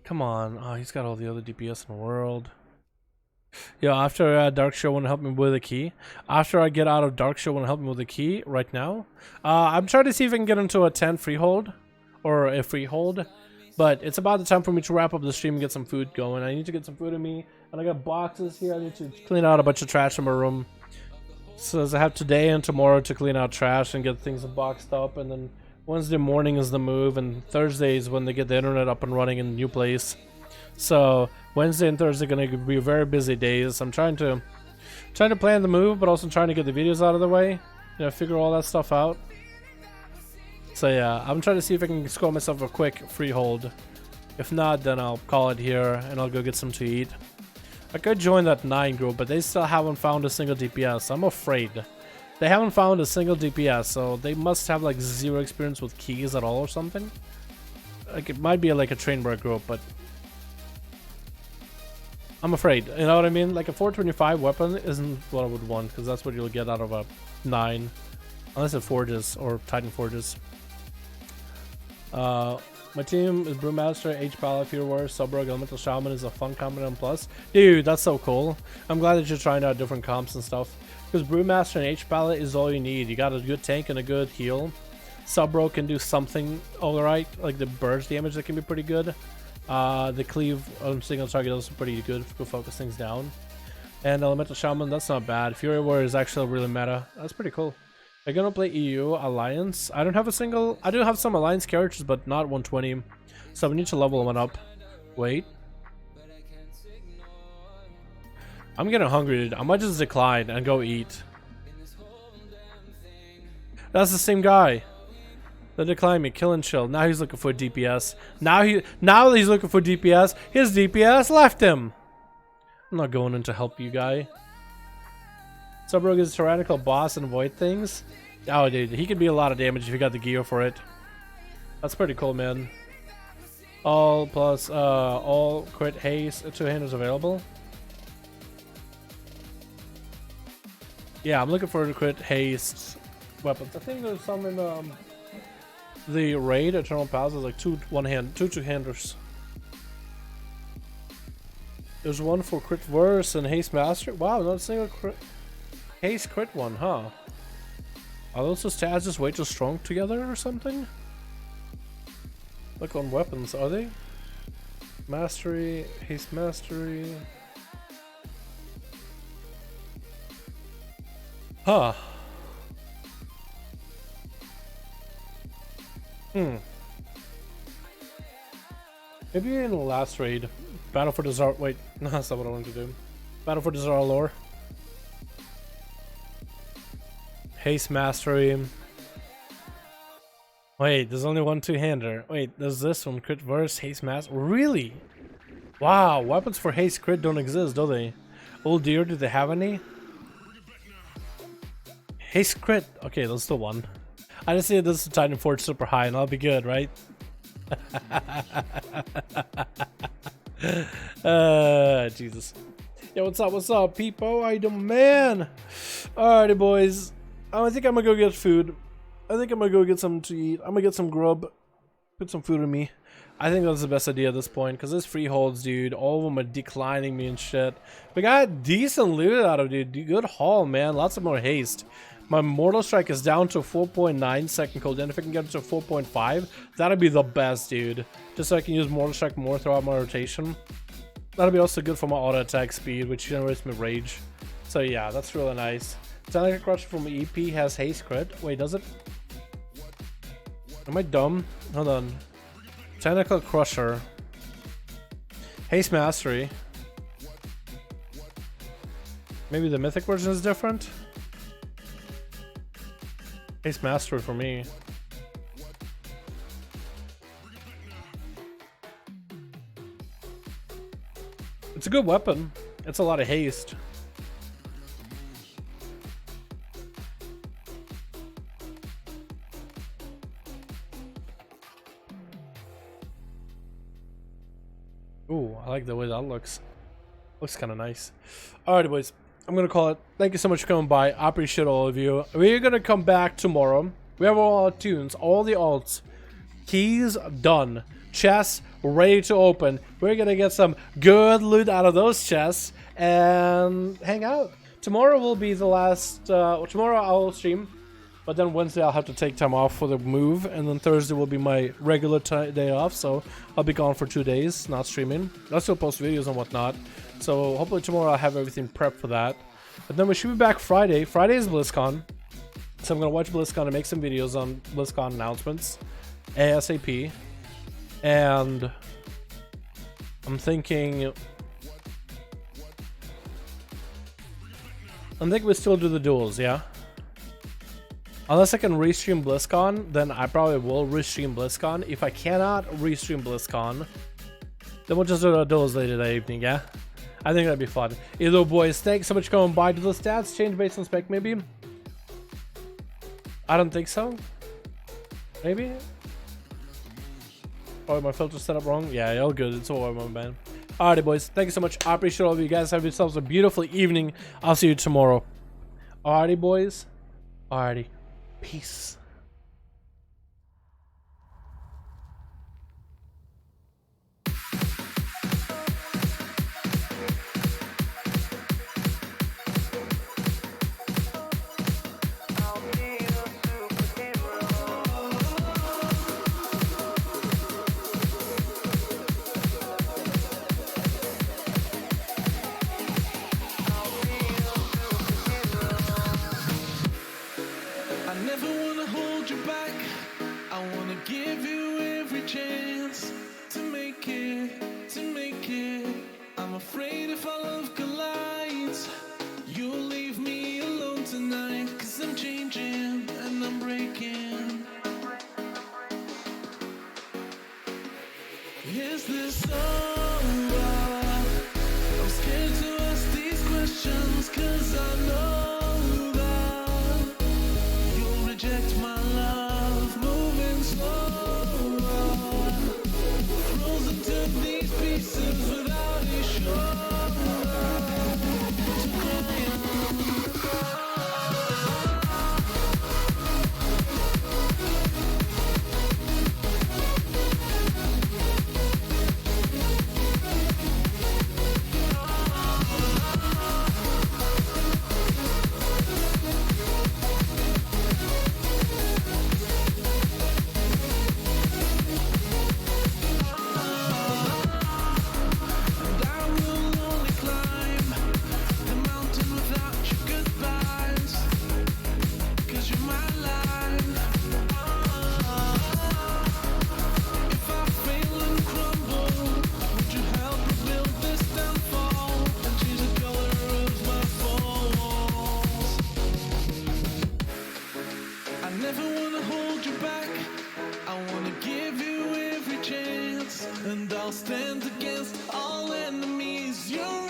C: Come on. Oh, he's got all the other DPS in the world. Yo, after Dark Show, want to help me with a key? After I get out of Dark Show, want to help me with a key right now? I'm trying to see if I can get into a 10 freehold. Or a freehold. But it's about the time for me to wrap up the stream and get some food going. I need to get some food in me. And I got boxes here. I need to clean out a bunch of trash in my room. So I have today and tomorrow to clean out trash and get things boxed up. And then Wednesday morning is the move. And Thursday is when they get the internet up and running in a new place. So Wednesday and Thursday are going to be very busy days. I'm trying to plan the move, but also trying to get the videos out of the way. You know, figure all that stuff out. So yeah, I'm trying to see if I can score myself a quick freehold. If not, then I'll call it here and I'll go get some to eat. I could join that 9 group, but they still haven't found a single DPS. I'm afraid. They haven't found a single DPS, so they must have like 0 experience with keys at all or something. Like it might be like a Trainbreak group, but I'm afraid. You know what I mean? Like a 425 weapon isn't what I would want, because that's what you'll get out of a 9. Unless it forges or Titan forges. My team is Brewmaster, H-Palette, Fear Warrior, Subrug, Elemental Shaman is a fun combination plus. Dude, that's so cool. I'm glad that you're trying out different comps and stuff. Because Brewmaster and H-Palette is all you need. You got a good tank and a good heal. Subrug can do something alright, like the burst damage that can be pretty good. The cleave on single target is also pretty good to focus things down. And Elemental Shaman, that's not bad. Fury Warrior is actually really meta. That's pretty cool. I'm gonna play EU Alliance. I don't have a single. I do have some Alliance characters, but not 120. So we need to level one up. Wait. I'm getting hungry, dude. I might just decline and go eat. That's the same guy. They declined me. Kill and chill. Now he's looking for DPS. Now he's looking for DPS. His DPS left him. I'm not going in to help you, guy. Subrug is tyrannical boss and void things. Oh, dude, he could be a lot of damage if you got the gear for it. That's pretty cool, man. All plus all crit haste, 2 handers available. Yeah, I'm looking for the crit haste weapons. I think there's some in the raid Eternal Palace. There's like two handers. There's one for crit verse and haste master. Wow, not a single crit. Haste crit one, huh? Are those stats just way too strong together or something? Look on weapons, are they? Mastery, haste mastery. Huh. Maybe in the last raid, Battle for the Czar. Wait, no, that's not what I wanted to do. Battle for the Czar lore. Haste Mastery. Wait, there's only one two-hander. Wait, there's this one, crit verse, haste master. Really? Wow, weapons for haste crit don't exist, do they? Old dear, do they have any? Haste crit. Okay, that's the one. I just see this Titan Forge super high and I'll be good, right? Jesus. Yo, what's up, people? I demand. Alrighty, boys. I think I'm gonna go get food. I think I'm gonna go get something to eat. I'm gonna get some grub. Put some food in me. I think that's the best idea at this point, because there's freeholds, dude. All of them are declining me and shit. We got decent loot out of it, dude. Good haul, man. Lots of more haste. My Mortal Strike is down to 4.9 second cooldown. If I can get it to 4.5, that'd be the best, dude. Just so I can use Mortal Strike more throughout my rotation. That'll be also good for my auto attack speed, which generates me rage. So yeah, that's really nice. Tentacle Crusher from EP has haste crit. Wait, does it? Am I dumb? Hold on. Tentacle Crusher. Haste Mastery. Maybe the mythic version is different? Haste Mastery for me. It's a good weapon. It's a lot of haste. Ooh, I like the way that looks. Looks kind of nice. Alrighty, boys. I'm going to call it. Thank you so much for coming by. I appreciate all of you. We're going to come back tomorrow. We have all our tunes, all the alts. Keys done. Chests ready to open. We're going to get some good loot out of those chests and hang out. Tomorrow will be the last... tomorrow I'll stream. But then Wednesday I'll have to take time off for the move. And then Thursday will be my regular day off. So I'll be gone for 2 days, not streaming. I'll still post videos and whatnot. So hopefully tomorrow I'll have everything prepped for that. But then we should be back Friday. Friday is BlizzCon. So I'm going to watch BlizzCon and make some videos on BlizzCon announcements. ASAP. And I'm thinking we still do the duels, yeah? Unless I can restream BlizzCon, then I probably will restream BlizzCon. If I cannot restream BlizzCon, then we'll just do the duels later that evening, yeah? I think that'd be fun. Either way, boys, thanks so much for coming by. Do the stats change based on spec, maybe? I don't think so. Maybe? Oh, my filter set up wrong? Yeah, all good. It's all right, man. Alrighty, boys. Thank you so much. I appreciate all of you guys. Have yourselves a beautiful evening. I'll see you tomorrow. Alrighty, boys. Alrighty. Peace.
A: Is this over? I'm scared to ask these questions, 'cause I know that you'll reject my love. Moving slower, frozen to these pieces without a shoulder to cry on. And I will
D: never wanna hold you back. I wanna give you every chance, and I'll stand against all enemies. You're